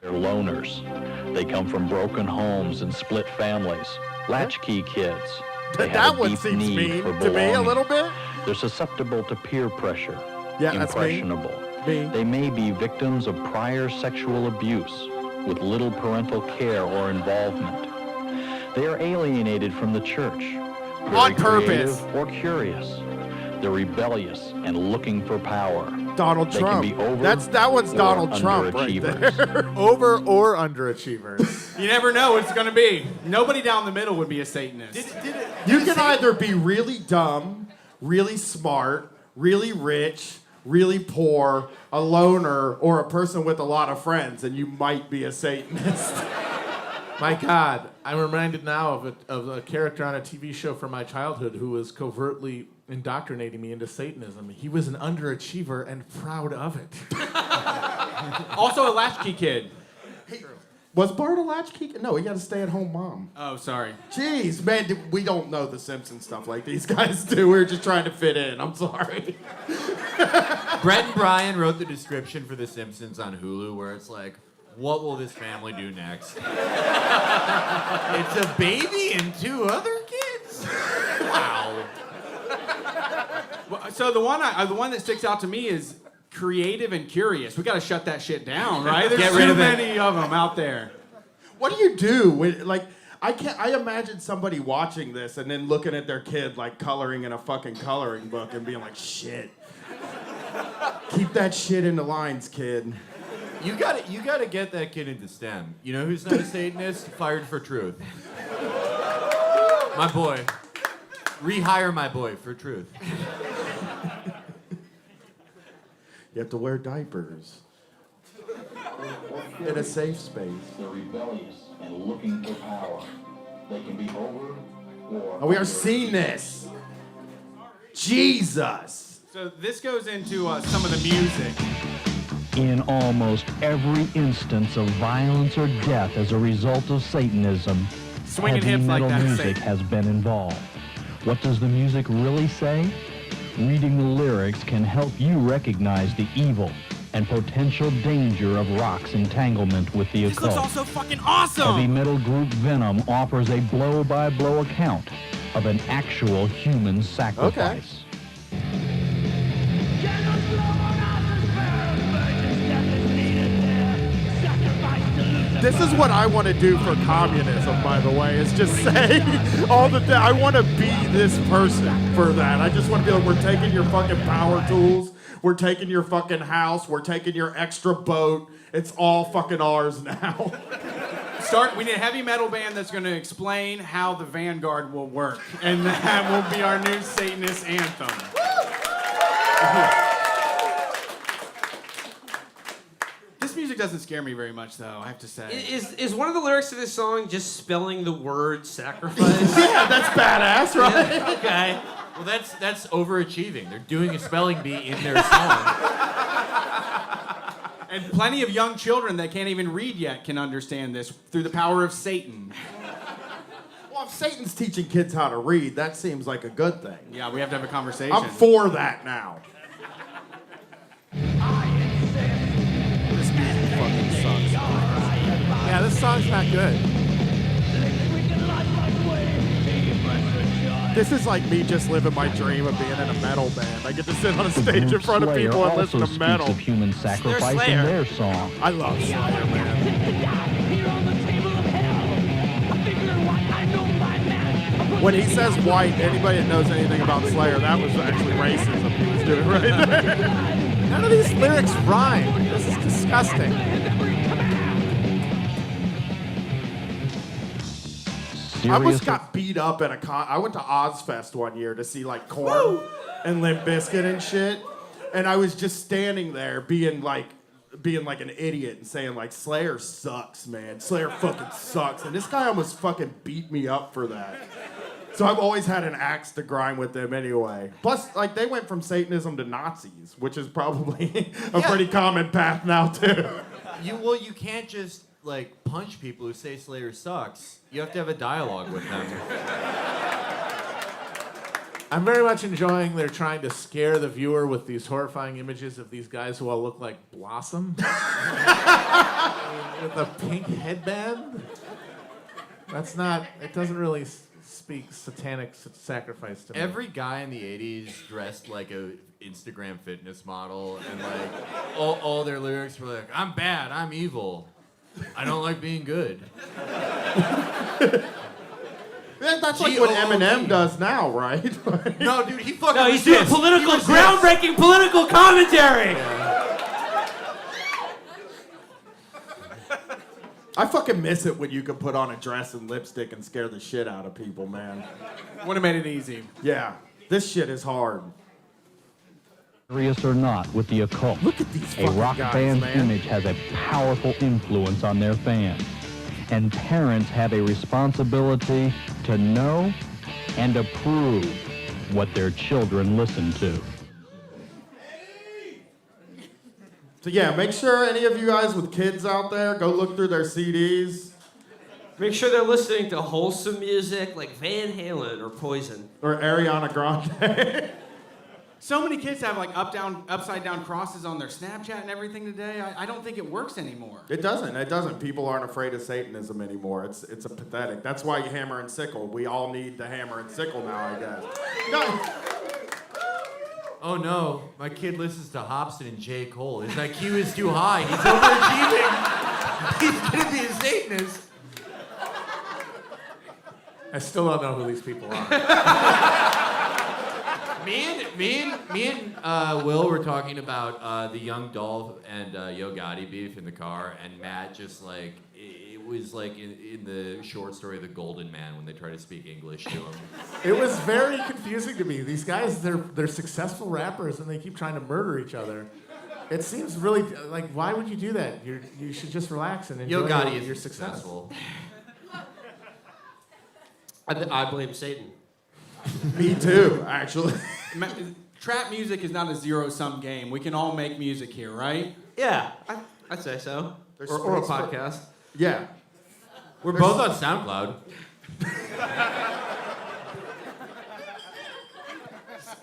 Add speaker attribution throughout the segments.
Speaker 1: They're loners. They come from broken homes and split families. Latchkey kids. They have
Speaker 2: That
Speaker 1: a
Speaker 2: one
Speaker 1: deep
Speaker 2: seems
Speaker 1: need
Speaker 2: mean
Speaker 1: for
Speaker 2: to me a
Speaker 1: belonging.
Speaker 2: little bit.
Speaker 1: They're susceptible to peer pressure.
Speaker 2: Yeah, that's me.
Speaker 1: Impressionable.
Speaker 2: Me.
Speaker 1: They may be victims of prior sexual abuse with little parental care or involvement. They are alienated from the church. Very
Speaker 2: On purpose.
Speaker 1: creative or curious. They're rebellious and looking for power.
Speaker 2: Donald
Speaker 1: They
Speaker 2: Trump.
Speaker 1: can be over
Speaker 2: That one's
Speaker 1: or
Speaker 2: Donald Trump right
Speaker 1: underachievers.
Speaker 2: there. Over or underachievers.
Speaker 3: You never know what it's going to be. Nobody down the middle would be a Satanist.
Speaker 2: You can either be really dumb, really smart, really rich, really poor, a loner, or a person with a lot of friends, and you might be a Satanist.
Speaker 4: My God, I'm reminded now of a character on a TV show from my childhood who was covertly indoctrinating me into Satanism. He was an underachiever and proud of it.
Speaker 3: Also a latchkey kid.
Speaker 2: Was Bart a latchkey kid? No, he got a stay-at-home mom.
Speaker 3: Oh, sorry.
Speaker 2: Jeez, man, we don't know the Simpsons stuff like these guys do. We're just trying to fit in. I'm sorry.
Speaker 5: Brett and Brian wrote the description for The Simpsons on Hulu where it's like, what will this family do next? It's a baby and two other kids? Wow.
Speaker 3: Well, so the one that sticks out to me is creative and curious. We got to shut that shit down, right? There's
Speaker 5: Get rid
Speaker 3: too
Speaker 5: of it.
Speaker 3: many of them out there.
Speaker 2: What do you do when, like, I imagine somebody watching this and then looking at their kid, like, coloring in a fucking coloring book and being like, shit. Keep that shit in the lines, kid.
Speaker 5: You gotta get that kid into STEM. You know who's not a Satanist? Fired for Truth. My boy. Rehire my boy for truth.
Speaker 2: You have to wear diapers. In a safe space.
Speaker 1: They're rebellious and looking for power. They can be over or...
Speaker 2: Oh, we are seeing this. Jesus.
Speaker 3: So this goes into some of the music.
Speaker 1: In almost every instance of violence or death as a result of Satanism,
Speaker 3: Swinging
Speaker 1: heavy
Speaker 3: hips like
Speaker 1: metal
Speaker 3: that,
Speaker 1: music
Speaker 3: Satan.
Speaker 1: has been involved. What does the music really say? Reading the lyrics can help you recognize the evil and potential danger of rock's entanglement with the
Speaker 3: This looks
Speaker 1: occult.
Speaker 3: also fucking awesome.
Speaker 1: Heavy metal group Venom offers a blow-by-blow account of an actual human sacrifice.
Speaker 2: This is what I want to do for communism, by the way, is just say all the I want to be this person for that. I just want to be like, we're taking your fucking power tools, we're taking your fucking house, we're taking your extra boat. It's all fucking ours now.
Speaker 3: We need a heavy metal band that's going to explain how the Vanguard will work. And that will be our new Satanist anthem. This music doesn't scare me very much, though, I have to say.
Speaker 6: Is one of the lyrics of this song just spelling the word sacrifice?
Speaker 2: Yeah, that's badass, right?
Speaker 6: Yeah, okay.
Speaker 5: Well, that's overachieving. They're doing a spelling bee in their song.
Speaker 3: And plenty of young children that can't even read yet can understand this through the power of Satan.
Speaker 2: Well, if Satan's teaching kids how to read, that seems like a good thing.
Speaker 3: Yeah, we have to have a conversation.
Speaker 2: I'm for that now. This music fucking sucks.
Speaker 4: Yeah, this song's not good.
Speaker 2: This is like me just living my dream of being in a metal band. I get to sit on a stage in front of people and listen to metal.
Speaker 1: Also speaks of human sacrifice
Speaker 6: Slayer.
Speaker 1: in their song.
Speaker 2: I love Slayer, man. When he says white, anybody that knows anything about Slayer, that was actually racism he was doing right there.
Speaker 4: None of these lyrics rhyme. This is disgusting.
Speaker 2: I almost
Speaker 1: Serious-
Speaker 2: got beat up at a con. I went to Ozfest one year to see like Korn and Limp Bizkit and shit, and I was just standing there being like an idiot and saying like Slayer sucks, man. Slayer fucking sucks, and this guy almost fucking beat me up for that. So I've always had an axe to grind with them anyway. Plus, like they went from Satanism to Nazis, which is probably a pretty common path now too.
Speaker 5: You can't just like punch people who say Slayer sucks. You have to have a dialogue with them.
Speaker 4: I'm very much enjoying they're trying to scare the viewer with these horrifying images of these guys who all look like Blossom. With a pink headband. It doesn't really speak satanic sacrifice to me.
Speaker 5: Every guy in the 80s dressed like a Instagram fitness model, and like all their lyrics were like, I'm bad, I'm evil. I don't like being good.
Speaker 2: That's like what Eminem does now, right?
Speaker 5: No, dude, he fucking.
Speaker 6: No, he's doing groundbreaking political commentary.
Speaker 2: I fucking miss it when you could put on a dress and lipstick and scare the shit out of people, man.
Speaker 3: Would have made it easy.
Speaker 2: Yeah, this shit is hard.
Speaker 1: Serious or not with the occult,
Speaker 2: Look at these
Speaker 1: a
Speaker 2: fucking
Speaker 1: rock
Speaker 2: guys,
Speaker 1: band's
Speaker 2: man.
Speaker 1: image has a powerful influence on their fans. And parents have a responsibility to know and approve what their children listen to.
Speaker 2: So yeah, make sure any of you guys with kids out there, go look through their CDs.
Speaker 6: Make sure they're listening to wholesome music like Van Halen or Poison.
Speaker 2: Or Ariana Grande.
Speaker 3: So many kids have like upside down crosses on their Snapchat and everything today. I don't think it works anymore.
Speaker 2: It doesn't. People aren't afraid of Satanism anymore. It's a pathetic. That's why you hammer and sickle. We all need the hammer and sickle now, I guess. No.
Speaker 5: Oh no, my kid listens to Hobson and J. Cole. His IQ is too high. He's overachieving. He's gonna be a Satanist.
Speaker 4: I still don't know who these people are.
Speaker 5: Me and Will were talking about the Young Dolph and Yo Gotti beef in the car, and Matt just like, it was like in the short story of The Golden Man when they try to speak English to him.
Speaker 4: It was very confusing to me. These guys, they're successful rappers and they keep trying to murder each other. It seems really like, why would you do that? You should just relax and enjoy
Speaker 5: Yo Gotti
Speaker 4: your
Speaker 5: is
Speaker 4: success.
Speaker 5: successful.
Speaker 6: I blame Satan.
Speaker 2: Me too, actually.
Speaker 3: Trap music is not a zero-sum game. We can all make music here, right?
Speaker 6: Yeah, I'd say so.
Speaker 2: There's
Speaker 6: Or a
Speaker 2: space for-
Speaker 6: podcast.
Speaker 2: Yeah.
Speaker 5: We're both on SoundCloud.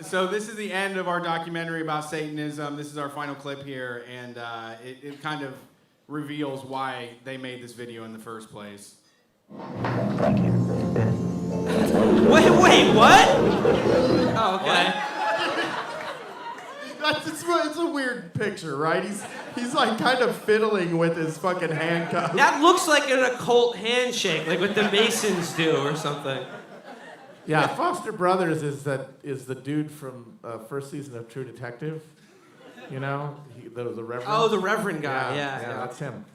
Speaker 3: So this is the end of our documentary about Satanism. This is our final clip here, and it kind of reveals why they made this video in the first place.
Speaker 6: Wait, what? Oh, okay.
Speaker 2: It's a weird picture, right? He's like kind of fiddling with his fucking handcuffs.
Speaker 6: That looks like an occult handshake, like what the Masons do or something.
Speaker 4: Yeah, Foster Brothers is the dude from first season of True Detective. You know, the Reverend.
Speaker 6: Oh, the Reverend guy. Yeah.
Speaker 4: That's him.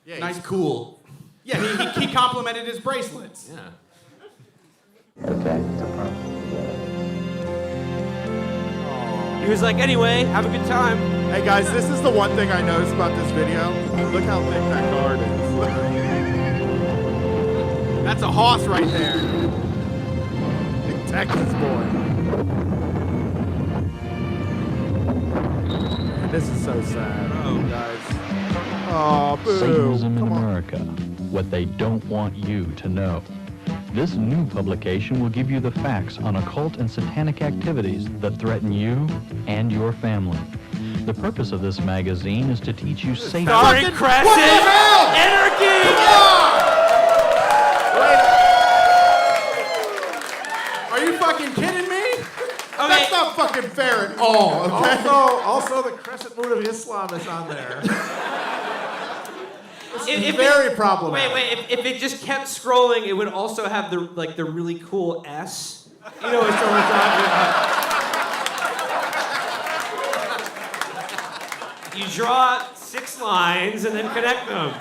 Speaker 5: Yeah,
Speaker 3: Nice.
Speaker 5: he's cool.
Speaker 3: Yeah, he complimented his bracelets.
Speaker 5: Yeah.
Speaker 6: He was like, anyway, have a good time.
Speaker 2: Hey guys, this is the one thing I noticed about this video. Look how thick that guard is.
Speaker 3: That's a hoss right there.
Speaker 2: Big Texas boy. This is so sad. Oh, guys. Oh, boo.
Speaker 1: Satanism in
Speaker 2: Come on.
Speaker 1: America, what they don't want you to know. This new publication will give you the facts on occult and satanic activities that threaten you and your family. The purpose of this magazine is to teach you Satanism.
Speaker 6: Starring Crescent Anarchy!
Speaker 3: Are you fucking kidding me?
Speaker 6: Okay.
Speaker 2: That's not fucking fair at all, okay?
Speaker 4: Also, the Crescent Moon of Islam is on there.
Speaker 6: If
Speaker 4: Very problematic.
Speaker 6: Wait, if it just kept scrolling, it would also have the really cool S. You know what we're talking about. You draw 6 lines and then connect them.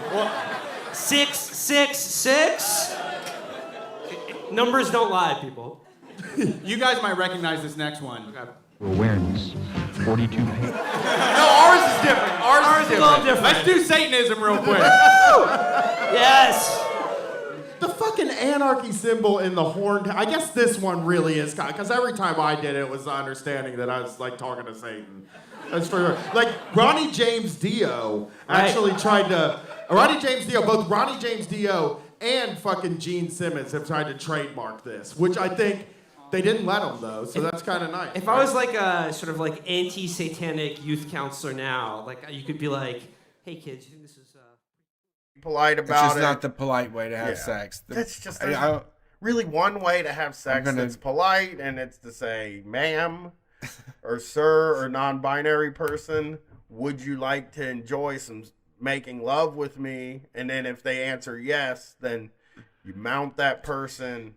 Speaker 6: 6, 6, 6. Numbers don't lie, people.
Speaker 3: You guys might recognize this next one.
Speaker 1: Awareness. 42 pages.
Speaker 5: No, ours is different. Ours is
Speaker 6: A little
Speaker 5: different.
Speaker 6: different.
Speaker 3: Let's do Satanism real quick.
Speaker 6: Yes.
Speaker 2: The fucking anarchy symbol in the horn. I guess this one really is, because every time I did it was the understanding that I was like talking to Satan. That's for sure. Like Ronnie James Dio actually tried to. Both Ronnie James Dio and fucking Gene Simmons have tried to trademark this, which I think They didn't let them though, so that's kind of nice.
Speaker 6: If I was like a sort of like anti-satanic youth counselor now, like you could be like, "Hey kids, you think this is
Speaker 2: polite about
Speaker 7: it's just
Speaker 2: it?
Speaker 7: not the polite way to have sex.
Speaker 2: That's just
Speaker 7: I-
Speaker 2: really one way to have sex that's polite, and it's to say, "Ma'am," or "Sir," or non-binary person. Would you like to enjoy some making love with me? And then if they answer yes, then you mount that person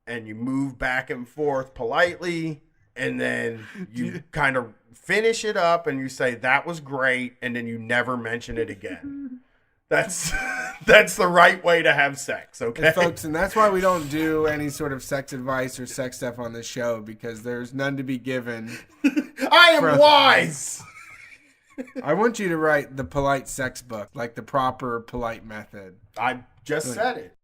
Speaker 2: and you move back and forth politely, and then you kind of finish it up and you say, "That was great," and then you never mention it again. That's the right way to have sex, okay?
Speaker 7: And folks, and that's why we don't do any sort of sex advice or sex stuff on this show, because there's none to be given.
Speaker 2: I am wise!
Speaker 7: I want you to write the polite sex book, like the proper polite method.
Speaker 2: I just said it.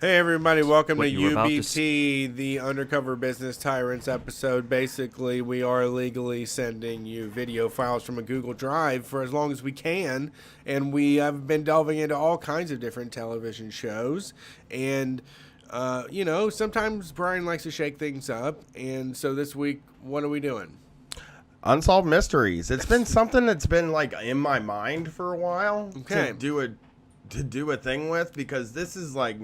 Speaker 8: Hey everybody, welcome
Speaker 1: What
Speaker 8: to
Speaker 1: you were about to
Speaker 8: UBT, the Undercover Business Tyrants episode. Basically, we are legally sending you video files from a Google Drive for as long as we can, and we have been delving into all kinds of different television shows, and sometimes Brian likes to shake things up, and so this week, what are we doing?
Speaker 2: Unsolved Mysteries. It's been something that's been like in my mind for a while
Speaker 8: Okay.
Speaker 2: to do a thing with, because this is like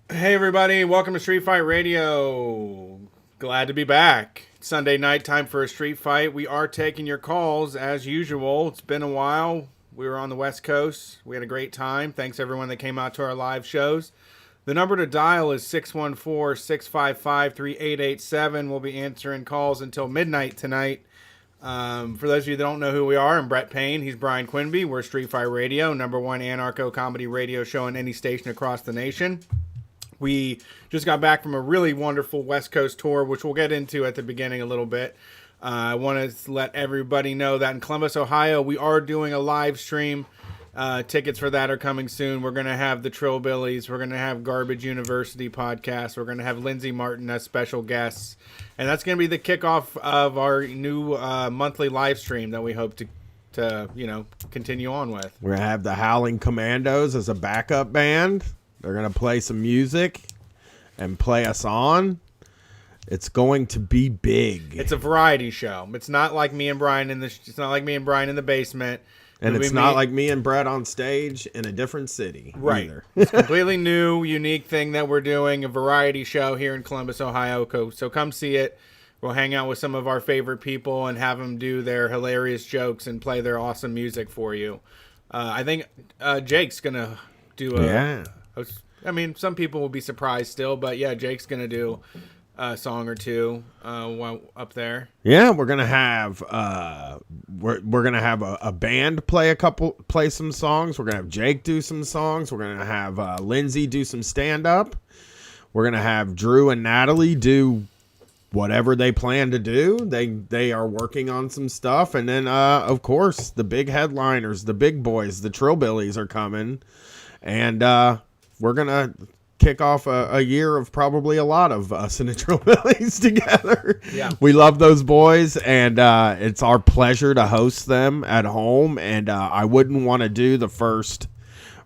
Speaker 8: Hey everybody, welcome to Street Fight Radio. Glad to be back. Sunday night, time for a street fight. We are taking your calls as usual. It's been a while. We were on the West Coast. We had a great time. Thanks everyone that came out to our live shows. The number to dial is 614-655-3887. We'll be answering calls until midnight tonight. For those of you that don't know who we are, I'm Brett Payne. He's Brian Quinby. We're Street Fight Radio, #1 anarcho-comedy radio show on any station across the nation. We just got back from a really wonderful West Coast tour, which we'll get into at the beginning a little bit. I want to let everybody know that in Columbus, Ohio, we are doing a live stream. Tickets for that are coming soon. We're going to have the Trillbillies. We're going to have Garbage University podcast. We're going to have Lindsay Martin as special guests. And that's going to be the kickoff of our new monthly live stream that we hope to continue on with.
Speaker 9: We're going to have the Howling Commandos as a backup band. They're going to play some music and play us on. It's going to be big.
Speaker 8: It's a variety show. It's not like me and Brian in the basement.
Speaker 9: And it's not like me and Brett on stage in a different city.
Speaker 8: Right.
Speaker 9: Either.
Speaker 8: It's a completely new, unique thing that we're doing, a variety show here in Columbus, Ohio. So come see it. We'll hang out with some of our favorite people and have them do their hilarious jokes and play their awesome music for you. I think Jake's going to do I mean, some people will be surprised still, but yeah, Jake's going to do a song or two up there.
Speaker 9: Yeah, we're gonna have we're gonna have a band play some songs. We're gonna have Jake do some songs. We're gonna have Lindsay do some stand up. We're gonna have Drew and Natalie do whatever they plan to do. They are working on some stuff, and then of course the big headliners, the big boys, the Trillbillies are coming, and we're gonna kick off a year of probably a lot of us and the Trillbillies together.
Speaker 8: Yeah.
Speaker 9: We love those boys, and it's our pleasure to host them at home, and I wouldn't want to do the first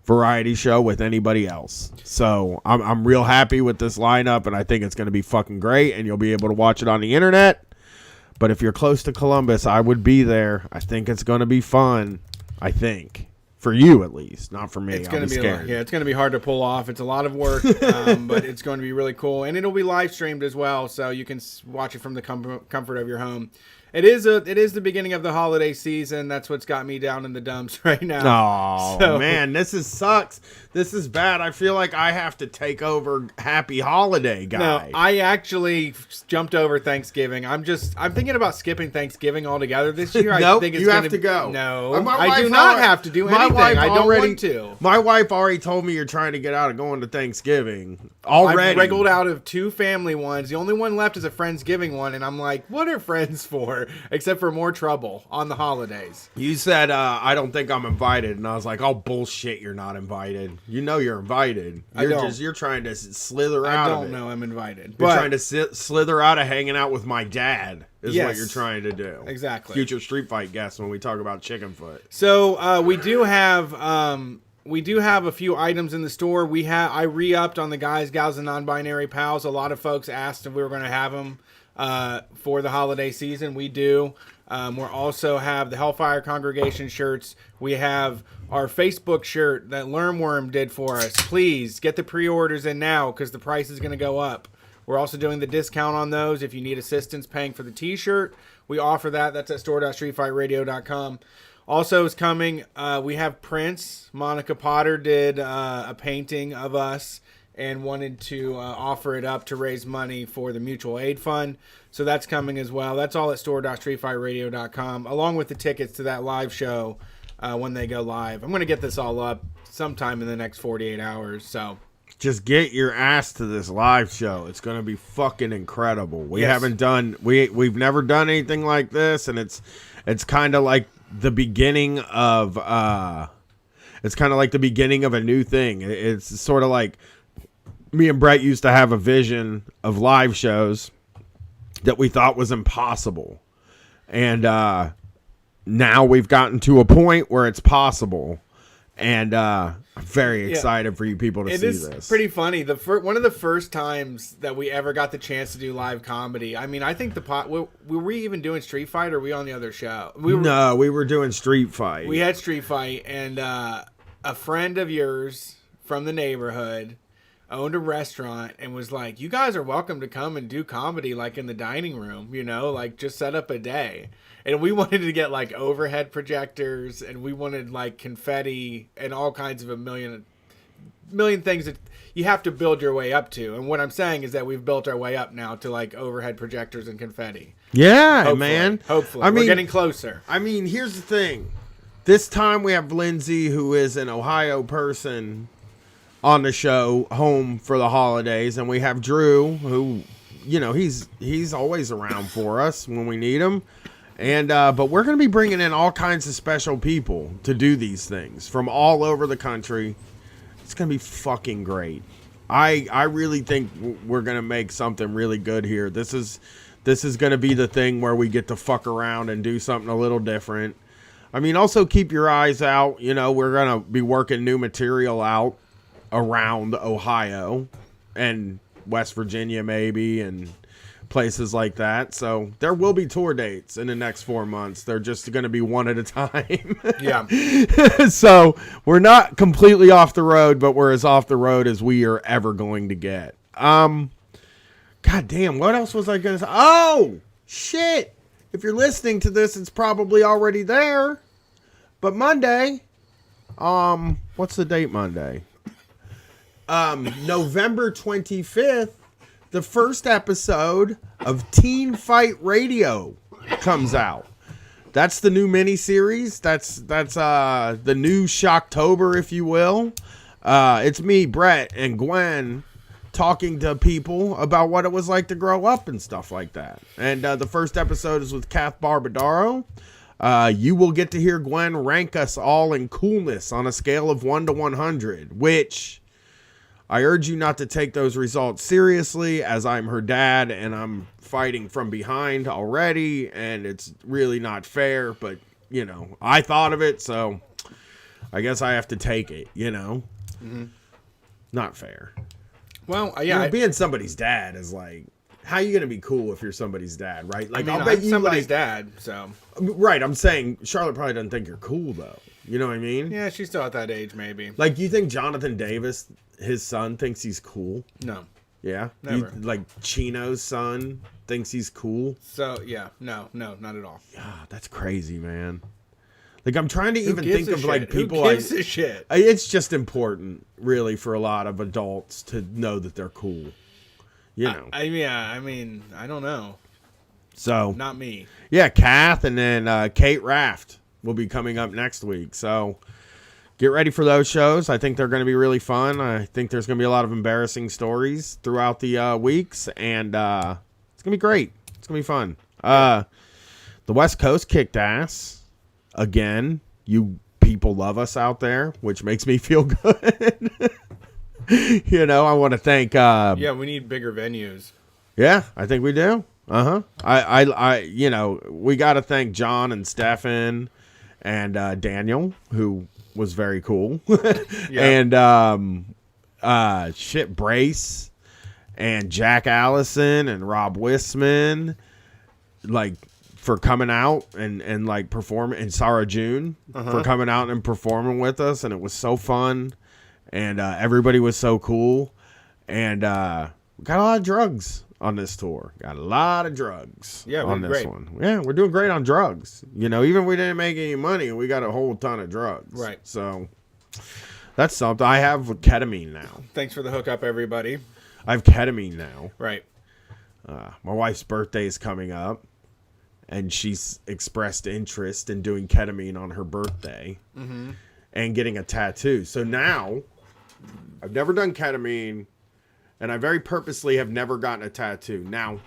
Speaker 9: variety show with anybody else. So I'm real happy with this lineup, and I think it's going to be fucking great, and you'll be able to watch it on the internet. But if you're close to Columbus, I would be there. I think it's going to be fun. I think. For you, at least, not for me.
Speaker 8: It's going to be
Speaker 9: scared.
Speaker 8: it's going to be hard to pull off. It's a lot of work, but it's going to be really cool, and it'll be live streamed as well, so you can watch it from the comfort of your home. It is the beginning of the holiday season. That's what's got me down in the dumps right now.
Speaker 9: Oh, man, this sucks. This is bad. I feel like I have to take over Happy Holiday guy.
Speaker 8: No, I actually jumped over Thanksgiving. I'm thinking about skipping Thanksgiving altogether this year.
Speaker 9: Nope,
Speaker 8: I think it's
Speaker 9: you have to go.
Speaker 8: No,
Speaker 9: My
Speaker 8: I do
Speaker 9: wife
Speaker 8: not
Speaker 9: already-
Speaker 8: have to do
Speaker 9: my
Speaker 8: anything.
Speaker 9: wife
Speaker 8: I don't
Speaker 9: already-
Speaker 8: want to.
Speaker 9: My wife already told me you're trying to get out of going to Thanksgiving. Already.
Speaker 8: I've wriggled out of 2 family ones. The only one left is a Friendsgiving one, and I'm like, what are friends for? Except for more trouble on the holidays.
Speaker 9: You said, I don't think I'm invited. And I was like, oh, bullshit, you're not invited. You know you're invited. You're trying to slither out of it.
Speaker 8: I don't know I'm invited.
Speaker 9: You're
Speaker 8: But
Speaker 9: trying to slither out of hanging out with my dad is what
Speaker 8: Yes.
Speaker 9: you're trying to do.
Speaker 8: Exactly.
Speaker 9: Future Street Fight guest when we talk about chicken foot.
Speaker 8: So we do have a few items in the store. I re-upped on the guys, gals, and non-binary pals. A lot of folks asked if we were going to have them for the holiday season. We do. We also have the Hellfire Congregation shirts. We have our Facebook shirt that Lermworm did for us. Please get the pre-orders in now because the price is going to go up. We're also doing the discount on those if you need assistance paying for the t-shirt. We offer that. That's at store.streetfightradio.com. Also is coming, we have prints. Monica Potter did a painting of us and wanted to offer it up to raise money for the Mutual Aid Fund. So that's coming as well. That's all at store.streetfightradio.com, along with the tickets to that live show when they go live. I'm going to get this all up sometime in the next 48 hours. So
Speaker 9: Just get your ass to this live show. It's going to be fucking incredible. We've never done anything like this, and it's kind of like the beginning of a new thing. It's sort of like me and Brett used to have a vision of live shows that we thought was impossible. And now we've gotten to a point where it's possible. And I'm very excited for you people to see this.
Speaker 8: It is pretty funny. One of the first times that we ever got the chance to do live comedy. I mean, I think were we even doing Street Fight, or were we on the other show?
Speaker 9: We were doing Street Fight.
Speaker 8: We had Street Fight, and a friend of yours from the neighborhood owned a restaurant and was like, you guys are welcome to come and do comedy like in the dining room, like just set up a day. And we wanted to get like overhead projectors, and we wanted like confetti and all kinds of a million things that you have to build your way up to. And what I'm saying is that we've built our way up now to like overhead projectors and confetti.
Speaker 9: Yeah,
Speaker 8: Hopefully.
Speaker 9: man.
Speaker 8: Hopefully. We're getting closer.
Speaker 9: I mean, here's the thing. This time we have Lindsay, who is an Ohio person, on the show, home for the holidays, and we have Drew, who, he's always around for us when we need him. And but we're going to be bringing in all kinds of special people to do these things from all over the country. It's going to be fucking great. I really think we're going to make something really good here. This is going to be the thing where we get to fuck around and do something a little different. I mean, also keep your eyes out. We're going to be working new material out around Ohio and West Virginia maybe, and places like that. So there will be tour dates in the next 4 months. They're just going to be one at a time.
Speaker 8: Yeah.
Speaker 9: So we're not completely off the road, but we're as off the road as we are ever going to get. God damn, what else was I going to say? Oh, shit. If you're listening to this, it's probably already there. But Monday, what's the date Monday? November 25th, the first episode of Teen Fight Radio comes out. That's the new miniseries. That's the new Shocktober, if you will. It's me, Brett, and Gwen talking to people about what it was like to grow up and stuff like that. And the first episode is with Kath Barbadaro. You will get to hear Gwen rank us all in coolness on a scale of 1 to 100, which I urge you not to take those results seriously, as I'm her dad and I'm fighting from behind already, and it's really not fair, but, I thought of it, so I guess I have to take it, Mm-hmm. Not fair.
Speaker 8: Well, yeah.
Speaker 9: Being somebody's dad is like, how are you going to be cool if you're somebody's dad, right? Like,
Speaker 8: I'll bet you somebody's dad, so.
Speaker 9: Right, I'm saying Charlotte probably doesn't think you're cool, though. You know what I mean?
Speaker 8: Yeah, she's still at that age, maybe.
Speaker 9: Like, do you think Jonathan Davis, his son, thinks he's cool?
Speaker 8: No.
Speaker 9: Yeah?
Speaker 8: Never.
Speaker 9: Like Chino's son thinks he's cool?
Speaker 8: So, yeah. No, not at all.
Speaker 9: Yeah, that's crazy, man. Like, I'm trying to even
Speaker 8: gives
Speaker 9: think
Speaker 8: a
Speaker 9: of, like,
Speaker 8: shit?
Speaker 9: people...
Speaker 8: Who gives a shit?
Speaker 9: It's just important, really, for a lot of adults to know that they're cool. You know.
Speaker 8: I mean, I don't know.
Speaker 9: So...
Speaker 8: Not me.
Speaker 9: Yeah, Kath and then Kate Raft will be coming up next week. So get ready for those shows. I think they're going to be really fun. I think there's going to be a lot of embarrassing stories throughout the weeks, and it's going to be great. It's going to be fun. The West Coast kicked ass again. You people love us out there, which makes me feel good. You know, I want to thank...
Speaker 8: Yeah, we need bigger venues.
Speaker 9: Yeah, I think we do. I you know, we got to thank John and Stefan and Daniel, who was very cool.
Speaker 8: Yeah.
Speaker 9: And Brace and Jack Allison and Rob Wisman, like, for coming out and like performing, and Sarah June for coming out and performing with us, and it was so fun, and everybody was so cool, and we got a lot of drugs on this tour. Got a lot of drugs on this
Speaker 8: great.
Speaker 9: one. Yeah, we're doing great on drugs. You know, even if we didn't make any money, we got a whole ton of drugs.
Speaker 8: Right.
Speaker 9: So that's something. I have ketamine now.
Speaker 8: Thanks for the hookup, everybody.
Speaker 9: I have ketamine now.
Speaker 8: Right.
Speaker 9: My wife's birthday is coming up, and she's expressed interest in doing ketamine on her birthday and getting a tattoo. So now, I've never done ketamine, and I very purposely have never gotten a tattoo. Now,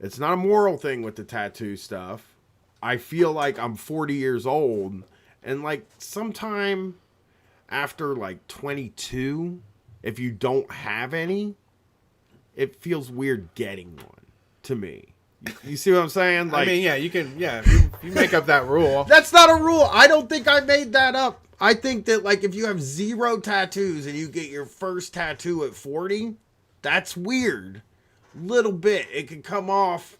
Speaker 9: it's not a moral thing with the tattoo stuff. I feel like I'm 40 years old, and like sometime after like 22, if you don't have any, it feels weird getting one to me. You see what I'm saying? Like,
Speaker 8: I mean, yeah, you can, if you make up that rule.
Speaker 9: That's not a rule. I don't think I made that up. I think that, like, if you have 0 tattoos and you get your first tattoo at 40, that's weird. Little bit. It can come off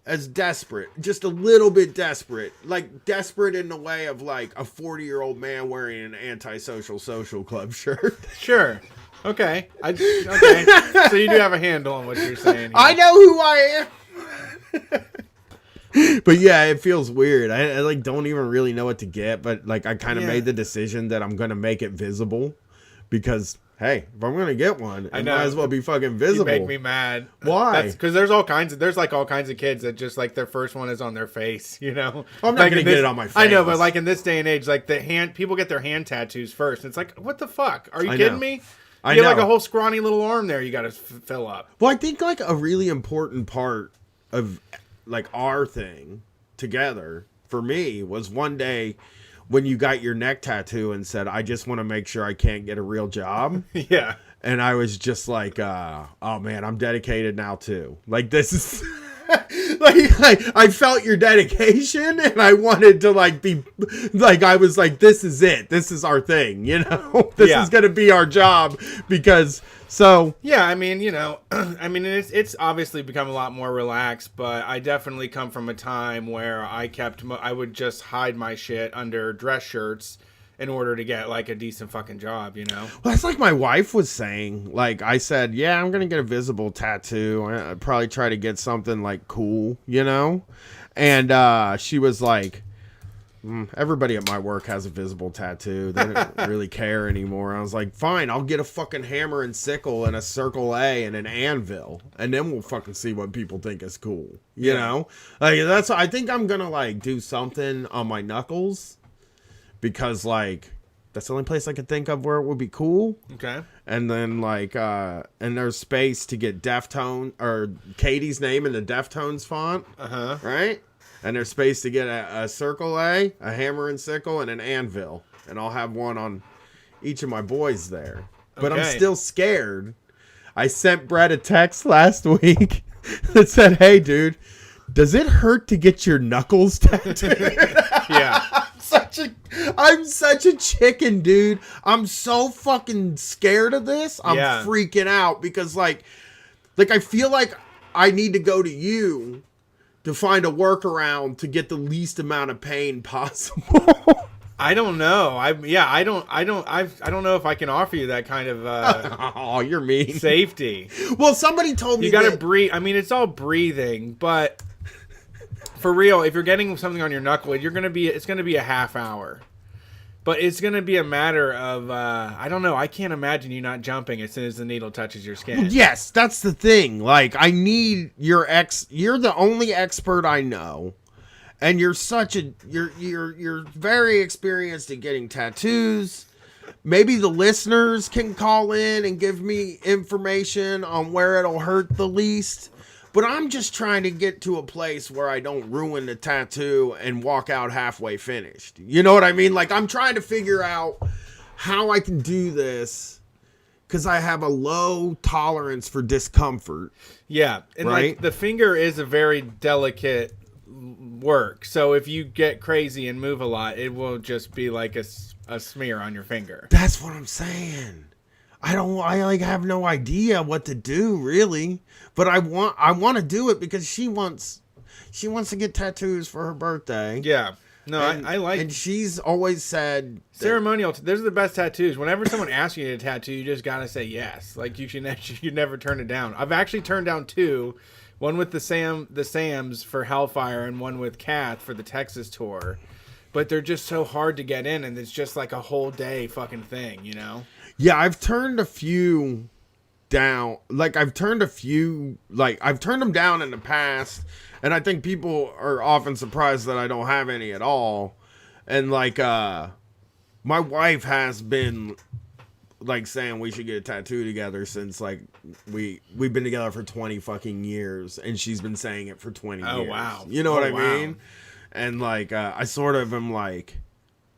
Speaker 9: as desperate. Just a little bit desperate. Like, desperate in the way of, like, a 40-year-old man wearing an antisocial social club shirt.
Speaker 8: Sure. Okay. Okay. So you do have a handle on what you're saying here.
Speaker 9: I know who I am. But yeah, it feels weird. I like don't even really know what to get, but like I kind of made the decision that I'm gonna make it visible, because hey, if I'm gonna get one, it might as well be fucking visible.
Speaker 8: You make me mad.
Speaker 9: Why?
Speaker 8: Because there's all kinds of kids that just like their first one is on their face. You know,
Speaker 9: I'm not gonna get it on my face.
Speaker 8: I know, but like in this day and age, like people get their hand tattoos first. And it's like, what the fuck? Are you kidding me? You have like a whole scrawny little arm there. You got to fill up.
Speaker 9: Well, I think like a really important part of like our thing together for me was one day when you got your neck tattoo and said, I just want to make sure I can't get a real job.
Speaker 8: Yeah.
Speaker 9: And I was just like, oh man, I'm dedicated now too. Like this is like I felt your dedication, and I wanted to like be like, I was like, this is it. This is our thing, you know? This is going to be our job, because so
Speaker 8: yeah, I mean, you know, I mean, it's obviously become a lot more relaxed, but I definitely come from a time where I would just hide my shit under dress shirts in order to get like a decent fucking job, you know?
Speaker 9: Well, that's like my wife was saying. Like I said, yeah, I'm gonna get a visible tattoo. I'd probably try to get something like cool, you know? And she was like, everybody at my work has a visible tattoo. They don't really care anymore. I was like, fine, I'll get a fucking hammer and sickle and a circle A and an anvil, and then we'll fucking see what people think is cool. You know? Like I think I'm gonna like do something on my knuckles, because like that's the only place I could think of where it would be cool.
Speaker 8: Okay. And
Speaker 9: then like and there's space to get Deftone or Katie's name in the Deftones font. Right? And there's space to get a circle A, a hammer and sickle, and an anvil. And I'll have one on each of my boys there. But I'm still scared. I sent Brett a text last week that said, hey dude, does it hurt to get your knuckles tattooed?
Speaker 8: Yeah.
Speaker 9: I'm such a chicken, dude. I'm so fucking scared of this. I'm freaking out because like I feel like I need to go to you to find a workaround to get the least amount of pain possible.
Speaker 8: I don't know. I don't know if I can offer you that kind of
Speaker 9: Oh, you're mean.
Speaker 8: safety.
Speaker 9: Well, somebody told me
Speaker 8: You gotta
Speaker 9: that-
Speaker 8: breathe. I mean, it's all breathing, but for real, if you're getting something on your knuckle, it's gonna be a half hour. But it's gonna be a matter of I don't know. I can't imagine you not jumping as soon as the needle touches your skin.
Speaker 9: Yes, that's the thing. Like, I need you're the only expert I know. And you're you're very experienced at getting tattoos. Maybe the listeners can call in and give me information on where it'll hurt the least. But I'm just trying to get to a place where I don't ruin the tattoo and walk out halfway finished. You know what I mean? Like, I'm trying to figure out how I can do this because I have a low tolerance for discomfort.
Speaker 8: Yeah, and
Speaker 9: right?
Speaker 8: like the finger is a very delicate work. So if you get crazy and move a lot, it will just be like a smear on your finger.
Speaker 9: That's what I'm saying. I like have no idea what to do really, but I want to do it because she wants to get tattoos for her birthday.
Speaker 8: Yeah. No, I like.
Speaker 9: And she's always said
Speaker 8: ceremonial. Those are the best tattoos. Whenever someone asks you to tattoo, you just gotta say yes. Like you never turn it down. I've actually turned down 2. One with the Sams for Hellfire and one with Kath for the Texas tour. But they're just so hard to get in, and it's just like a whole day fucking thing, you know?
Speaker 9: Yeah, I've turned a few down. Like, I've turned them down in the past, and I think people are often surprised that I don't have any at all. And, like, my wife has been, like, saying we should get a tattoo together since, like, we've been together for 20 fucking years, and she's been saying it for 20 years.
Speaker 8: Oh, wow.
Speaker 9: You know what I
Speaker 8: wow.
Speaker 9: mean? And, like, I sort of am like,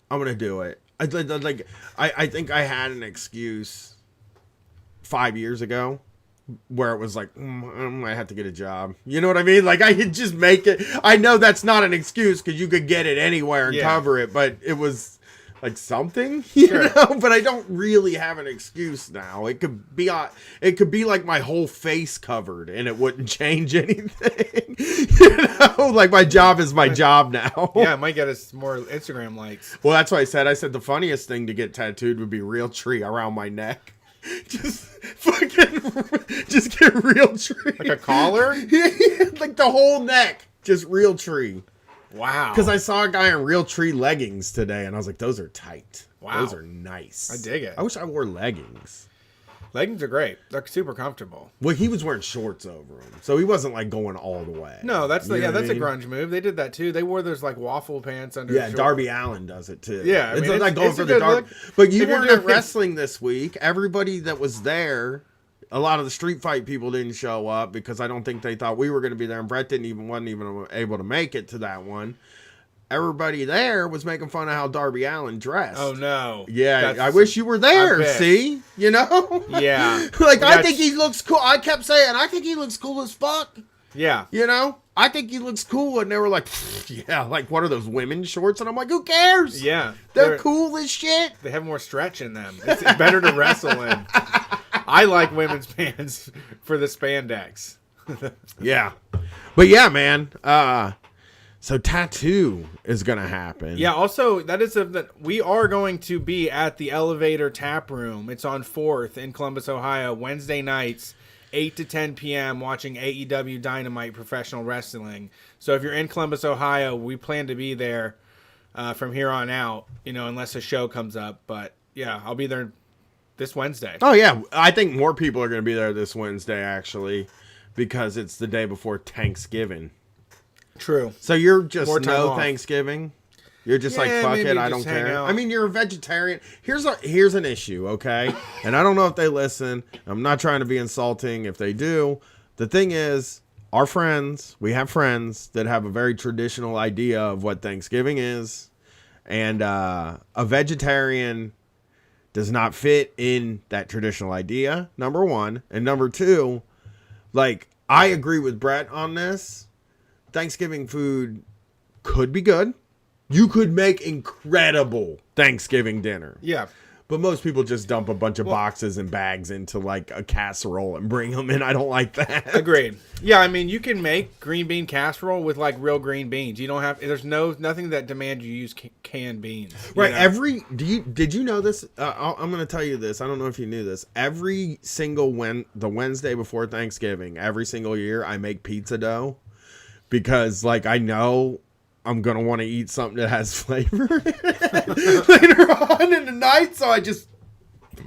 Speaker 9: I'm going to do it. I think I had an excuse 5 years ago where it was like, I might have to get a job. You know what I mean? Like, I could just make it. I know that's not an excuse because you could get it anywhere and cover it, but it was like something, you know? But I don't really have an excuse now. It could be like my whole face covered and it wouldn't change anything. You know? Like, my job is my job now.
Speaker 8: Yeah, it might get us more Instagram likes.
Speaker 9: Well, that's what I said. I said the funniest thing to get tattooed would be real tree around my neck. Just get real tree.
Speaker 8: Like a collar?
Speaker 9: Yeah, like the whole neck. Just real tree.
Speaker 8: Wow.
Speaker 9: Because I saw a guy in real tree leggings today, and I was like, those are tight.
Speaker 8: Wow.
Speaker 9: Those are nice.
Speaker 8: I dig it.
Speaker 9: I wish I wore leggings.
Speaker 8: Leggings are great. They're super comfortable.
Speaker 9: Well, he was wearing shorts over them, so he wasn't like going all the way.
Speaker 8: No, that's
Speaker 9: You know what I
Speaker 8: a
Speaker 9: mean?
Speaker 8: grunge move. They did that too. They wore those like waffle pants under.
Speaker 9: Yeah,
Speaker 8: short-
Speaker 9: Darby Allin does it too.
Speaker 8: Yeah, I
Speaker 9: it's
Speaker 8: mean,
Speaker 9: like
Speaker 8: it's
Speaker 9: going
Speaker 8: a
Speaker 9: for the
Speaker 8: good
Speaker 9: dark.
Speaker 8: look.
Speaker 9: But you
Speaker 8: If you're
Speaker 9: weren't at
Speaker 8: doing-
Speaker 9: wrestling this week. Everybody that was there, a lot of the street fight people didn't show up because I don't think they thought we were going to be there, and Brett wasn't even able to make it to that one. Everybody there was making fun of how Darby Allin dressed.
Speaker 8: Oh no.
Speaker 9: Yeah, I wish you were there.
Speaker 8: bet.
Speaker 9: See, you know.
Speaker 8: Yeah.
Speaker 9: Like, I
Speaker 8: That's-
Speaker 9: think he looks cool. I kept saying, I think he looks cool as fuck.
Speaker 8: Yeah.
Speaker 9: You know, I think he looks cool, and they were like, yeah, like what are those women's shorts? And I'm like, who cares?
Speaker 8: Yeah.
Speaker 9: They're cool as shit.
Speaker 8: They have more stretch in them. It's better to wrestle in. I like women's pants for the spandex.
Speaker 9: Yeah, but yeah, man. So tattoo is gonna happen.
Speaker 8: Yeah. Also, that we are going to be at the Elevator Tap Room. It's on 4th in Columbus, Ohio, Wednesday nights, 8 to 10 p.m. watching AEW Dynamite Professional Wrestling. So if you're in Columbus, Ohio, we plan to be there from here on out. You know, unless a show comes up. But yeah, I'll be there this Wednesday.
Speaker 9: Oh yeah, I think more people are gonna be there this Wednesday actually, because it's the day before Thanksgiving.
Speaker 8: True.
Speaker 9: So you're just
Speaker 8: More time
Speaker 9: no
Speaker 8: off.
Speaker 9: Thanksgiving? You're just like,
Speaker 8: Yeah,
Speaker 9: fuck
Speaker 8: maybe
Speaker 9: it, I
Speaker 8: just
Speaker 9: don't
Speaker 8: hang
Speaker 9: care.
Speaker 8: out.
Speaker 9: I mean, you're a vegetarian. Here's an issue, okay? And I don't know if they listen. I'm not trying to be insulting if they do. The thing is, we have friends that have a very traditional idea of what Thanksgiving is. And a vegetarian does not fit in that traditional idea, number one. And number two, like, I agree with Brett on this. Thanksgiving food could be good. You could make incredible Thanksgiving dinner.
Speaker 8: Yeah.
Speaker 9: But most people just dump a bunch of boxes and bags into like a casserole and bring them in. I don't like that.
Speaker 8: Agreed. Yeah, I mean, you can make green bean casserole with like real green beans. You don't have. There's nothing that demands you use canned beans.
Speaker 9: Right.
Speaker 8: Know?
Speaker 9: Did you know this? I'm going to tell you this. I don't know if you knew this. Every single the Wednesday before Thanksgiving, every single year, I make pizza dough because like I know I'm going to want to eat something that has flavor later on in the night. So I just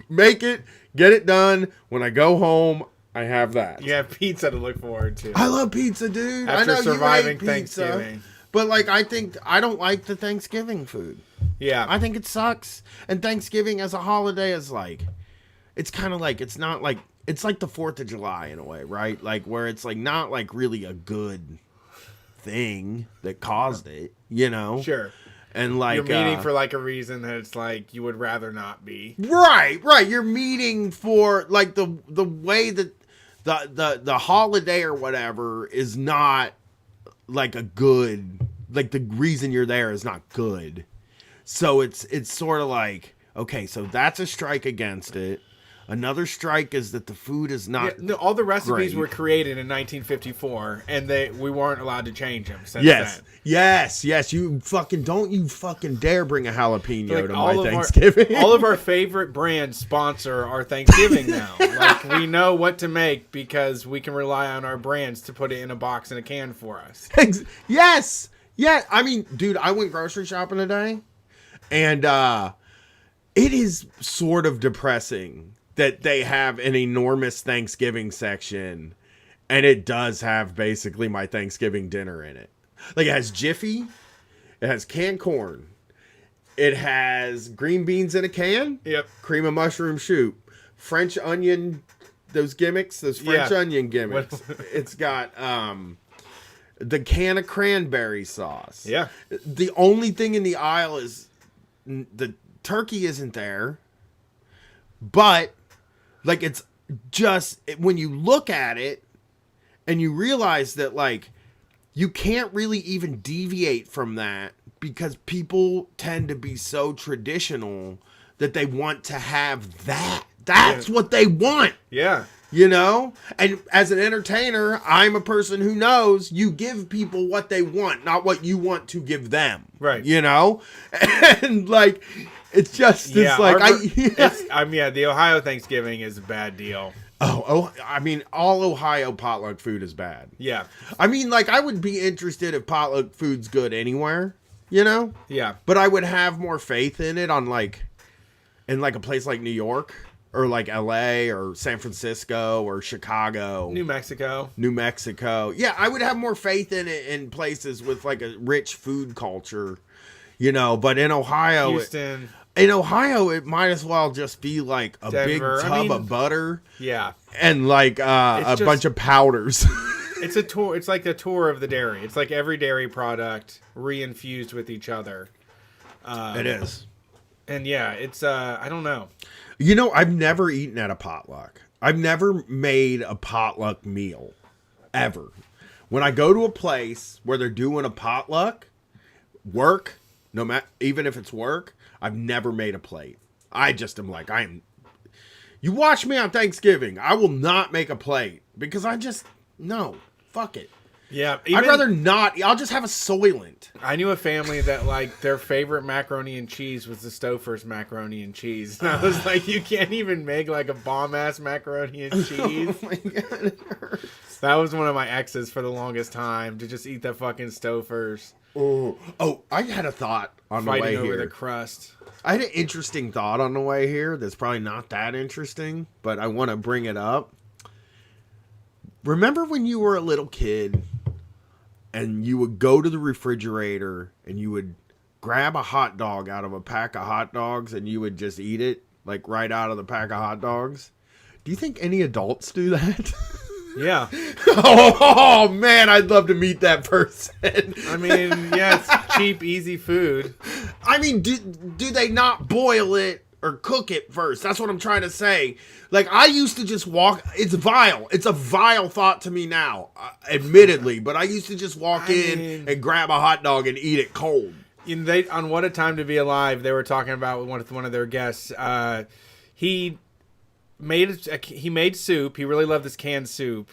Speaker 9: make it, get it done. When I go home, I have that.
Speaker 8: You have pizza to look forward to.
Speaker 9: I love pizza, dude.
Speaker 8: After
Speaker 9: I know
Speaker 8: surviving
Speaker 9: you hate pizza,
Speaker 8: Thanksgiving.
Speaker 9: but like I don't like the Thanksgiving food.
Speaker 8: Yeah.
Speaker 9: I think it sucks. And Thanksgiving as a holiday is like, it's kind of like, it's not like, it's like the 4th of July in a way, right? Like where it's like not like really a good thing that caused it, you know?
Speaker 8: Sure.
Speaker 9: And like
Speaker 8: you're meeting for like a reason that it's like you would rather not be.
Speaker 9: Right. You're meeting for like the way that the holiday or whatever is not like a good, like the reason you're there is not good. So it's sort of like, okay, so that's a strike against it. Another strike is that the food is not.
Speaker 8: Yeah, no, all the recipes
Speaker 9: great.
Speaker 8: were created in 1954, and we weren't allowed to change them since
Speaker 9: Yes,
Speaker 8: then.
Speaker 9: yes. You fucking dare bring a jalapeno
Speaker 8: Like
Speaker 9: to my Thanksgiving.
Speaker 8: All of our favorite brands sponsor our Thanksgiving now. Like we know what to make because we can rely on our brands to put it in a box and a can for us.
Speaker 9: Yes. Yeah. I mean, dude, I went grocery shopping today, and it is sort of depressing that they have an enormous Thanksgiving section, and it does have basically my Thanksgiving dinner in it. Like it has Jiffy, it has canned corn, it has green beans in a can,
Speaker 8: Yep.
Speaker 9: cream of mushroom soup, French onion, those French onion gimmicks. It's got the can of cranberry sauce.
Speaker 8: Yeah.
Speaker 9: The only thing in the aisle is the turkey isn't there, but like it's just when you look at it and you realize that like you can't really even deviate from that because people tend to be so traditional that they want to have that. That's what they want.
Speaker 8: Yeah.
Speaker 9: You know? And as an entertainer, I'm a person who knows you give people what they want, not what you want to give them.
Speaker 8: Right.
Speaker 9: You know? And like it's just this like
Speaker 8: the Ohio Thanksgiving is a bad deal.
Speaker 9: Oh, I mean, all Ohio potluck food is bad.
Speaker 8: Yeah.
Speaker 9: I mean, like, I would be interested if potluck food's good anywhere, you know?
Speaker 8: Yeah.
Speaker 9: But I would have more faith in it in a place like New York or like LA or San Francisco or Chicago.
Speaker 8: New Mexico.
Speaker 9: Yeah, I would have more faith in it in places with like a rich food culture, you know, but in Ohio...
Speaker 8: Houston...
Speaker 9: In Ohio, it might as well just be like a
Speaker 8: Denver.
Speaker 9: big tub of butter.
Speaker 8: Yeah.
Speaker 9: And like a bunch of powders.
Speaker 8: It's a tour. It's like the tour of the dairy. It's like every dairy product reinfused with each other.
Speaker 9: It is.
Speaker 8: And yeah, it's, I don't know.
Speaker 9: You know, I've never eaten at a potluck. I've never made a potluck meal. Ever. When I go to a place where they're doing a potluck, even if it's work, I've never made a plate. I just am like, you watch me on Thanksgiving, I will not make a plate because no, fuck it.
Speaker 8: Yeah.
Speaker 9: I'd rather not. I'll just have a Soylent.
Speaker 8: I knew a family that like their favorite macaroni and cheese was the Stouffer's macaroni and cheese. And I was like, you can't even make like a bomb ass macaroni and cheese.
Speaker 9: Oh my God, it hurts.
Speaker 8: That was one of my exes for the longest time, to just eat the fucking Stouffer's.
Speaker 9: Oh, I had a thought on the way
Speaker 8: Fighting over
Speaker 9: here.
Speaker 8: the crust.
Speaker 9: I had an interesting thought on the way here that's probably not that interesting, but I want to bring it up. Remember when you were a little kid and you would go to the refrigerator and you would grab a hot dog out of a pack of hot dogs and you would just eat it, like right out of the pack of hot dogs? Do you think any adults do that?
Speaker 8: Yeah.
Speaker 9: Oh, man, I'd love to meet that person.
Speaker 8: I mean, yeah, it's cheap, easy food.
Speaker 9: I mean, do they not boil it or cook it first? That's what I'm trying to say. Like, I used to just walk. It's vile. It's a vile thought to me now, admittedly. But I used to just walk in and grab a hot dog and eat it cold.
Speaker 8: On What a Time to Be Alive, they were talking about with one of their guests. He made soup. He really loved this canned soup.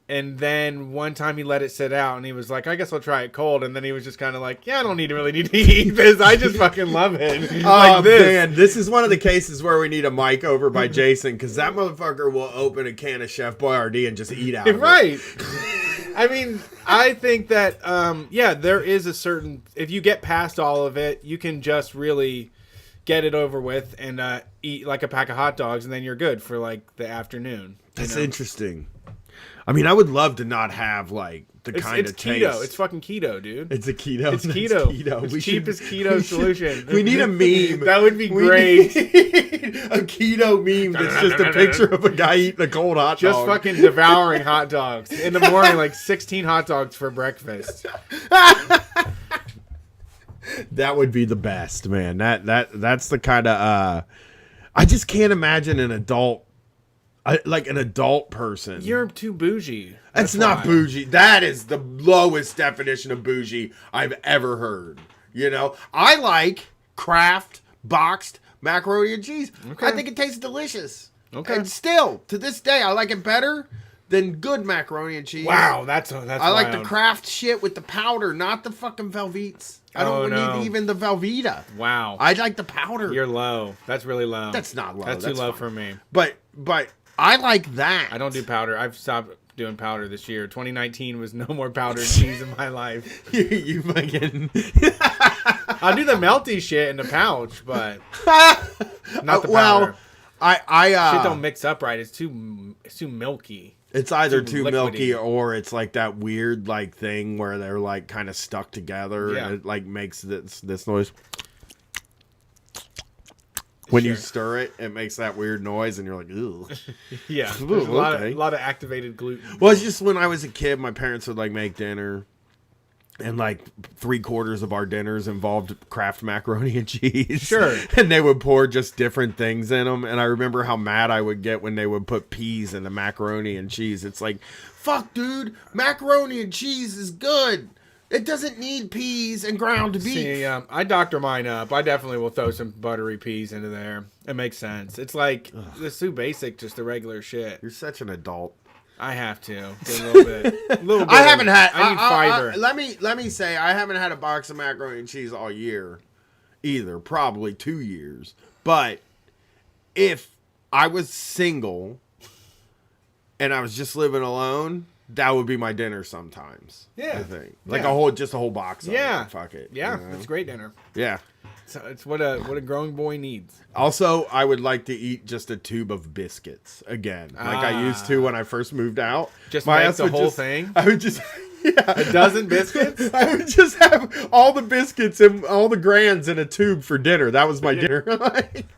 Speaker 8: And then one time he let it sit out, and he was like, I guess I'll try it cold. And then he was just kind of like, yeah, I don't really need to eat this. I just fucking love it. Like this.
Speaker 9: Man, this is one of the cases where we need a mic over by Jason, because that motherfucker will open a can of Chef Boyardee and just eat out of
Speaker 8: right. I mean, I think that, there is a certain... If you get past all of it, you can just really get it over with and eat like a pack of hot dogs, and then you're good for like the afternoon.
Speaker 9: That's interesting. I mean, I would love to not have like the kind of taste.
Speaker 8: Keto. It's fucking keto, dude.
Speaker 9: It's a keto.
Speaker 8: It's keto.
Speaker 9: It's
Speaker 8: cheapest keto solution.
Speaker 9: We need a meme.
Speaker 8: That would be great.
Speaker 9: A keto meme that's just a picture of a guy eating a cold hot dog.
Speaker 8: Just fucking devouring hot dogs in the morning, like 16 hot dogs for breakfast.
Speaker 9: That would be the best, man. That's the kind of. I just can't imagine an adult. Like an adult person.
Speaker 8: You're too bougie.
Speaker 9: That's not bougie. That is the lowest definition of bougie I've ever heard. You know, I like Kraft boxed macaroni and cheese. Okay. I think it tastes delicious. Okay. And still, to this day, I like it better than good macaroni and cheese.
Speaker 8: Wow, that's
Speaker 9: I like the Kraft shit with the powder, not the fucking Velveets. I don't need even the Velveeta.
Speaker 8: Wow.
Speaker 9: I like the powder.
Speaker 8: You're low. That's really low.
Speaker 9: That's not low.
Speaker 8: That's too low for me.
Speaker 9: But I like that.
Speaker 8: I don't do powder. I've stopped doing powder this year. 2019 was no more powder and cheese in my life.
Speaker 9: you fucking...
Speaker 8: I'll do the melty shit in the pouch, but not the powder.
Speaker 9: Well, I
Speaker 8: shit don't mix up right. It's too milky.
Speaker 9: It's either too milky or it's like that weird like thing where they're like kind of stuck together and it like makes this noise. When you stir it, it makes that weird noise, and you're like, "Ew."
Speaker 8: Yeah, there's a lot of activated gluten.
Speaker 9: Well, it's just when I was a kid, my parents would like make dinner, and like 3/4 of our dinners involved Kraft macaroni and cheese.
Speaker 8: Sure,
Speaker 9: and they would pour just different things in them, and I remember how mad I would get when they would put peas in the macaroni and cheese. It's like, fuck, dude, macaroni and cheese is good. It doesn't need peas and ground beef.
Speaker 8: See, I doctor mine up. I definitely will throw some buttery peas into there. It makes sense. It's like, it's too basic, just the regular shit.
Speaker 9: You're such an adult.
Speaker 8: I have to. A little bit.
Speaker 9: I haven't had...
Speaker 8: I need fiber.
Speaker 9: Let me say, I haven't had a box of macaroni and cheese all year either. Probably 2 years. But if I was single and I was just living alone... That would be my dinner sometimes. Yeah, I think like a whole box. Of it. Fuck it.
Speaker 8: Yeah, it's great dinner.
Speaker 9: Yeah,
Speaker 8: so it's what a growing boy needs.
Speaker 9: Also, I would like to eat just a tube of biscuits again, like I used to when I first moved out.
Speaker 8: Just make the whole thing.
Speaker 9: I would just. Yeah.
Speaker 8: A dozen biscuits?
Speaker 9: I would just have all the biscuits and all the grands in a tube for dinner. That was my dinner.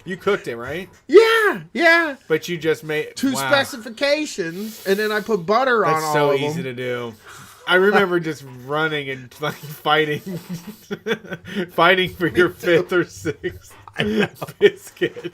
Speaker 8: You cooked it, right?
Speaker 9: Yeah.
Speaker 8: But you just made...
Speaker 9: Two specifications, and then I put butter on all of them.
Speaker 8: That's so easy to do. I remember just running and like fighting for your fifth or sixth biscuit.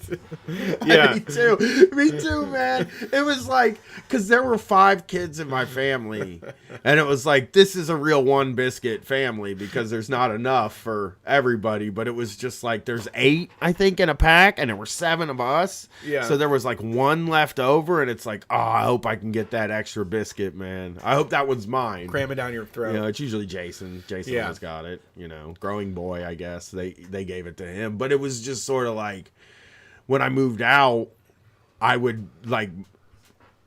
Speaker 9: Yeah, me too, man. It was like, because there were 5 kids in my family, and it was like, this is a real one biscuit family because there's not enough for everybody. But it was just like, there's 8, I think, in a pack, and there were 7 of us.
Speaker 8: Yeah.
Speaker 9: So there was like 1 left over, and it's like, oh, I hope I can get that extra biscuit, man. I hope that one's mine.
Speaker 8: Cram it down your throat.
Speaker 9: You know, it's usually Jason. Jason has got it. You know, growing boy, I guess they gave it to him. But it was just sort of like, when I moved out, I would like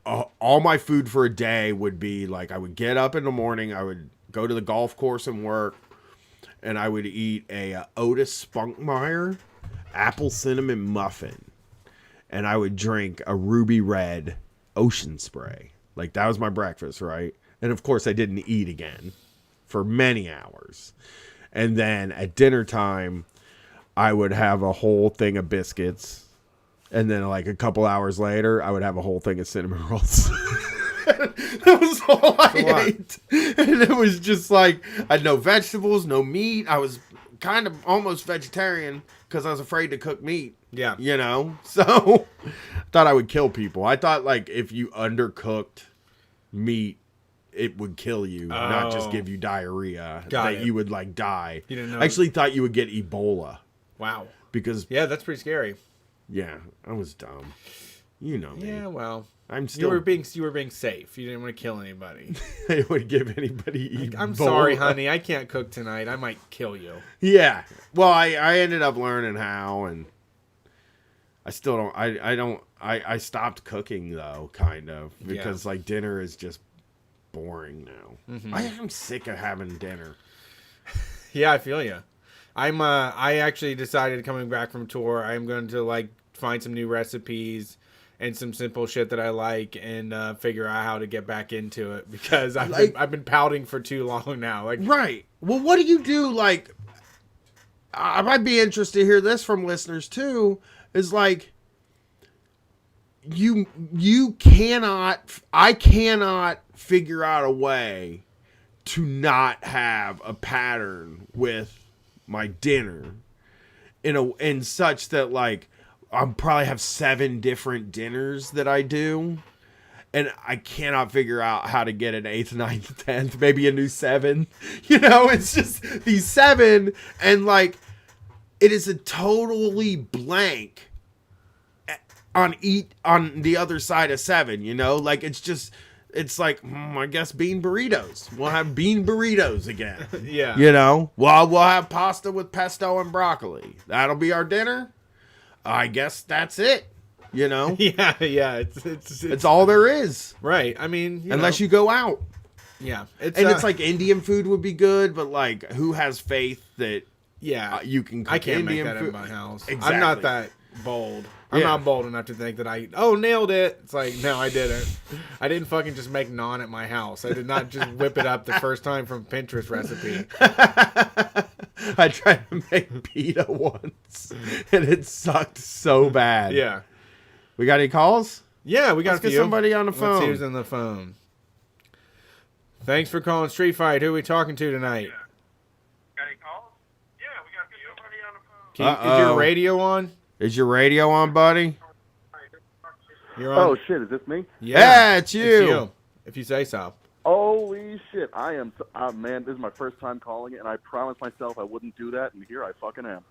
Speaker 9: all my food for a day would be like, I would get up in the morning, I would go to the golf course and work, and I would eat a Otis Spunkmeyer apple cinnamon muffin, and I would drink a ruby red Ocean Spray. Like, that was my breakfast, right? And of course I didn't eat again for many hours. And then at dinner time, I would have a whole thing of biscuits, and then like a couple hours later, I would have a whole thing of cinnamon rolls. That was all I ate. And it was just like, I had no vegetables, no meat. I was kind of almost vegetarian because I was afraid to cook meat.
Speaker 8: Yeah.
Speaker 9: You know? So I thought I would kill people. I thought like if you undercooked meat, it would kill you, not just give you diarrhea.
Speaker 8: Got
Speaker 9: that
Speaker 8: it.
Speaker 9: you would like die.
Speaker 8: You didn't know.
Speaker 9: I actually thought you would get Ebola
Speaker 8: Wow.
Speaker 9: because
Speaker 8: Yeah, that's pretty scary.
Speaker 9: yeah, I was dumb. You know me.
Speaker 8: Yeah, well,
Speaker 9: I'm
Speaker 8: you
Speaker 9: still.
Speaker 8: were being safe. You didn't want to kill anybody.
Speaker 9: I would give anybody.
Speaker 8: I'm
Speaker 9: Ebola.
Speaker 8: sorry, honey. I can't cook tonight. I might kill you.
Speaker 9: Yeah. Well, I ended up learning how, and I still don't. I stopped cooking though, kind of, because like dinner is just boring now.
Speaker 8: Mm-hmm.
Speaker 9: I'm sick of having dinner.
Speaker 8: Yeah, I feel you. I actually decided coming back from tour, I'm going to like find some new recipes and some simple shit that I like and figure out how to get back into it because I've been pouting for too long now. Like,
Speaker 9: Right. Well, what do you do? Like, I might be interested to hear this from listeners too. Is like, I cannot figure out a way to not have a pattern with my dinner in such that like I probably have 7 different dinners that I do, and I cannot figure out how to get an 8th, 9th, 10th, maybe a new 7. You know, it's just these 7, and like it is a totally blank on the other side of 7. You know, like it's like, I guess bean burritos. We'll have bean burritos again.
Speaker 8: yeah.
Speaker 9: You know, well, we'll have pasta with pesto and broccoli. That'll be our dinner. I guess that's it. You know?
Speaker 8: Yeah. It's
Speaker 9: all there is.
Speaker 8: right. I mean,
Speaker 9: Unless you go out.
Speaker 8: Yeah.
Speaker 9: It's like Indian food would be good, but like, who has faith that you can cook
Speaker 8: I can't
Speaker 9: Indian
Speaker 8: make that
Speaker 9: food?
Speaker 8: in my house.
Speaker 9: Exactly.
Speaker 8: I'm not that bold. I'm not bold enough to think that nailed it. It's like, no, I didn't. I didn't fucking just make naan at my house. I did not just whip it up the first time from Pinterest recipe.
Speaker 9: I tried to make pita once, and it sucked so bad.
Speaker 8: Yeah.
Speaker 9: We got any calls?
Speaker 8: Yeah, we got
Speaker 9: Let's
Speaker 8: a few.
Speaker 9: get somebody on the phone.
Speaker 8: Let's see who's on the phone. Thanks for calling Street Fight. Who are we talking to tonight?
Speaker 10: Got any calls? Yeah, we got somebody on the phone.
Speaker 8: Is your radio on?
Speaker 9: Is your radio on, buddy?
Speaker 8: You're on.
Speaker 10: Oh shit, is this me?
Speaker 9: Yeah, it's you.
Speaker 8: It's you. If you say so.
Speaker 10: Holy shit, I am, man, this is my first time calling it, and I promised myself I wouldn't do that, and here I fucking am.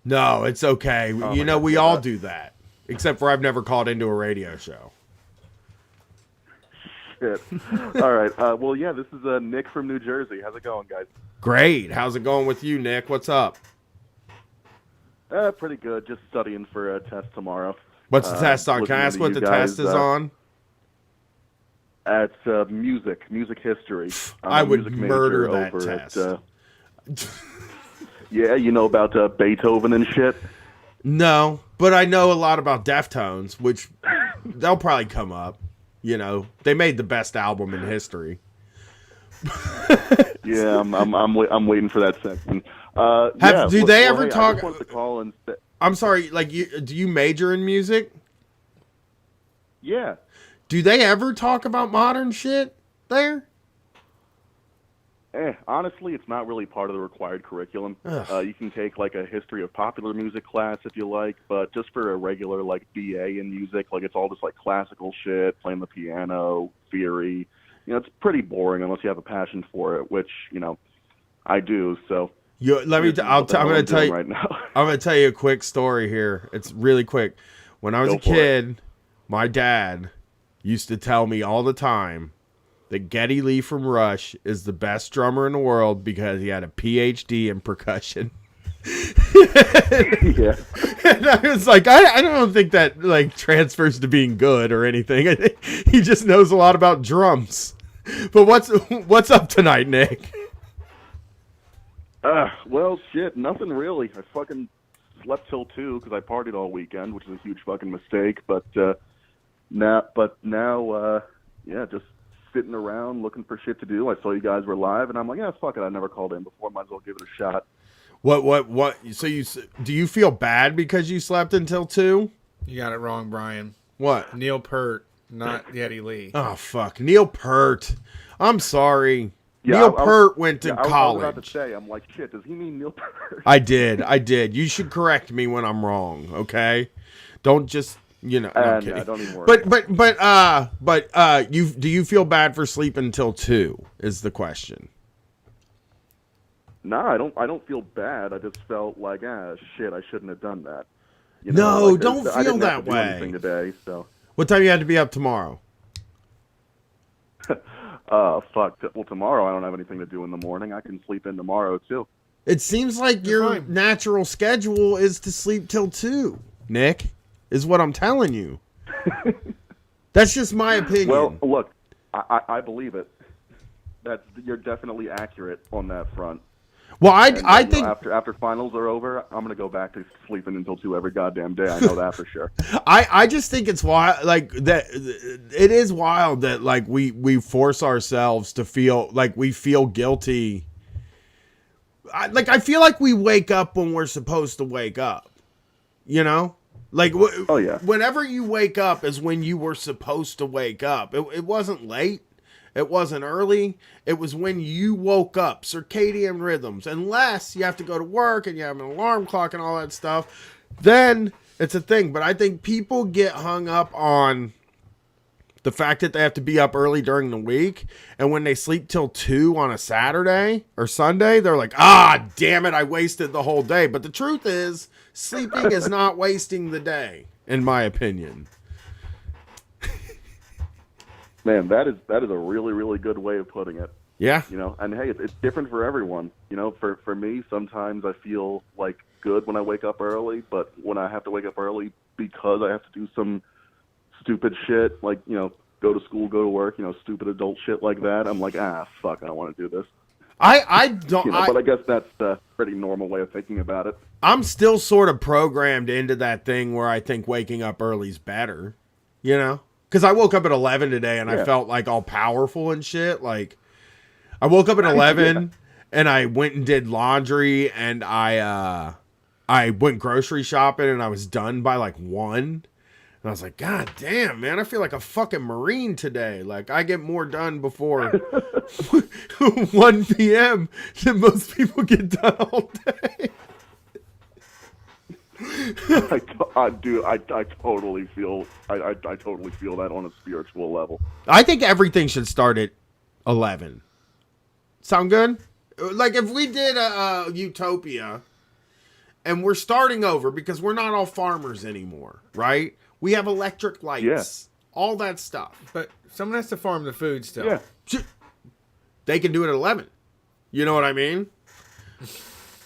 Speaker 9: No, it's okay.
Speaker 10: Oh,
Speaker 9: you know,
Speaker 10: God,
Speaker 9: we all do that. Except for I've never called into a radio show.
Speaker 10: Shit. All right, well, yeah, this is Nick from New Jersey. How's it going, guys?
Speaker 9: Great. How's it going with you, Nick? What's up?
Speaker 10: Pretty good, just studying for a test tomorrow.
Speaker 9: What's the test on? Can I ask what the test is on?
Speaker 10: It's music history.
Speaker 9: I would murder that test.
Speaker 10: Yeah, you know about Beethoven and shit?
Speaker 9: No, but I know a lot about Deftones, which they'll probably come up. You know, they made the best album in history.
Speaker 10: Yeah, I'm waiting for that section.
Speaker 9: Do they ever
Speaker 10: hey,
Speaker 9: talk?
Speaker 10: I just wanted to call and say,
Speaker 9: I'm sorry. Like, do you major in music?
Speaker 10: yeah.
Speaker 9: Do they ever talk about modern shit there?
Speaker 10: Honestly, it's not really part of the required curriculum. You can take like a history of popular music class if you like, but just for a regular like BA in music, like it's all just like classical shit, playing the piano, theory. You know, it's pretty boring unless you have a passion for it, which I do. So
Speaker 9: I'm going to tell you
Speaker 10: right now.
Speaker 9: I'm going to tell you a quick story here. It's really quick. When I was a kid, my dad used to tell me all the time that Geddy Lee from Rush is the best drummer in the world because he had a PhD in percussion.
Speaker 10: Yeah.
Speaker 9: And I was like, I don't think that like transfers to being good or anything. I think he just knows a lot about drums. But what's up tonight, Nick?
Speaker 10: Well, shit, nothing really. I fucking slept till 2 because I partied all weekend, which is a huge fucking mistake. But now, yeah, just sitting around looking for shit to do. I saw you guys were live, and I'm like, yeah, fuck it. I never called in before. Might as well give it a shot.
Speaker 9: What? So do you feel bad because you slept until 2?
Speaker 8: You got it wrong, Brian.
Speaker 9: What?
Speaker 8: Neil Peart, not Geddy Lee.
Speaker 9: Oh, fuck. Neil Peart. I'm sorry.
Speaker 10: Yeah,
Speaker 9: Neil Peart went to college.
Speaker 10: I was about to say, I'm like, shit, does he mean Neil Peart?
Speaker 9: I did. You should correct me when I'm wrong, okay? Don't just You know, no, I'm
Speaker 10: yeah,
Speaker 9: kidding.
Speaker 10: don't even worry.
Speaker 9: But do you feel bad for sleeping until 2 is the question.
Speaker 10: No, I don't feel bad. I just felt like, shit, I shouldn't have done that. You
Speaker 9: No,
Speaker 10: like,
Speaker 9: don't
Speaker 10: I
Speaker 9: feel
Speaker 10: didn't have
Speaker 9: that
Speaker 10: to do
Speaker 9: way.
Speaker 10: anything today, so.
Speaker 9: What time you had to be up tomorrow?
Speaker 10: Fuck. Well, tomorrow I don't have anything to do in the morning. I can sleep in tomorrow too.
Speaker 9: It seems like your natural schedule is to sleep till 2, Nick, is what I'm telling you. That's just my opinion.
Speaker 10: Well, look, I believe it. You're definitely accurate on that front.
Speaker 9: Well, I think
Speaker 10: after finals are over, I'm gonna go back to sleeping until 2 every goddamn day. I know that for sure.
Speaker 9: I just think it's wild, like that. It is wild that like we force ourselves to feel like we feel guilty. I feel like we wake up when we're supposed to wake up. You know, like
Speaker 10: oh yeah.
Speaker 9: Whenever you wake up is when you were supposed to wake up. It wasn't late. It wasn't early. It was when you woke up. Circadian rhythms. Unless you have to go to work and you have an alarm clock and all that stuff, then it's a thing. But I think people get hung up on the fact that they have to be up early during the week. And when they sleep till 2 on a Saturday or Sunday, they're like, damn it, I wasted the whole day. But the truth is, sleeping is not wasting the day, in my opinion.
Speaker 10: Man, that is a really, really good way of putting it.
Speaker 9: Yeah.
Speaker 10: You know, and hey, it's different for everyone. You know, for me, sometimes I feel like good when I wake up early, but when I have to wake up early because I have to do some stupid shit, like, you know, go to school, go to work, you know, stupid adult shit like that, I'm like, fuck, I don't want to do this.
Speaker 9: I don't.
Speaker 10: You know, but I guess that's a pretty normal way of thinking about it.
Speaker 9: I'm still sort of programmed into that thing where I think waking up early is better, you know? Because I woke up at 11 today and I felt like all powerful and shit. Like, I woke up at 11 and I went and did laundry and I went grocery shopping and I was done by like 1. And I was like, God damn, man, I feel like a fucking Marine today. Like, I get more done before 1 p.m. than most people get done all day.
Speaker 10: I totally feel that on a spiritual level.
Speaker 9: I think everything should start at 11. Sound good? Like if we did a utopia and we're starting over because we're not all farmers anymore, right? We have electric lights, all that stuff.
Speaker 8: But someone has to farm the food still.
Speaker 10: Yeah.
Speaker 9: They can do it at 11. You know what I mean?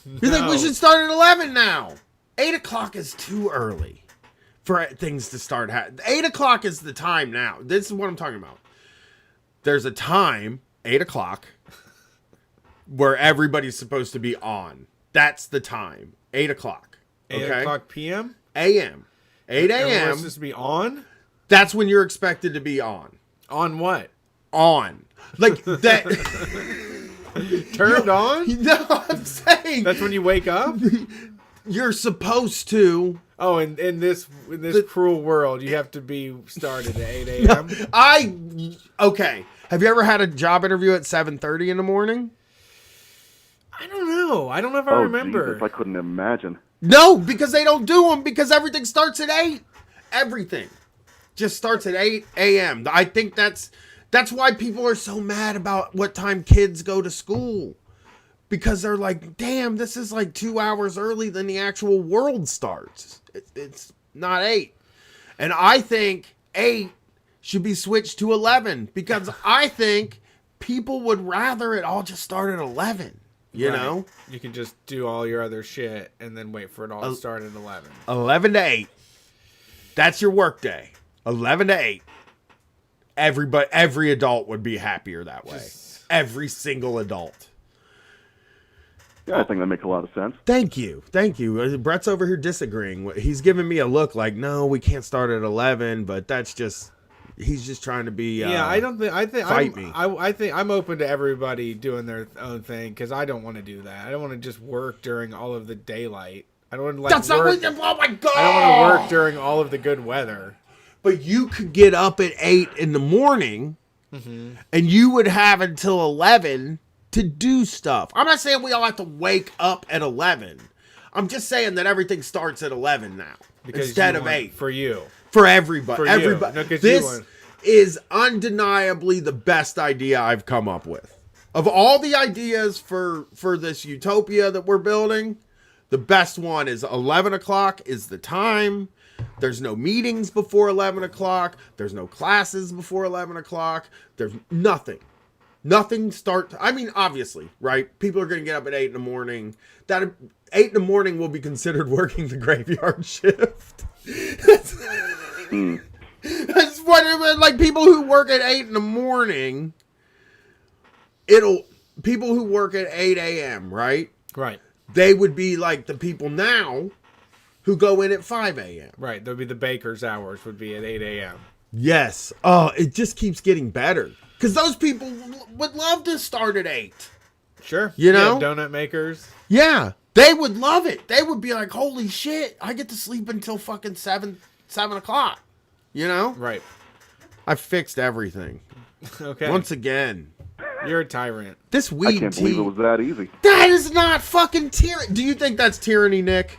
Speaker 9: You think we should start at 11 now? 8 o'clock is too early for things to start happening. 8 o'clock is the time now. This is what I'm talking about. There's a time, 8 o'clock, where everybody's supposed to be on. That's the time. 8 o'clock. Okay?
Speaker 8: 8 o'clock p.m.?
Speaker 9: A.m. 8 a.m.
Speaker 8: Everyone's supposed to be on?
Speaker 9: That's when you're expected to be on.
Speaker 8: On what?
Speaker 9: On. Like that.
Speaker 8: Turned on?
Speaker 9: No, I'm saying.
Speaker 8: That's when you wake up?
Speaker 9: You're supposed to.
Speaker 8: Oh, in this cruel world, you have to be started at 8 a.m.?
Speaker 9: Okay. Have you ever had a job interview at 7:30 in the morning?
Speaker 8: I don't know. I don't know if I remember.
Speaker 10: Jesus, I couldn't imagine.
Speaker 9: No, because they don't do them because everything starts at 8. Everything just starts at 8 a.m. I think that's why people are so mad about what time kids go to school. Because they're like, damn, this is like 2 hours early than the actual world starts. It's not 8. And I think 8 should be switched to 11 because I think people would rather it all just start at 11. You know?
Speaker 8: You can just do all your other shit and then wait for it all to start at 11.
Speaker 9: 11 to 8. That's your work day. 11 to 8. Every adult would be happier that way. Every single adult.
Speaker 10: Yeah, I think that makes a lot of sense.
Speaker 9: Thank you. Brett's over here disagreeing. He's giving me a look like, no, we can't start at 11, but that's just, he's just trying to be.
Speaker 8: I don't think. I think.
Speaker 9: Fight me.
Speaker 8: I think I'm open to everybody doing their own thing because I don't want to do that. I don't want to just work during all of the daylight. I don't want to like.
Speaker 9: That's
Speaker 8: work,
Speaker 9: not what. Oh my god!
Speaker 8: I don't want to work during all of the good weather.
Speaker 9: But you could get up at 8 in the morning, and you would have until 11 to do stuff. I'm not saying we all have to wake up at 11. I'm just saying that everything starts at 11 now
Speaker 8: Because
Speaker 9: instead of 8.
Speaker 8: For you.
Speaker 9: For everybody.
Speaker 8: For you.
Speaker 9: Everybody.
Speaker 8: No, 'cause you
Speaker 9: This
Speaker 8: won.
Speaker 9: is undeniably the best idea I've come up with. Of all the ideas for this utopia that we're building, the best one is 11 o'clock is the time. There's no meetings before 11 o'clock. There's no classes before 11 o'clock. There's nothing. Nothing starts. I mean, obviously, right? People are going to get up at 8 in the morning. That 8 in the morning will be considered working the graveyard shift. That's what, like, people who work at 8 in the morning, people who work at 8 a.m., right?
Speaker 8: Right.
Speaker 9: They would be like the people now who go in at 5 a.m.
Speaker 8: Right. There'll be the baker's hours would be at 8 a.m.
Speaker 9: Yes. Oh, it just keeps getting better. Because those people would love to start at 8.
Speaker 8: Sure.
Speaker 9: You know?
Speaker 8: Yeah, donut makers.
Speaker 9: Yeah. They would love it. They would be like, holy shit, I get to sleep until fucking 7 o'clock. You know?
Speaker 8: Right.
Speaker 9: I fixed everything.
Speaker 8: Okay.
Speaker 9: Once again.
Speaker 8: You're a tyrant.
Speaker 9: This weed
Speaker 10: I can't believe it was that easy.
Speaker 9: That is not fucking tyranny. Do you think that's tyranny, Nick?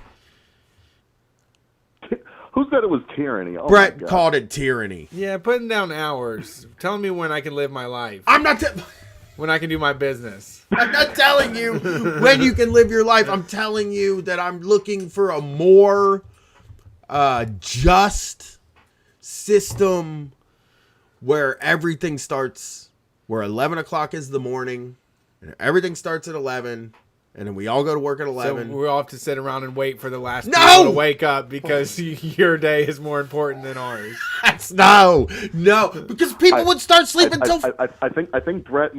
Speaker 10: Who said it was tyranny? Oh
Speaker 9: Brett
Speaker 10: my God.
Speaker 9: called it tyranny.
Speaker 8: Yeah, putting down hours. Tell me when I can live my life.
Speaker 9: I'm not
Speaker 8: when I can do my business.
Speaker 9: I'm not telling you when you can live your life. I'm telling you that I'm looking for a more just system where everything starts, where 11 o'clock is the morning, and everything starts at 11, and then we all go to work at 11.
Speaker 8: So we all have to sit around and wait for the last
Speaker 9: No!
Speaker 8: people to wake up because your day is more important than ours.
Speaker 9: No, because people would start sleeping till.
Speaker 10: I think Brett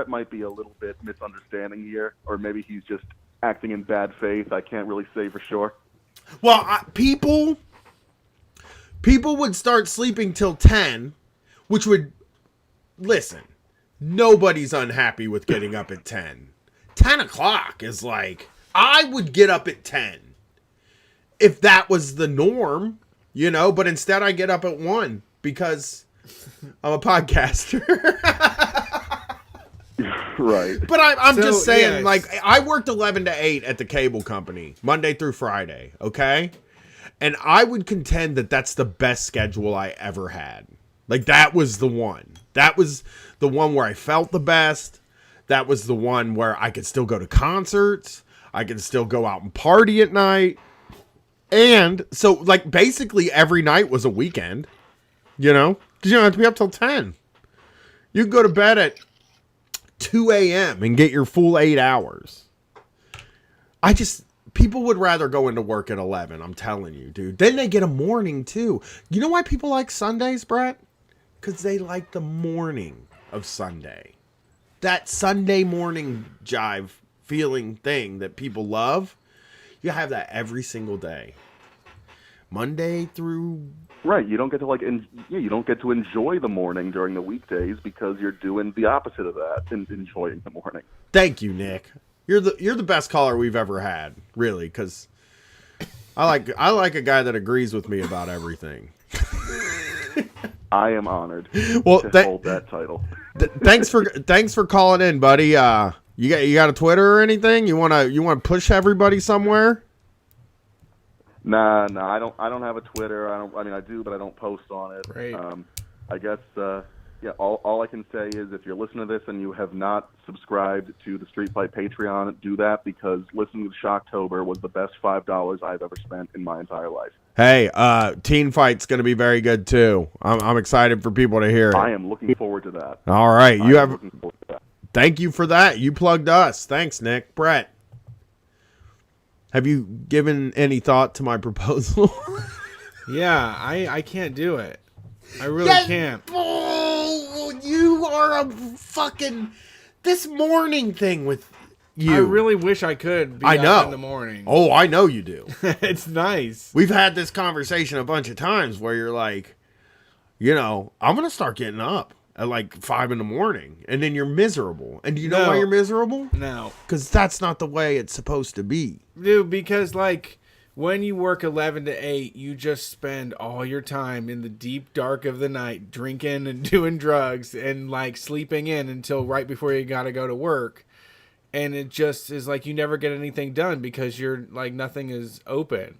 Speaker 10: might be a little bit misunderstanding here, or maybe he's just acting in bad faith. I can't really say for sure.
Speaker 9: Well, people would start sleeping till 10, which would, listen, nobody's unhappy with getting up at 10. 10 o'clock is like, I would get up at 10 if that was the norm, you know, but instead I get up at 1 because I'm a podcaster.
Speaker 10: Right.
Speaker 9: But I'm
Speaker 8: So,
Speaker 9: just saying,
Speaker 8: yes.
Speaker 9: like, I worked 11 to 8 at the cable company, Monday through Friday, okay? And I would contend that that's the best schedule I ever had. Like, that was the one. That was the one where I felt the best. That was the one where I could still go to concerts. I could still go out and party at night. And so, like, basically every night was a weekend, you know? Because you don't have to be up till 10. You could go to bed at 2 a.m. and get your full 8 hours. People would rather go into work at 11, I'm telling you, dude. Then they get a morning, too. You know why people like Sundays, Brett? Because they like the morning of Sunday. That Sunday morning jive feeling thing that people love, you have that every single day. Monday through...
Speaker 10: Right, you don't get to you don't get to enjoy the morning during the weekdays because you're doing the opposite of that and enjoying the morning.
Speaker 9: Thank you, Nick. You're the best caller we've ever had, really, because I like a guy that agrees with me about everything.
Speaker 10: I am honored
Speaker 9: Well,
Speaker 10: to hold that title.
Speaker 9: Thanks for calling in, buddy. You got a Twitter or anything? You wanna push everybody somewhere?
Speaker 10: Nah, I don't have a Twitter. I do, but I don't post on it.
Speaker 8: Right.
Speaker 10: I guess all I can say is if you're listening to this and you have not subscribed to the Street Fight Patreon, do that because listening to Shocktober was the best $5 I've ever spent in my entire life.
Speaker 9: Hey, Teen Fight's gonna be very good too. I'm excited for people to hear it.
Speaker 10: I am looking forward to that.
Speaker 9: All right,
Speaker 10: Looking forward to that.
Speaker 9: Thank you for that. You plugged us. Thanks, Nick. Brett, have you given any thought to my proposal?
Speaker 8: Yeah, I can't do it. I really can't.
Speaker 9: Oh, you are a fucking this morning thing with you.
Speaker 8: I really wish I could be
Speaker 9: I know.
Speaker 8: up in the morning.
Speaker 9: Oh, I know you do.
Speaker 8: It's nice.
Speaker 9: We've had this conversation a bunch of times where you're like, you know, I'm going to start getting up at like 5 in the morning. And then you're miserable. And do you know why you're miserable?
Speaker 8: No.
Speaker 9: Because that's not the way it's supposed to be.
Speaker 8: Dude, because like when you work 11 to 8, you just spend all your time in the deep dark of the night drinking and doing drugs and like sleeping in until right before you got to go to work. And it just is like you never get anything done because you're like nothing is open.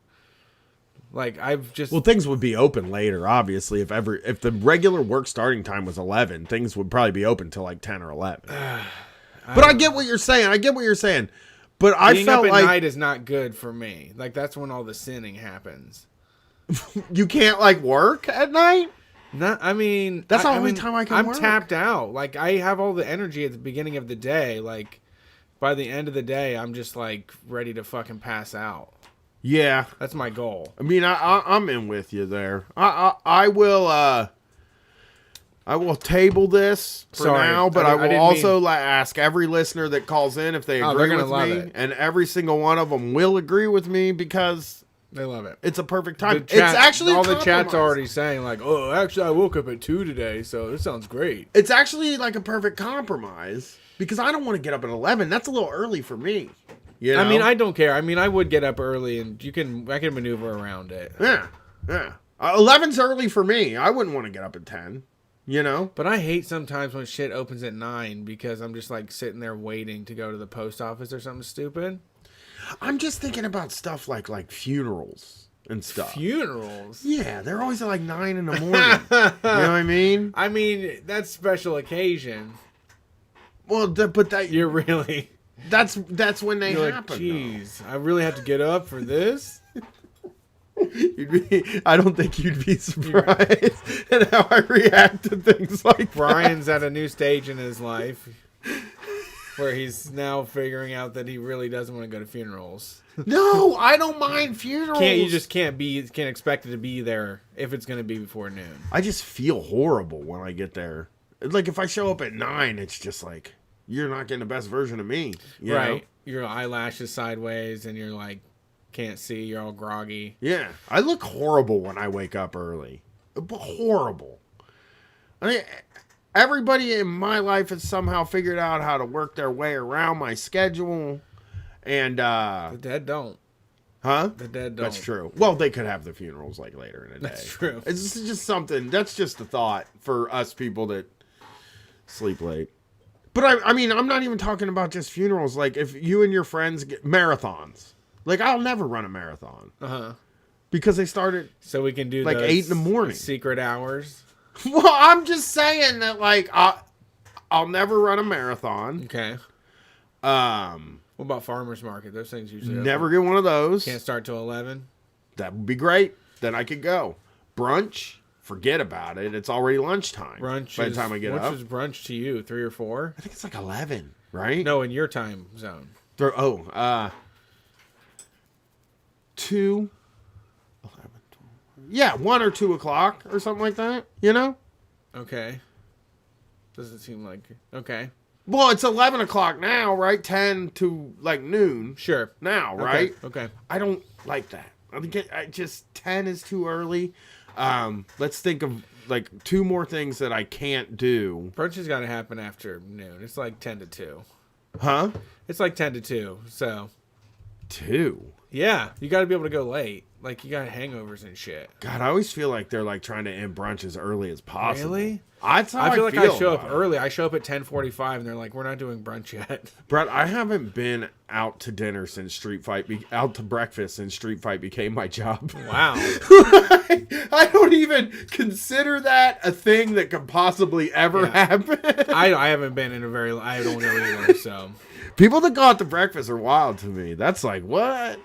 Speaker 8: Like I've just
Speaker 9: Well, things would be open later, obviously. If the regular work starting time was 11, things would probably be open till like 10 or 11. But I get what you're saying. But I
Speaker 8: being
Speaker 9: felt
Speaker 8: up at
Speaker 9: like
Speaker 8: night is not good for me. Like that's when all the sinning happens.
Speaker 9: you can't like work at night.
Speaker 8: Not, I mean,
Speaker 9: That's the only time I can work.
Speaker 8: I'm tapped out. Like I have all the energy at the beginning of the day. Like by the end of the day, I'm just like ready to fucking pass out.
Speaker 9: Yeah,
Speaker 8: That's my goal.
Speaker 9: I mean, I'm in with you there. I will table this for now, but I will also ask every listener that calls in if they agree with me, and every single one of them will agree with me because
Speaker 8: they love it.
Speaker 9: It's a perfect time.
Speaker 8: It's
Speaker 9: actually
Speaker 8: all the chat's already saying like, "Oh, actually, I woke up at 2 today, so this sounds great."
Speaker 9: It's actually like a perfect compromise because I don't want to get up at 11. That's a little early for me. You know?
Speaker 8: I mean, I don't care. I mean, I would get up early, and I can maneuver around it.
Speaker 9: Yeah. 11's early for me. I wouldn't want to get up at 10. You know?
Speaker 8: But I hate sometimes when shit opens at 9 because I'm just like sitting there waiting to go to the post office or something stupid.
Speaker 9: I'm just thinking about stuff like funerals and stuff.
Speaker 8: Funerals?
Speaker 9: Yeah, they're always at like 9 in the morning. You know what I mean?
Speaker 8: I mean, that's special occasion.
Speaker 9: Well, but that
Speaker 8: you're really
Speaker 9: that's when they happen.
Speaker 8: Jeez, I really have to get up for this.
Speaker 9: I don't think you'd be surprised at how I react to things like
Speaker 8: Brian's
Speaker 9: that.
Speaker 8: at a new stage in his life where he's now figuring out that he really doesn't want to go to funerals.
Speaker 9: No, I don't mind funerals.
Speaker 8: You just can't expect it to be there if it's going to be before noon.
Speaker 9: I just feel horrible when I get there. Like if I show up at 9, it's just like you're not getting the best version of me. You know?
Speaker 8: Your eyelashes sideways and you're like can't see, you're all groggy.
Speaker 9: Yeah, I look horrible when I wake up early. Horrible. I mean, everybody in my life has somehow figured out how to work their way around my schedule, and
Speaker 8: the dead don't.
Speaker 9: Huh?
Speaker 8: The dead don't.
Speaker 9: That's true. Well, they could have the funerals like later in the day.
Speaker 8: That's true.
Speaker 9: It's just something. That's just a thought for us people that sleep late. But I mean, I'm not even talking about just funerals. Like if you and your friends get marathons. Like I'll never run a marathon. Because they started
Speaker 8: so we can do
Speaker 9: like 8 in the morning.
Speaker 8: Secret hours.
Speaker 9: Well, I'm just saying that like I'll never run a marathon.
Speaker 8: Okay. What about farmers market? Those things usually
Speaker 9: never get one of those.
Speaker 8: Can't start till 11.
Speaker 9: That would be great. Then I could go. Brunch, forget about it. It's already lunchtime.
Speaker 8: Brunch
Speaker 9: by the time I get up.
Speaker 8: What is brunch to you? 3 or 4?
Speaker 9: I think it's like 11, right?
Speaker 8: No, in your time zone.
Speaker 9: 2, 11, 12. Yeah, 1 or 2 o'clock or something like that. You know?
Speaker 8: Okay. Doesn't seem like okay.
Speaker 9: Well, it's 11 o'clock now, right? 10 to like noon.
Speaker 8: Sure.
Speaker 9: Now, right?
Speaker 8: Okay.
Speaker 9: I don't like that. I think I just 10 is too early. Let's think of like 2 more things that I can't do.
Speaker 8: Brunch has got to happen after noon. It's like 10 to 2.
Speaker 9: Huh?
Speaker 8: It's like 10 to 2. So
Speaker 9: 2.
Speaker 8: Yeah, you got to be able to go late. Like you got hangovers and shit.
Speaker 9: God, I always feel like they're like trying to end brunch as early as possible.
Speaker 8: Really?
Speaker 9: That's how
Speaker 8: I feel like I show up
Speaker 9: about it.
Speaker 8: early. I show up at 10:45 and they're like, "We're not doing brunch yet."
Speaker 9: Brett, I haven't been out to dinner since Street Fight, out to breakfast since Street Fight became my job.
Speaker 8: Wow.
Speaker 9: I don't even consider that a thing that could possibly ever happen.
Speaker 8: I haven't been in a very. I don't know either. So
Speaker 9: people that go out to breakfast are wild to me. That's like what?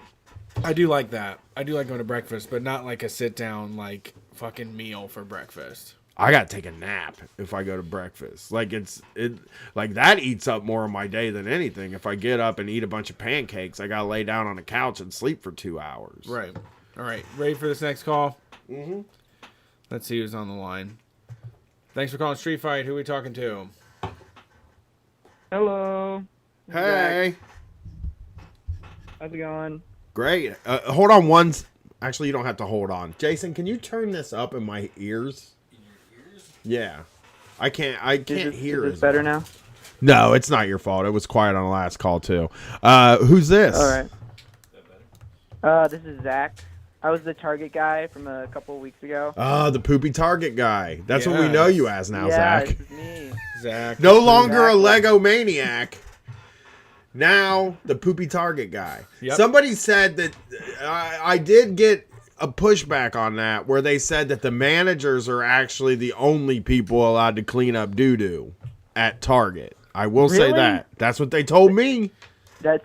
Speaker 8: I do like that. I do like going to breakfast, but not like a sit down like fucking meal for breakfast.
Speaker 9: I gotta take a nap if I go to breakfast. Like like that eats up more of my day than anything. If I get up and eat a bunch of pancakes, I gotta lay down on the couch and sleep for 2 hours.
Speaker 8: Right. All right. Ready for this next call?
Speaker 9: Mm-hmm.
Speaker 8: Let's see who's on the line. Thanks for calling Street Fight. Who are we talking to?
Speaker 11: Hello.
Speaker 9: Hey.
Speaker 11: How's it going?
Speaker 9: Great. Hold on one. Actually, you don't have to hold on. Jason, can you turn this up in my ears? In your ears? Yeah. I can't hear it.
Speaker 11: Is this better now?
Speaker 9: No, it's not your fault. It was quiet on the last call, too. Who's this?
Speaker 11: All right. This is Zach. I was the Target guy from a couple weeks ago.
Speaker 9: The poopy Target guy. That's what we know you as now, Zach.
Speaker 11: This is me.
Speaker 8: Zach.
Speaker 9: No longer a Lego maniac. Now the poopy Target guy.
Speaker 8: Yep.
Speaker 9: Somebody said that I did get a pushback on that where they said that the managers are actually the only people allowed to clean up doo-doo at Target. I will say
Speaker 11: Really?
Speaker 9: that. That's what they told me.
Speaker 11: That's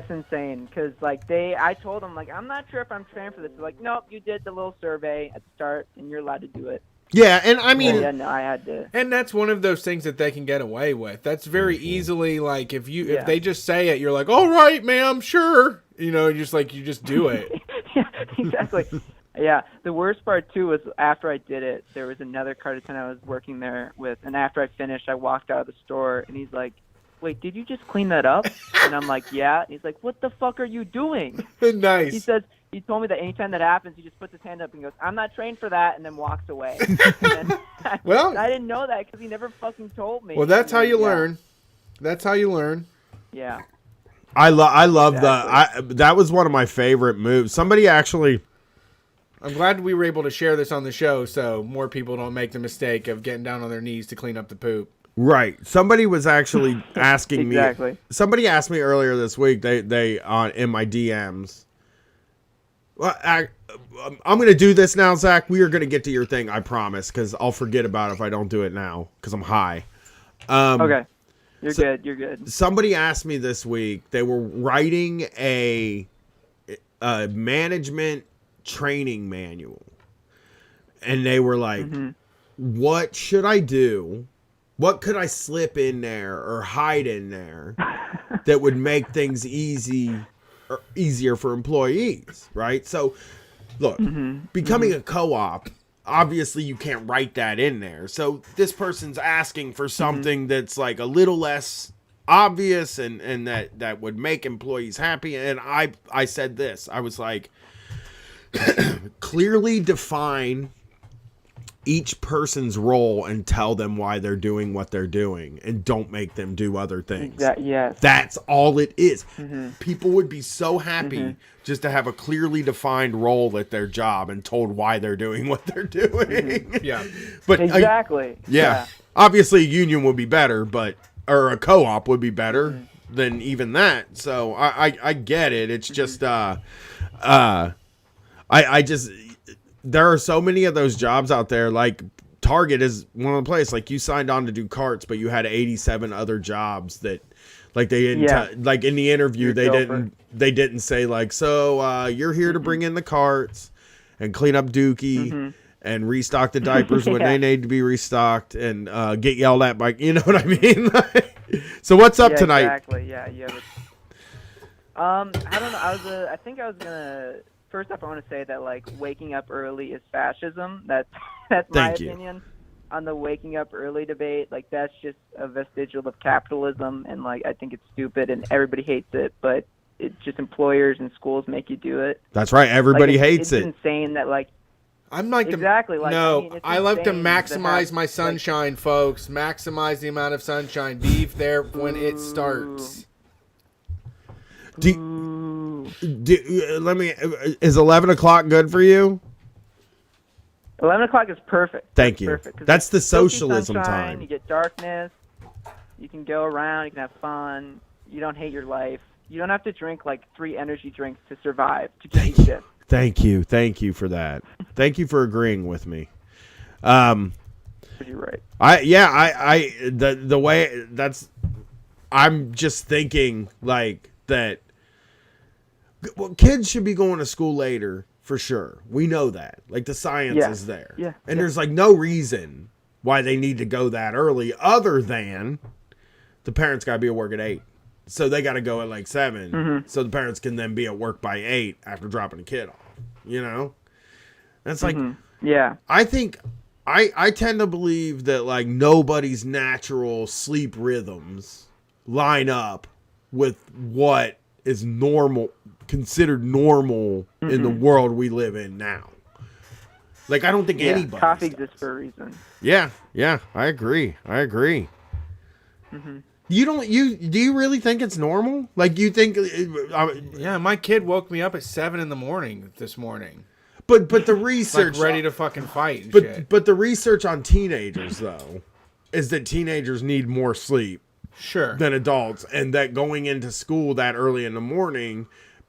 Speaker 11: insane. Because I told them I'm not sure if I'm trained for this. They're like, nope, you did the little survey at the start, and you're allowed to do it.
Speaker 9: Yeah, and I mean,
Speaker 11: yeah, no, I had to.
Speaker 8: And that's one of those things that they can get away with. That's very easily if they just say it, you're like, all right, ma'am, sure. You just do it.
Speaker 11: Yeah, exactly. Yeah, the worst part too was after I did it, there was another card attendant I was working there with, and after I finished, I walked out of the store, and he's like, "Wait, did you just clean that up?" And I'm like, "Yeah." And he's like, "What the fuck are you doing?"
Speaker 8: Nice.
Speaker 11: He told me that anytime that happens, he just puts his hand up and goes, "I'm not trained for that," and then walks away. And
Speaker 8: Well,
Speaker 11: I didn't know that because he never fucking told me.
Speaker 8: Well, that's how you learn. That's how you learn.
Speaker 11: Yeah.
Speaker 9: I love that was one of my favorite moves. Somebody actually.
Speaker 8: I'm glad we were able to share this on the show so more people don't make the mistake of getting down on their knees to clean up the poop.
Speaker 9: Right. Somebody was actually asking
Speaker 11: Exactly.
Speaker 9: me. Somebody asked me earlier this week. They on in my DMs. Well, I'm going to do this now, Zach. We are going to get to your thing, I promise, because I'll forget about it if I don't do it now because I'm high.
Speaker 11: Okay. You're good. You're good.
Speaker 9: Somebody asked me this week. They were writing a management training manual, and they were like, "What should I do? What could I slip in there or hide in there that would make things easier for employees?" Right? So, look, becoming a co-op. Obviously, you can't write that in there. So this person's asking for something that's like a little less obvious and that would make employees happy. And I said this. I was like, clearly define each person's role and tell them why they're doing what they're doing and don't make them do other things.
Speaker 11: Yes.
Speaker 9: That's all it is. People would be so happy just to have a clearly defined role at their job and told why they're doing what they're doing.
Speaker 8: Yeah.
Speaker 9: But
Speaker 11: exactly.
Speaker 9: Yeah. Obviously a union would be better, or a co-op would be better than even that. So I get it. It's just I just there are so many of those jobs out there. Like Target is one of the places. Like you signed on to do carts, but you had 87 other jobs that, like they didn't. Like in the interview, they didn't say like, so you're here to bring in the carts and clean up Dookie and restock the diapers when they need to be restocked and get yelled at by. You know what I mean? So what's up tonight?
Speaker 11: Exactly. Yeah. You have it. I don't know. I think I was gonna. First off, I want to say that waking up early is fascism. That's my opinion on the waking up early debate. That's just a vestigial of capitalism, and I think it's stupid, and everybody hates it. But it's just employers and schools make you do it.
Speaker 9: That's right. Everybody hates it.
Speaker 11: It's insane that
Speaker 8: I'm like
Speaker 11: exactly
Speaker 8: I love to maximize my sunshine, folks. Maximize the amount of sunshine. Be there when it starts.
Speaker 9: Is 11 o'clock good for you?
Speaker 11: 11 o'clock is perfect.
Speaker 9: Thank you.
Speaker 11: Perfect,
Speaker 9: that's the socialism
Speaker 11: sunshine,
Speaker 9: time.
Speaker 11: You get darkness. You can go around. You can have fun. You don't hate your life. You don't have to drink 3 energy drinks to survive, to keep shit.
Speaker 9: Thank you for that. Thank you for agreeing with me.
Speaker 11: You're right.
Speaker 9: The way that's. I'm just thinking that. Well, kids should be going to school later for sure. We know that. The science is there.
Speaker 11: Yeah.
Speaker 9: And there's no reason why they need to go that early other than the parents got to be at work at 8. So they got to go at 7 so the parents can then be at work by 8 after dropping a kid off. You know? That's
Speaker 11: yeah.
Speaker 9: I think I tend to believe that nobody's natural sleep rhythms line up with what is considered normal in the world we live in now. I don't think anybody.
Speaker 11: Coffee exists for a reason.
Speaker 9: Yeah, I agree. Do you really think it's normal? You think?
Speaker 8: Yeah, my kid woke me up at 7 a.m. this morning.
Speaker 9: But the research
Speaker 8: ready to fucking fight and shit.
Speaker 9: But the research on teenagers though is that teenagers need more sleep.
Speaker 8: Sure.
Speaker 9: Than adults, and that going into school that early in the morning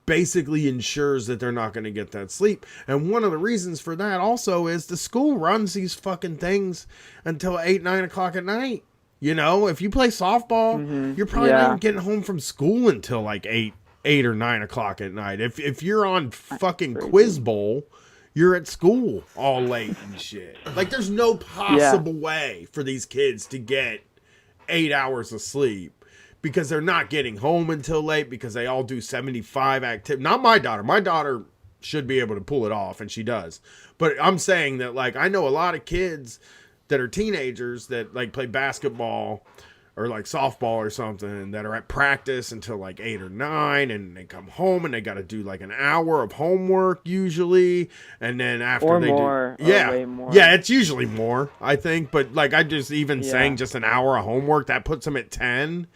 Speaker 9: basically ensures that they're not going to get that sleep. And one of the reasons for that also is the school runs these fucking things until 8, 9 o'clock at night. You know, if you play softball, you're probably not getting home from school until like 8 or 9 o'clock at night. If you're on fucking Quiz Bowl, you're at school all late and shit. Like, there's no possible way for these kids to get 8 hours of sleep. Because they're not getting home until late, because they all do 75 activities. Not my daughter. My daughter should be able to pull it off, and she does. But I'm saying that, like, I know a lot of kids that are teenagers that, like, play basketball or, like, softball or something, that are at practice until, like, 8 or 9, and they come home and they got to do, like, an hour of homework usually, and then after
Speaker 11: or
Speaker 9: they
Speaker 11: more,
Speaker 9: do... Yeah,
Speaker 11: or way more.
Speaker 9: yeah, it's usually more, I think. But, like, I just even saying just an hour of homework, that puts them at 10.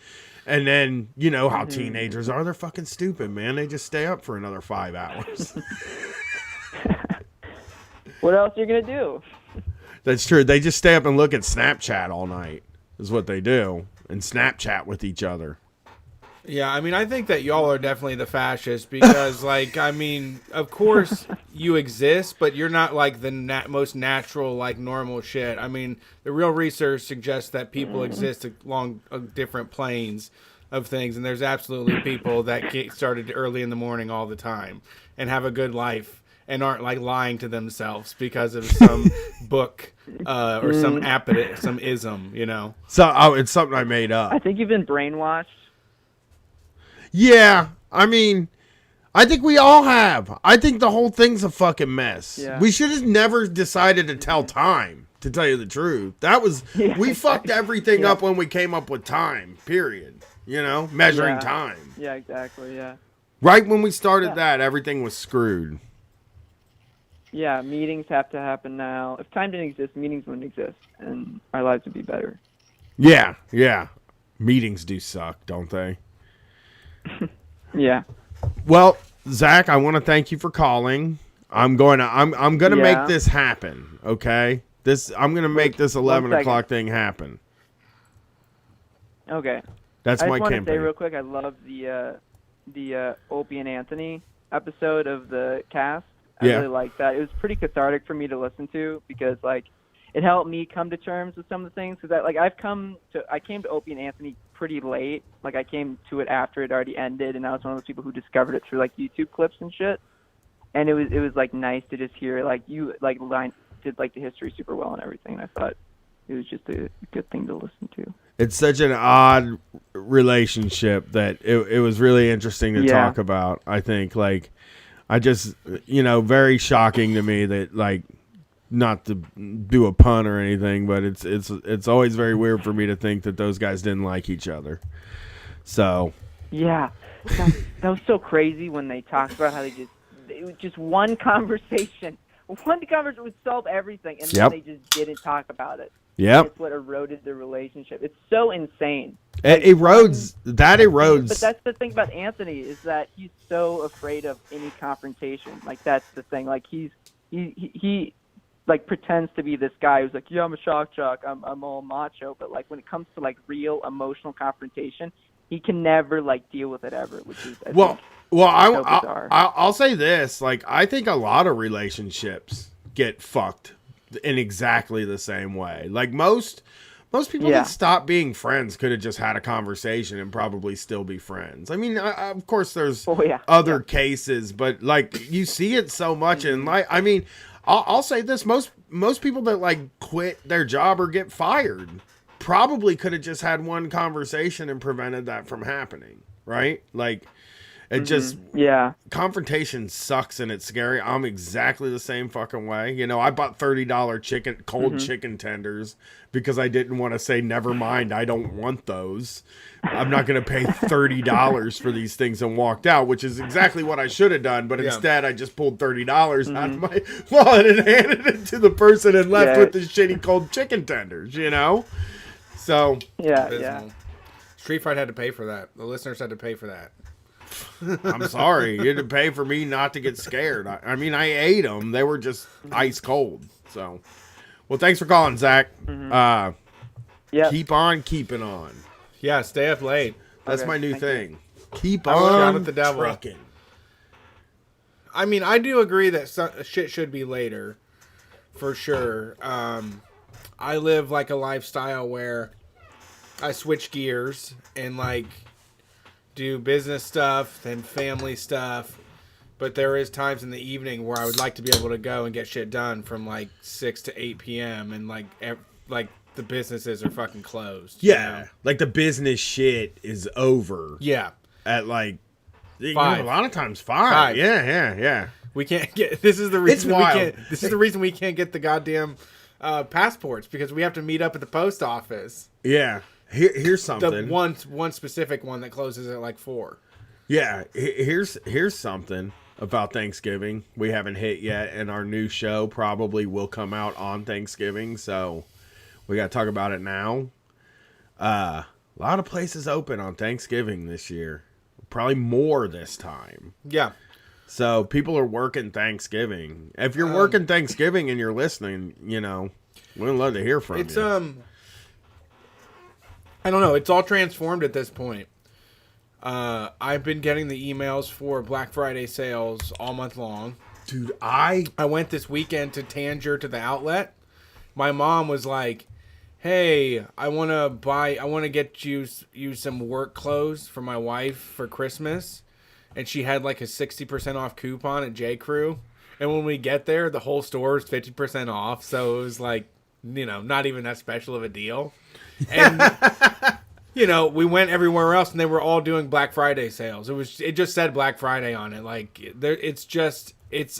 Speaker 9: And then, you know how teenagers are. They're fucking stupid, man. They just stay up for another 5 hours.
Speaker 11: What else are you going to do?
Speaker 9: That's true. They just stay up and look at Snapchat all night is what they do. And Snapchat with each other.
Speaker 8: Yeah, I mean, I think that y'all are definitely the fascists because, like, I mean, of course you exist, but you're not, like, the most natural, like, normal shit. I mean, the real research suggests that people exist along different planes of things, and there's absolutely people that get started early in the morning all the time and have a good life and aren't, like, lying to themselves because of some book or some ism, you know?
Speaker 9: So, it's something I made up.
Speaker 11: I think you've been brainwashed.
Speaker 9: Yeah, I mean, I think we all have. I think the whole thing's a fucking mess. Yeah. We should have never decided to tell time, to tell you the truth. That was, we fucked everything up when we came up with time, period. You know, measuring time.
Speaker 11: Yeah, exactly, yeah.
Speaker 9: Right when we started that, everything was screwed.
Speaker 11: Yeah, meetings have to happen now. If time didn't exist, meetings wouldn't exist, and our lives would be better.
Speaker 9: Yeah, yeah. Meetings do suck, don't they?
Speaker 11: Yeah.
Speaker 9: Well, Zach, I want to thank you for calling. I'm gonna make this happen. Okay, I'm gonna make this 11 o'clock thing happen.
Speaker 11: Okay.
Speaker 9: That's my campaign.
Speaker 11: I just want to say real quick, I love the Opie and Anthony episode of the cast. I really liked that. It was pretty cathartic for me to listen to because, like, it helped me come to terms with some of the things. Because, I came to Opie and Anthony pretty late. Like, I came to it after it already ended, and I was one of those people who discovered it through, like, YouTube clips and shit. And it was like, nice to just hear, like, you, like, did, like, the history super well and everything. And I thought it was just a good thing to listen to.
Speaker 9: It's such an odd relationship that it was really interesting to talk about. I think, like, I just, very shocking to me that, like, not to do a pun or anything, but it's always very weird for me to think that those guys didn't like each other. So
Speaker 11: yeah, that was so crazy when they talked about how it was just one conversation would solve everything, and then they just didn't talk about it.
Speaker 9: Yep,
Speaker 11: that's what eroded the relationship. It's so insane.
Speaker 9: It erodes. But
Speaker 11: that's the thing about Anthony is that he's so afraid of any confrontation. Like, that's the thing. Like, he like pretends to be this guy who's like, yeah, I'm a shock jock, I'm all macho, but like when it comes to like real emotional confrontation, he can never like deal with it ever, which is
Speaker 9: I'll say this, like, I think a lot of relationships get fucked in exactly the same way. Like most people that stop being friends could have just had a conversation and probably still be friends. I mean, of course there's other cases, but like you see it so much in life. I mean, I'll say this: most people that like quit their job or get fired probably could have just had one conversation and prevented that from happening, right? Like, it just confrontation sucks and it's scary. I'm exactly the same fucking way. I bought $30 cold chicken tenders because I didn't want to say, never mind, I don't want those. I'm not going to pay $30 for these things and walked out, which is exactly what I should have done. But instead, I just pulled $30 out of my wallet and handed it to the person and left with the shitty cold chicken tenders, So,
Speaker 8: Street Fight had to pay for that. The listeners had to pay for that.
Speaker 9: I'm sorry. You had to pay for me not to get scared. I mean, I ate them. They were just ice cold. So, well, thanks for calling, Zach. Keep on keeping on.
Speaker 8: Yeah, stay up late.
Speaker 9: That's my new thing. Keep on
Speaker 8: with the devil.
Speaker 9: trucking.
Speaker 8: I mean, I do agree that shit should be later, for sure. I live like a lifestyle where I switch gears and like do business stuff, then family stuff. But there is times in the evening where I would like to be able to go and get shit done from like 6 to 8 p.m. and like the businesses are fucking closed.
Speaker 9: Yeah,
Speaker 8: you know?
Speaker 9: like the business shit is over.
Speaker 8: Yeah,
Speaker 9: at like
Speaker 8: 5.
Speaker 9: a lot of times 5. Yeah.
Speaker 8: We can't get. This is the reason
Speaker 9: It's wild.
Speaker 8: This is the reason we can't get the goddamn passports, because we have to meet up at the post office.
Speaker 9: Yeah. Here's something.
Speaker 8: The one specific one that closes at like 4.
Speaker 9: Yeah. Here's something about Thanksgiving we haven't hit yet, and our new show probably will come out on Thanksgiving, so we got to talk about it now. A lot of places open on Thanksgiving this year. Probably more this time.
Speaker 8: Yeah.
Speaker 9: So people are working Thanksgiving. If you're working Thanksgiving and you're listening, we'd love to hear from you.
Speaker 8: It's I don't know. It's all transformed at this point. I've been getting the emails for Black Friday sales all month long.
Speaker 9: Dude, I
Speaker 8: went this weekend to Tanger to the outlet. My mom was like, "Hey, I want to get you some work clothes for my wife for Christmas." And she had like a 60% off coupon at J. Crew. And when we get there, the whole store is 50% off. So it was like, not even that special of a deal. And, we went everywhere else and they were all doing Black Friday sales. It just said Black Friday on it. Like, it's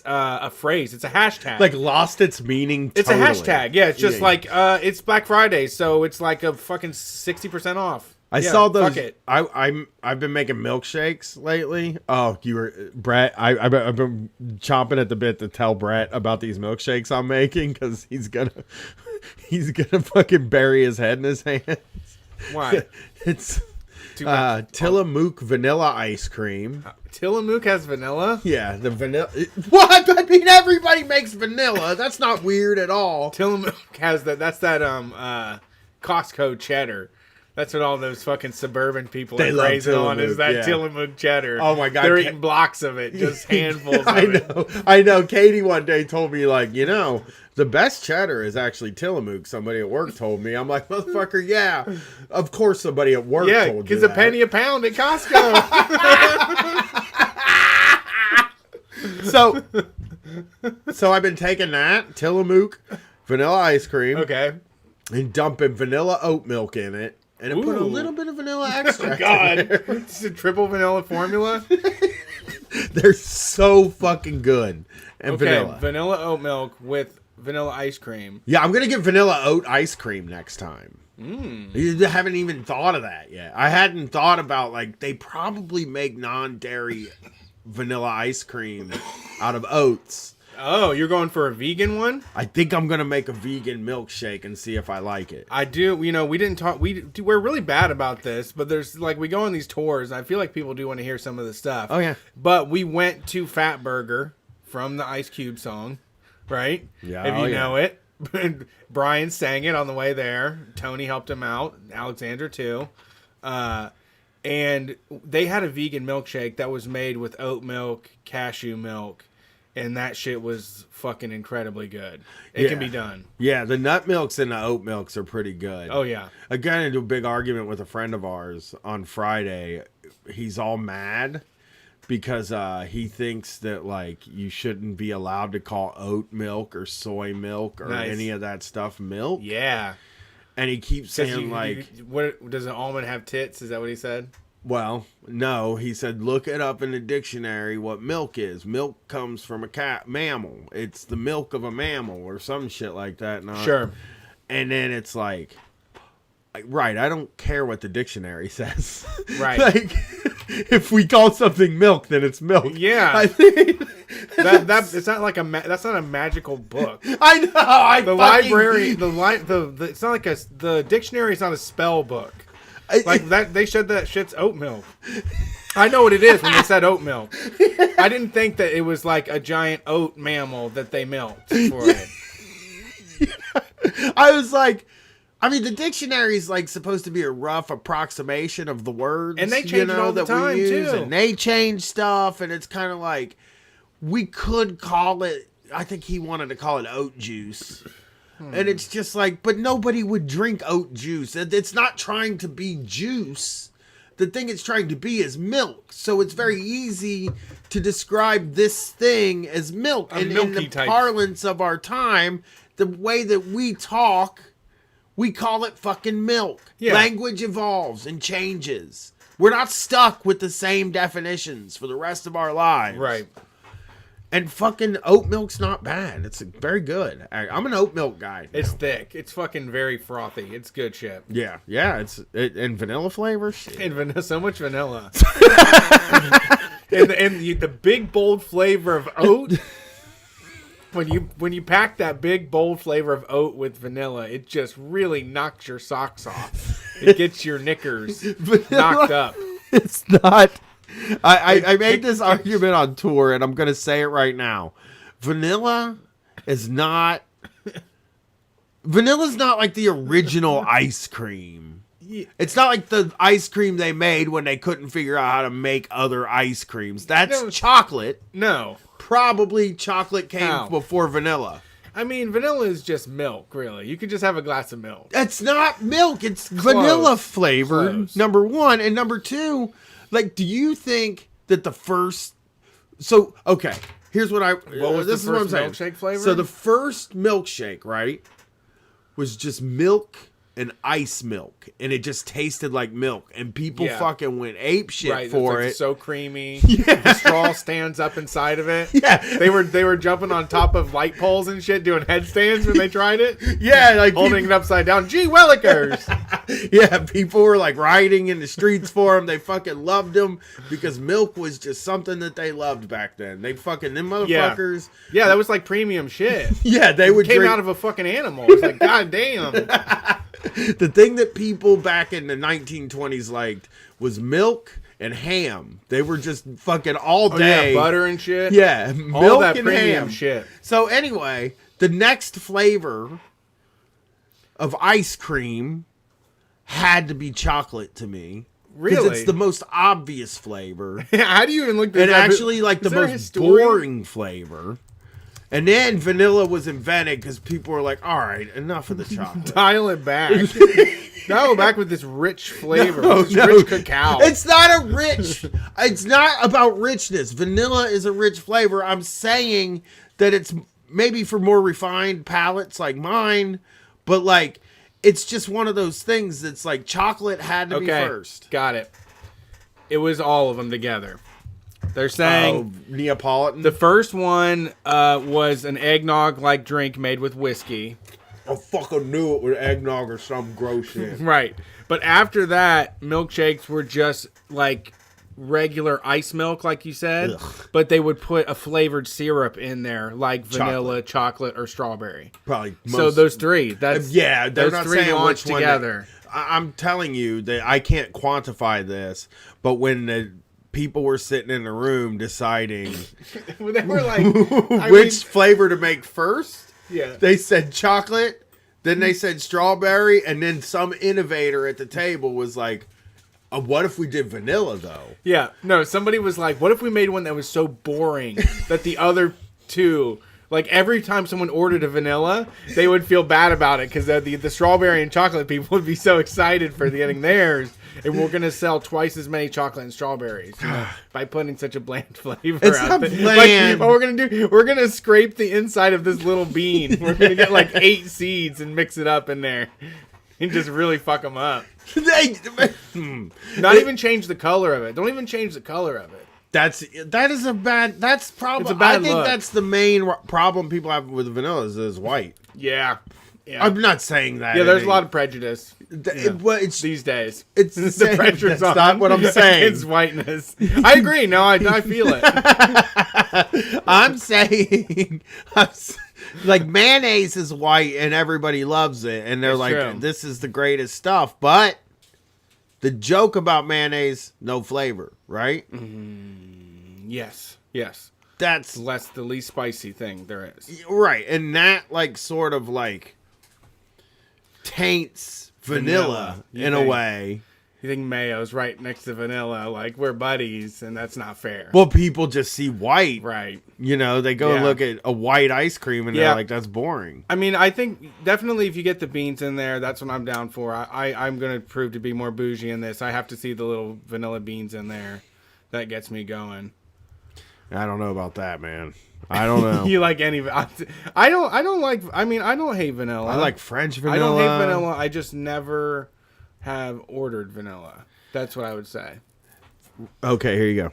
Speaker 8: a phrase. It's a hashtag.
Speaker 9: Like lost its meaning.
Speaker 8: It's
Speaker 9: totally.
Speaker 8: a hashtag. Yeah, it's just it's Black Friday. So it's like a fucking 60% off.
Speaker 9: I saw those. I've been making milkshakes lately. Oh, Brett. I've been chomping at the bit to tell Brett about these milkshakes I'm making, because he's gonna fucking bury his head in his hands.
Speaker 8: Why?
Speaker 9: It's Tillamook vanilla ice cream.
Speaker 8: Tillamook has vanilla?
Speaker 9: Yeah, the vanilla. What? I mean, everybody makes vanilla. That's not weird at all.
Speaker 8: Tillamook has that. That's that Costco cheddar. That's what all those fucking suburban people are crazy on, is that Tillamook cheddar.
Speaker 9: Oh my God.
Speaker 8: They're eating blocks of it, just handfuls of it.
Speaker 9: I know. Katie one day told me, like, the best cheddar is actually Tillamook. Somebody at work told me. I'm like, motherfucker, yeah. Of course somebody at work told you
Speaker 8: because
Speaker 9: that.
Speaker 8: a penny a pound at Costco.
Speaker 9: So I've been taking that, Tillamook vanilla ice cream.
Speaker 8: Okay.
Speaker 9: And dumping vanilla oat milk in it. And it put a little bit of vanilla extract.
Speaker 8: God. It's a triple vanilla formula.
Speaker 9: They're so fucking good. And vanilla.
Speaker 8: Vanilla oat milk with vanilla ice cream.
Speaker 9: Yeah, I'm going to get vanilla oat ice cream next time. You haven't even thought of that yet. I hadn't thought about, like, they probably make non-dairy vanilla ice cream out of oats.
Speaker 8: Oh, you're going for a vegan one?
Speaker 9: I think I'm going to make a vegan milkshake and see if I like it.
Speaker 8: I do. We didn't talk. We're really bad about this, but there's like, we go on these tours. I feel like people do want to hear some of the stuff.
Speaker 9: Oh, yeah.
Speaker 8: But we went to Fat Burger from the Ice Cube song, right?
Speaker 9: Yeah.
Speaker 8: If you know it. Brian sang it on the way there. Tony helped him out. Alexander, too. And they had a vegan milkshake that was made with oat milk, cashew milk. And that shit was fucking incredibly good. It can be done.
Speaker 9: Yeah, the nut milks and the oat milks are pretty good.
Speaker 8: Oh, yeah.
Speaker 9: I got into a big argument with a friend of ours on Friday. He's all mad because he thinks that, like, you shouldn't be allowed to call oat milk or soy milk or any of that stuff milk.
Speaker 8: Yeah.
Speaker 9: And he keeps saying,
Speaker 8: what does an almond have tits? Is that what he said?
Speaker 9: Well, no, he said, look it up in the dictionary what milk is. Milk comes from a mammal. It's the milk of a mammal or some shit like that.
Speaker 8: Sure.
Speaker 9: And then it's like, right, I don't care what the dictionary says.
Speaker 8: Right.
Speaker 9: Like, if we call something milk, then it's milk.
Speaker 8: Yeah.
Speaker 9: I think
Speaker 8: it's not like that's not a magical book.
Speaker 9: I know.
Speaker 8: Library, it's not like the dictionary is not a spell book. Like that, they said that shit's oat milk. I know what it is when they said oat milk. I didn't think that it was like a giant oat mammal that they milked for it.
Speaker 9: I was like, I mean, the dictionary is like supposed to be a rough approximation of the words,
Speaker 8: and they change it all the time too.
Speaker 9: And they change stuff, and it's kind of like, we could call it, I think he wanted to call it oat juice. And it's just like, but nobody would drink oat juice. It's not trying to be juice. The thing it's trying to be is milk. So it's very easy to describe this thing as milk. And in the parlance of our time, the way that we talk, we call it fucking milk. Yeah. Language evolves and changes. We're not stuck with the same definitions for the rest of our lives.
Speaker 8: Right.
Speaker 9: And fucking oat milk's not bad. It's very good. I'm an oat milk guy now.
Speaker 8: It's thick. It's fucking very frothy. It's good shit.
Speaker 9: Yeah. And vanilla flavor. Shit.
Speaker 8: And so much vanilla. and the big bold flavor of oat. When you pack that big bold flavor of oat with vanilla, it just really knocks your socks off. It gets your knickers knocked up.
Speaker 9: It's not. I made this argument on tour, and I'm going to say it right now. Vanilla's not like the original ice cream. It's not like the ice cream they made when they couldn't figure out how to make other ice creams. That's chocolate.
Speaker 8: No.
Speaker 9: Probably chocolate came before vanilla.
Speaker 8: I mean, vanilla is just milk, really. You could just have a glass of milk.
Speaker 9: It's not milk. It's vanilla flavored, number one. And number two, like, do you think that the first... So, okay, here's what I...
Speaker 8: What was this the first milkshake flavor?
Speaker 9: So the first milkshake, right, was just milk and ice milk, and it just tasted like milk, and people fucking went ape shit for it.
Speaker 8: So creamy. Yeah. The straw stands up inside of it.
Speaker 9: Yeah,
Speaker 8: they were jumping on top of light poles and shit, doing headstands when they tried it.
Speaker 9: Yeah, like
Speaker 8: holding it upside down. Gee willikers.
Speaker 9: Yeah, people were like riding in the streets for them. They fucking loved them because milk was just something that they loved back then. They fucking them motherfuckers.
Speaker 8: Yeah, that was like premium shit.
Speaker 9: Yeah, they would
Speaker 8: came out of a fucking animal. It's like, god damn.
Speaker 9: The thing that people back in the 1920s liked was milk and ham. They were just fucking all day.
Speaker 8: Yeah, butter and shit.
Speaker 9: Yeah,
Speaker 8: all
Speaker 9: milk
Speaker 8: that
Speaker 9: and
Speaker 8: premium
Speaker 9: ham.
Speaker 8: Shit.
Speaker 9: So anyway, the next flavor of ice cream had to be chocolate to me.
Speaker 8: Really?
Speaker 9: Because it's the most obvious flavor.
Speaker 8: How do you even look this
Speaker 9: and
Speaker 8: up?
Speaker 9: actually like the most boring flavor. And then vanilla was invented because people were like, all right, enough of the chocolate.
Speaker 8: Dial it back. Dial it back with this rich flavor. Rich cacao.
Speaker 9: It's not it's not about richness. Vanilla is a rich flavor. I'm saying that it's maybe for more refined palates like mine, but like it's just one of those things that's like chocolate had to be first.
Speaker 8: Got it. It was all of them together. They're saying
Speaker 9: Neapolitan.
Speaker 8: The first one was an eggnog-like drink made with whiskey.
Speaker 9: I fucking knew it was eggnog or some gross shit.
Speaker 8: Right. But after that, milkshakes were just like regular ice milk, like you said. Ugh. But they would put a flavored syrup in there, like vanilla, chocolate or strawberry.
Speaker 9: Probably.
Speaker 8: So those three. That's
Speaker 9: they're
Speaker 8: those
Speaker 9: not
Speaker 8: three
Speaker 9: saying
Speaker 8: launched
Speaker 9: which one
Speaker 8: together.
Speaker 9: I'm telling you that I can't quantify this, but when the people were sitting in the room deciding
Speaker 8: they were like,
Speaker 9: which flavor to make first.
Speaker 8: Yeah.
Speaker 9: They said chocolate, then they said strawberry, and then some innovator at the table was like, what if we did vanilla, though?
Speaker 8: Yeah. No, somebody was like, what if we made one that was so boring that the other two... Like, every time someone ordered a vanilla, they would feel bad about it because the strawberry and chocolate people would be so excited for getting theirs. And we're going to sell twice as many chocolate and strawberries by putting such a bland flavor
Speaker 9: it's
Speaker 8: out
Speaker 9: not
Speaker 8: there.
Speaker 9: bland.
Speaker 8: Like, what we're going to do, we're going to scrape the inside of this little bean. We're going to get like 8 seeds and mix it up in there and just really fuck them up. Not even change the color of it. Don't even change the color of it.
Speaker 9: That's a bad problem.
Speaker 8: It's a bad
Speaker 9: I think
Speaker 8: look.
Speaker 9: that's the main problem people have with vanilla is white.
Speaker 8: Yeah.
Speaker 9: I'm not saying that.
Speaker 8: Yeah, there's a lot of prejudice.
Speaker 9: But it's
Speaker 8: these days.
Speaker 9: It's
Speaker 8: the pressure's
Speaker 9: that's
Speaker 8: on.
Speaker 9: not what I'm saying.
Speaker 8: It's whiteness. I agree. No, I feel it.
Speaker 9: I'm saying, like, mayonnaise is white and everybody loves it, and they're
Speaker 8: That's
Speaker 9: like,
Speaker 8: true.
Speaker 9: this is the greatest stuff. But the joke about mayonnaise, no flavor, right?
Speaker 8: Yes.
Speaker 9: That's
Speaker 8: the least spicy thing there is.
Speaker 9: right, and that like sort of like taints vanilla in a way.
Speaker 8: You think mayo's right next to vanilla, like we're buddies, and that's not fair.
Speaker 9: Well, people just see white.
Speaker 8: Right.
Speaker 9: You know, they go look at a white ice cream and they're like, that's boring.
Speaker 8: I mean, I think definitely if you get the beans in there, that's what I'm down for. I'm going to prove to be more bougie in this. I have to see the little vanilla beans in there. That gets me going.
Speaker 9: I don't know about that, man. I don't know.
Speaker 8: You like any? I don't like. I mean, I don't hate vanilla.
Speaker 9: I like French vanilla.
Speaker 8: I don't hate vanilla. I just never have ordered vanilla. That's what I would say.
Speaker 9: Okay, here you go.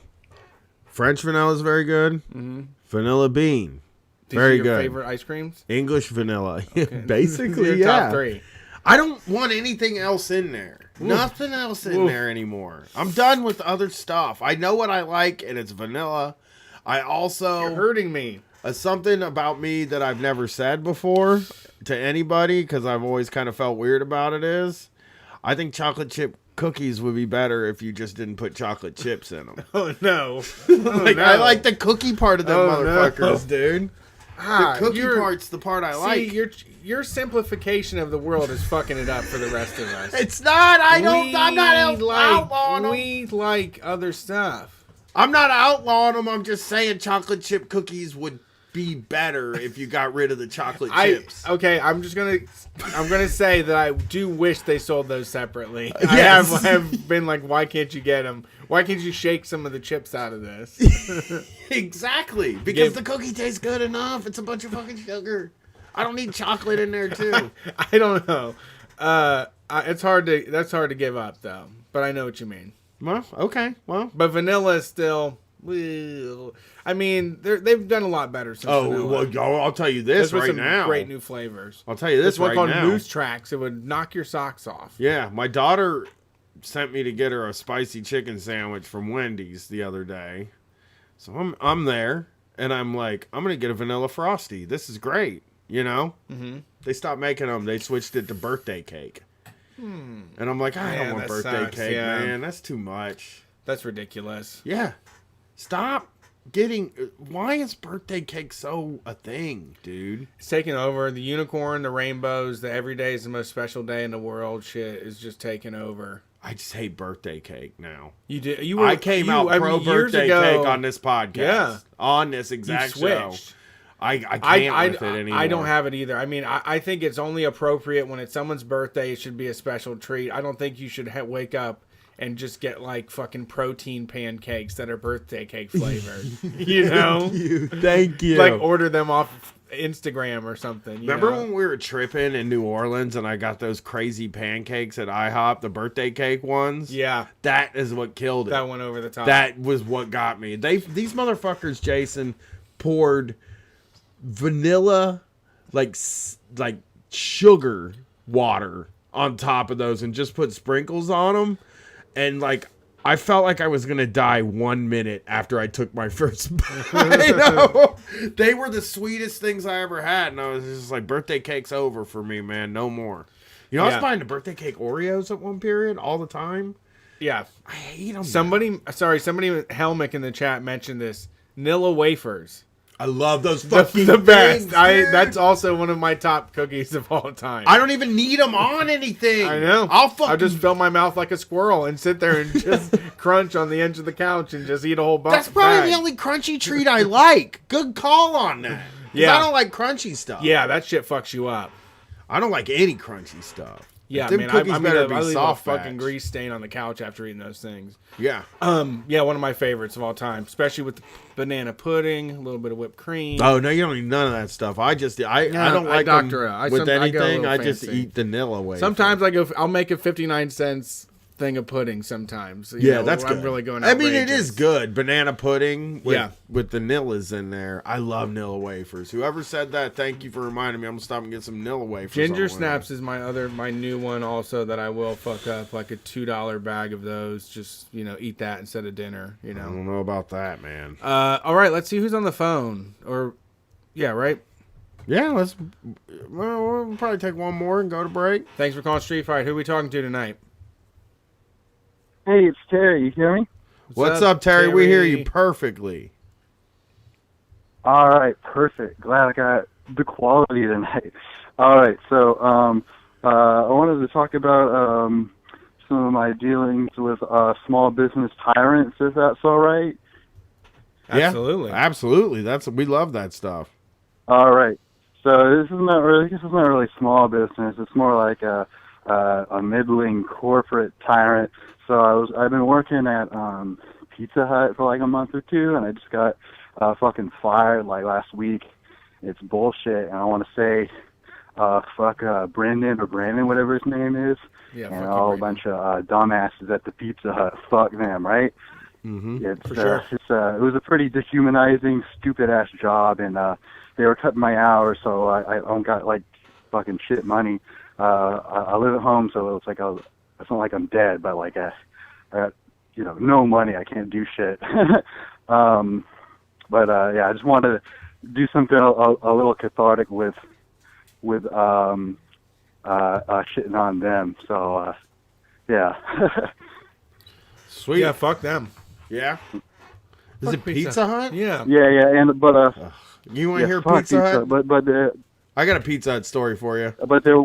Speaker 9: French vanilla is very good.
Speaker 8: Mm-hmm.
Speaker 9: Vanilla bean,
Speaker 8: These
Speaker 9: very
Speaker 8: are your
Speaker 9: good.
Speaker 8: Favorite ice creams?
Speaker 9: English vanilla,
Speaker 8: Okay.
Speaker 9: basically.
Speaker 8: Your
Speaker 9: Yeah.
Speaker 8: top 3.
Speaker 9: I don't want anything else in there.
Speaker 8: Oof.
Speaker 9: Nothing else in there anymore. I'm done with other stuff. I know what I like, and it's vanilla. I also
Speaker 8: You're hurting me.
Speaker 9: Something about me that I've never said before to anybody because I've always kind of felt weird about it is I think chocolate chip cookies would be better if you just didn't put chocolate chips in them.
Speaker 8: Oh no!
Speaker 9: I like the cookie part of them motherfuckers, dude.
Speaker 8: Ah,
Speaker 9: the cookie part's the part I like.
Speaker 8: Your simplification of the world is fucking it up for the rest of us.
Speaker 9: It's not. I'm not outlawing them.
Speaker 8: We like other stuff.
Speaker 9: I'm not outlawing them. I'm just saying chocolate chip cookies would be better if you got rid of the chocolate chips.
Speaker 8: Okay, I'm gonna say that I do wish they sold those separately.
Speaker 9: Yes.
Speaker 8: I have been like, why can't you get them? Why can't you shake some of the chips out of this?
Speaker 9: Exactly, because the cookie tastes good enough. It's a bunch of fucking sugar. I don't need chocolate in there too.
Speaker 8: I don't know. That's hard to give up though. But I know what you mean.
Speaker 9: Well, okay. Well,
Speaker 8: but vanilla is still. I mean, they've done a lot better since vanilla.
Speaker 9: Well, I'll tell you this right now.
Speaker 8: Great new flavors.
Speaker 9: I'll tell you this right now.
Speaker 8: One called Moose Tracks. It would knock your socks off.
Speaker 9: Yeah, my daughter sent me to get her a spicy chicken sandwich from Wendy's the other day. So I'm there, and I'm like, I'm gonna get a vanilla frosty. This is great, you know.
Speaker 8: Mm-hmm.
Speaker 9: They stopped making them. They switched it to birthday cake. And I'm like, I don't want birthday cake, man. That's too much.
Speaker 8: That's ridiculous.
Speaker 9: Yeah. Stop getting. Why is birthday cake so a thing, dude?
Speaker 8: It's taking over. The unicorn, the rainbows, the every day is the most special day in the world shit is just taking over.
Speaker 9: I just hate birthday cake now.
Speaker 8: You did.
Speaker 9: I came out pro birthday cake on this podcast.
Speaker 8: Yeah.
Speaker 9: On this exact show. I can't with it anymore.
Speaker 8: I don't have it either. I mean, I think it's only appropriate when it's someone's birthday. It should be a special treat. I don't think you should wake up and just get like fucking protein pancakes that are birthday cake flavored. You know?
Speaker 9: Thank you.
Speaker 8: Like order them off Instagram or something.
Speaker 9: Remember when we were tripping in New Orleans and I got those crazy pancakes at IHOP, the birthday cake ones?
Speaker 8: Yeah.
Speaker 9: That is what killed it.
Speaker 8: That went over the top.
Speaker 9: That was what got me. These motherfuckers, Jason, poured vanilla, like sugar water on top of those and just put sprinkles on them. And like, I felt like I was going to die 1 minute after I took my first bite. They were the sweetest things I ever had. And I was just like, birthday cake's over for me, man. No more. You know, I was buying the birthday cake Oreos at one period all the time.
Speaker 8: Yeah.
Speaker 9: I hate them.
Speaker 8: Somebody, Helmick in the chat mentioned this. Nilla wafers.
Speaker 9: I love those fucking
Speaker 8: the best.
Speaker 9: things,
Speaker 8: That's also one of my top cookies of all time.
Speaker 9: I don't even need them on anything.
Speaker 8: I know. I'll just fill my mouth like a squirrel and sit there and just crunch on the edge of the couch and just eat a whole bunch.
Speaker 9: That's probably the only crunchy treat I like. Good call on that. Yeah. I don't like crunchy stuff.
Speaker 8: Yeah, that shit fucks you up.
Speaker 9: I don't like any crunchy stuff.
Speaker 8: Yeah, man, I leave a fucking grease stain on the couch after eating those things.
Speaker 9: Yeah.
Speaker 8: Yeah, one of my favorites of all time, especially with the banana pudding, a little bit of whipped cream.
Speaker 9: Oh no, you don't need none of that stuff. I don't like them with anything. I just eat vanilla way.
Speaker 8: Sometimes I'll make a 59-cent thing of pudding sometimes.
Speaker 9: That's good.
Speaker 8: I'm really going
Speaker 9: outrageous. I mean, it is good. Banana pudding with the Nillas in there. I love Nilla wafers. Whoever said that, thank you for reminding me. I'm going to stop and get some Nilla wafers.
Speaker 8: Ginger Snaps is my new one also that I will fuck up, like a $2 bag of those. Just, eat that instead of dinner,
Speaker 9: I don't know about that, man.
Speaker 8: All right, let's see who's on the phone. Right?
Speaker 9: Yeah, we'll probably take one more and go to break.
Speaker 8: Thanks for calling Street Fight. Who are we talking to tonight?
Speaker 12: Hey, it's Terry. You hear me?
Speaker 9: What's up, Terry? We hear you perfectly.
Speaker 12: All right, perfect. Glad I got the quality tonight. All right, so I wanted to talk about some of my dealings with small business tyrants, if that's all right.
Speaker 8: Absolutely.
Speaker 9: Yeah, absolutely. We love that stuff.
Speaker 12: All right. So this is not really small business. It's more like a middling corporate tyrant. So I've been working at Pizza Hut for like a month or two, and I just got fucking fired like last week. It's bullshit, and I want to say fuck Brendan or Brandon, whatever his name is, and a whole bunch of dumbasses at the Pizza Hut. Fuck them, right?
Speaker 9: Mm-hmm.
Speaker 12: It was a pretty dehumanizing, stupid ass job, and they were cutting my hours, so I don't got like fucking shit money. I live at home, so it's like it's not like I'm dead, but like I got no money. I can't do shit. But I just wanted to do something a little cathartic with shitting on them. So yeah.
Speaker 9: Sweet.
Speaker 8: Yeah, fuck them.
Speaker 9: Yeah. Is
Speaker 8: Fuck
Speaker 9: it Pizza Hut?
Speaker 8: Yeah.
Speaker 12: Yeah, and but
Speaker 9: you want to hear
Speaker 12: fuck
Speaker 9: Pizza Hut?
Speaker 12: But
Speaker 9: I got a Pizza Hut story for you.
Speaker 12: But there.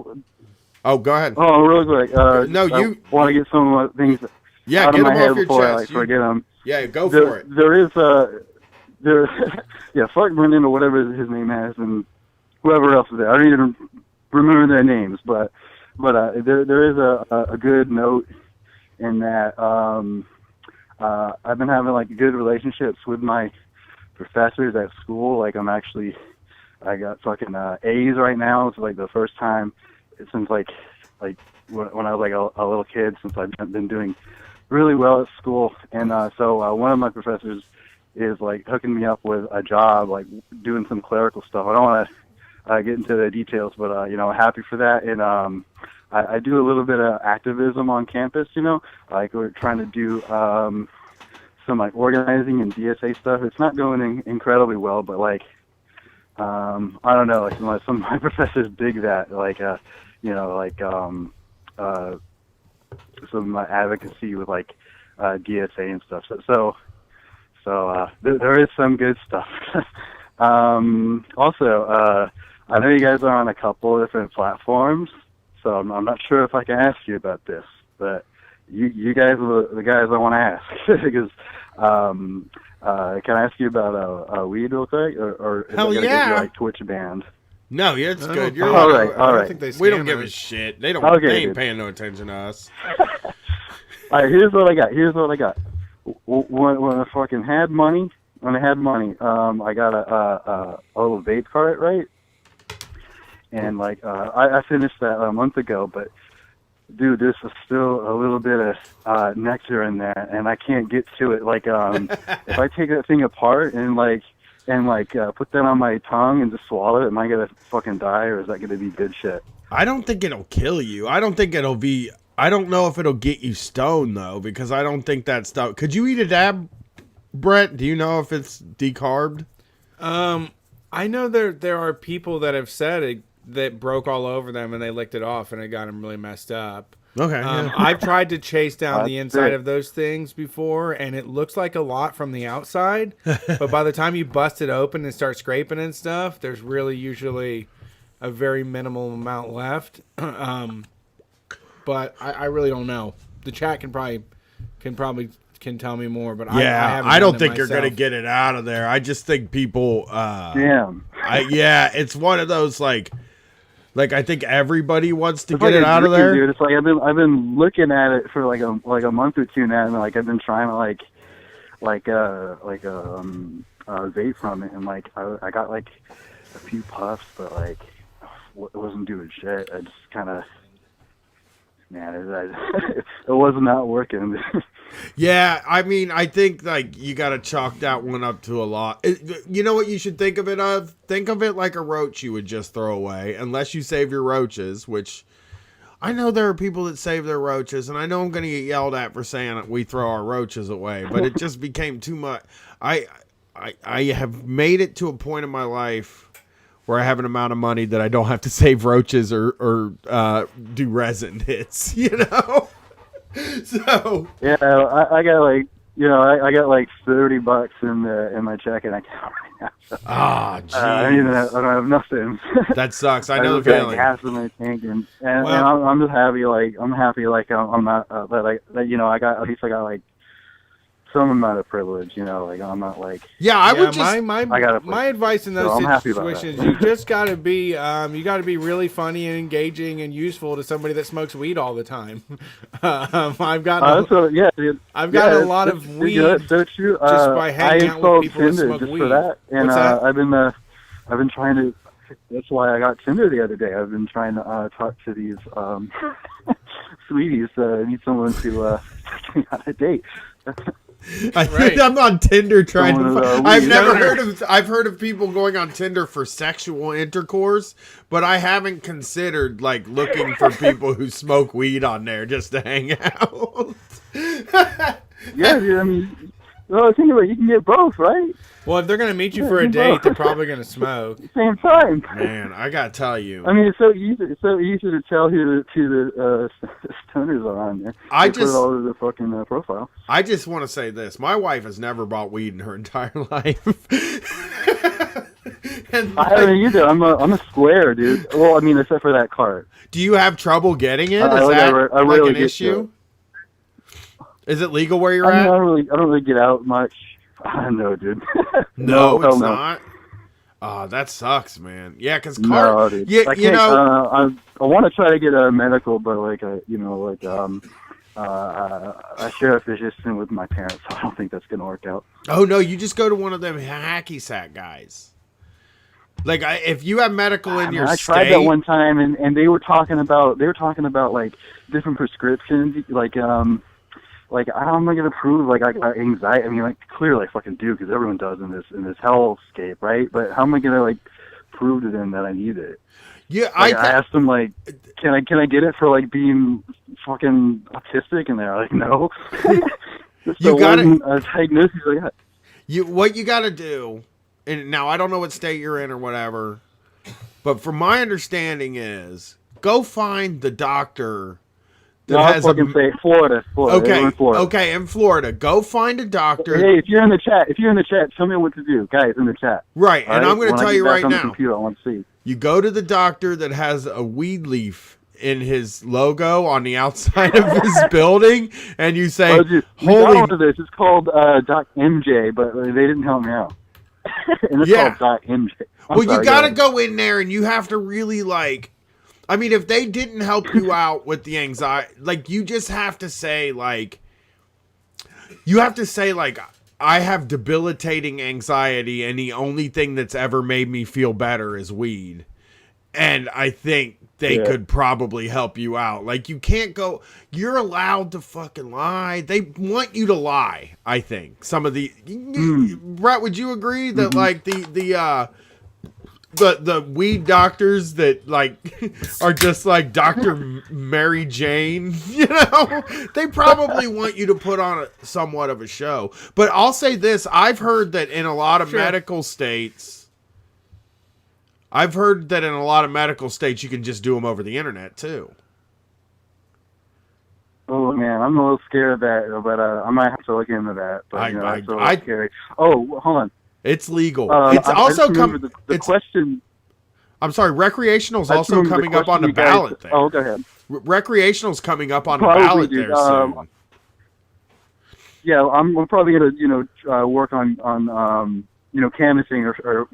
Speaker 9: Oh, go ahead.
Speaker 12: Oh, real quick.
Speaker 9: No, you
Speaker 12: I want to get some of the things
Speaker 9: Yeah,
Speaker 12: out
Speaker 9: get
Speaker 12: of my
Speaker 9: them
Speaker 12: head
Speaker 9: off your
Speaker 12: before I
Speaker 9: chest.
Speaker 12: forget them.
Speaker 9: Yeah, go for it.
Speaker 12: There is fuck Brendan or whatever his name is, and whoever else is there. I don't even remember their names, but there is a good note in that I've been having like good relationships with my professors at school. Like I got fucking A's right now. It's like the first time since like when I was like a little kid, since I've been doing really well at school. And so one of my professors is like hooking me up with a job, like doing some clerical stuff. I don't want to get into the details, but happy for that. And I do a little bit of activism on campus. Like we're trying to do some like organizing and DSA stuff. It's not going incredibly well, but like I don't know, like some of my professors dig that, like some of my advocacy with like DSA and stuff. So there is some good stuff. Also, I know you guys are on a couple of different platforms, so I'm not sure if I can ask you about this, but you guys are the guys I want to ask because can I ask you about weed real quick, or is
Speaker 9: Hell
Speaker 12: it gonna
Speaker 9: yeah.
Speaker 12: get you, like Twitch banned?
Speaker 9: No, yeah, it's good. You're
Speaker 12: all right.
Speaker 8: I don't think they
Speaker 9: We don't
Speaker 8: scam
Speaker 9: give a
Speaker 8: us.
Speaker 9: shit. They don't.
Speaker 12: Okay,
Speaker 9: they ain't
Speaker 12: dude.
Speaker 9: paying no attention to us.
Speaker 12: All right, here's what I got. When I fucking had money, I got a little vape cart, right? And like I finished that a month ago, but dude, there's still a little bit of nectar in there, and I can't get to it. Like if I take that thing apart and put that on my tongue and just swallow it, am I gonna fucking die, or is that gonna be good shit?
Speaker 9: I don't think it'll kill you. I don't think it'll be. I don't know if it'll get you stoned though, because I don't think that stuff. Could you eat a dab, Brett? Do you know if it's decarbed?
Speaker 8: I know there are people that have said it that broke all over them and they licked it off and it got them really messed up.
Speaker 9: Okay. Yeah.
Speaker 8: I've tried to chase down the
Speaker 12: That's
Speaker 8: inside
Speaker 12: it.
Speaker 8: of those things before, and it looks like a lot from the outside, but by the time you bust it open and start scraping and stuff, there's really usually a very minimal amount left. But I really don't know. The chat can probably tell me more, but
Speaker 9: Yeah,
Speaker 8: haven't
Speaker 9: I don't
Speaker 8: done it
Speaker 9: think you're gonna
Speaker 8: myself.
Speaker 9: get it out of there. I just think people.
Speaker 12: Damn.
Speaker 9: It's one of those like I think everybody wants to
Speaker 12: It's
Speaker 9: get
Speaker 12: like
Speaker 9: it
Speaker 12: a
Speaker 9: out of
Speaker 12: dream,
Speaker 9: there.
Speaker 12: dude. It's like I've been looking at it for like a month or two now, and like I've been trying to vape from it, and like I got like a few puffs, but like it wasn't doing shit. I just kind of. Man, it was not working.
Speaker 9: Yeah, I mean, I think like you got to chalk that one up to a lot. You know what you should think of it of? Think of it like a roach you would just throw away, unless you save your roaches, which I know there are people that save their roaches, and I know I'm going to get yelled at for saying we throw our roaches away, but it just became too much. I have made it to a point in my life where I have an amount of money that I don't have to save roaches or do resin hits, you know? So
Speaker 12: yeah, I got like I got like $30 in my checking account right
Speaker 9: Ah, jeez.
Speaker 12: I don't have nothing.
Speaker 9: That sucks. I know
Speaker 12: just
Speaker 9: the
Speaker 12: got
Speaker 9: feeling.
Speaker 12: gas in my tank, and I'm just happy. Like I'm not that you know I got like some amount of privilege. You know, like I'm not like
Speaker 9: I would just.
Speaker 8: My advice in those
Speaker 12: I'm happy about
Speaker 8: situations,
Speaker 12: that.
Speaker 8: you just got to be really funny and engaging and useful to somebody that smokes weed all the time. I've got a lot of weed
Speaker 12: that's so true.
Speaker 8: just by hanging out with people that smoke
Speaker 12: just
Speaker 8: weed.
Speaker 12: for that, and
Speaker 8: What's that?
Speaker 12: I've been trying to. That's why I got Tinder the other day. I've been trying to talk to these sweeties. I need someone to take me on a date.
Speaker 9: I'm on Tinder trying to. I've heard of people going on Tinder for sexual intercourse, but I haven't considered like looking for people who smoke weed on there just to hang out.
Speaker 12: Yeah, dude. I mean, well, think about it. You can get both, right?
Speaker 8: Well, if they're gonna meet you for a date, they're probably gonna smoke.
Speaker 12: Same time.
Speaker 9: Man, I gotta tell you.
Speaker 12: I mean, it's so easy. It's so easy to tell who the stoners are on there. They put it all over the fucking profile.
Speaker 9: I just want to say this: my wife has never bought weed in her entire life.
Speaker 12: I haven't either. I'm a square, dude. Well, I mean, except for that cart.
Speaker 9: Do you have trouble getting it? Is
Speaker 12: I
Speaker 9: that
Speaker 12: really
Speaker 9: like an issue? Is it legal where you're
Speaker 12: I
Speaker 9: at?
Speaker 12: mean, I don't really get out much. No, dude.
Speaker 9: No, it's
Speaker 12: no.
Speaker 9: not. Oh, that sucks, man. Yeah, because
Speaker 12: No, dude.
Speaker 9: you know,
Speaker 12: I want to try to get a medical, but I share a physician with my parents, so I don't think that's gonna work out.
Speaker 9: Oh no, you just go to one of them hacky sack guys. Like if you have medical in your
Speaker 12: I
Speaker 9: state,
Speaker 12: tried that one time, and they were talking about like different prescriptions, like how am I gonna prove like I got anxiety? I mean, like clearly I fucking do because everyone does in this hellscape, right? But how am I gonna like prove to them that I need it?
Speaker 9: Yeah,
Speaker 12: I asked them like, can I get it for like being fucking autistic? And they're like, no.
Speaker 9: You got it.
Speaker 12: Diagnosis I got.
Speaker 9: What you got to do, and now I don't know what state you're in or whatever, but from my understanding is go find the doctor.
Speaker 12: Florida.
Speaker 9: Okay,
Speaker 12: in Florida.
Speaker 9: Okay, in Florida. Go find a doctor.
Speaker 12: Hey, if you're in the chat, tell me what to do, guys, in the chat.
Speaker 9: Right, and I'm going to tell you right now.
Speaker 12: Computer, I want to see.
Speaker 9: You go to the doctor that has a weed leaf in his logo on the outside of his building, and you say,
Speaker 12: "Holy!" This it's called Doc MJ, but they didn't help me out. And it's called Doc MJ.
Speaker 9: You got to go in there, and you have to really like. I mean, if they didn't help you out with the anxiety, like you just have to say like, I have debilitating anxiety and the only thing that's ever made me feel better is weed. And I think they could probably help you out. Like you can't go, you're allowed to fucking lie. They want you to lie, I think. Some of the, Brett, would you agree that like the weed doctors that like are just like Dr. Mary Jane, you know, they probably want you to put on somewhat of a show. But I'll say this, I've heard that in a lot of medical states, you can just do them over the internet too.
Speaker 12: Oh man, I'm a little scared of that, but I might have to look into that. But it's a little scary. Oh, hold on.
Speaker 9: It's legal. It's also coming.
Speaker 12: The question.
Speaker 9: I'm sorry. Recreational's also coming up on the ballot there.
Speaker 12: Oh, go ahead.
Speaker 9: Recreational's coming up on the ballot there soon.
Speaker 12: Yeah, I'm probably gonna work on canvassing or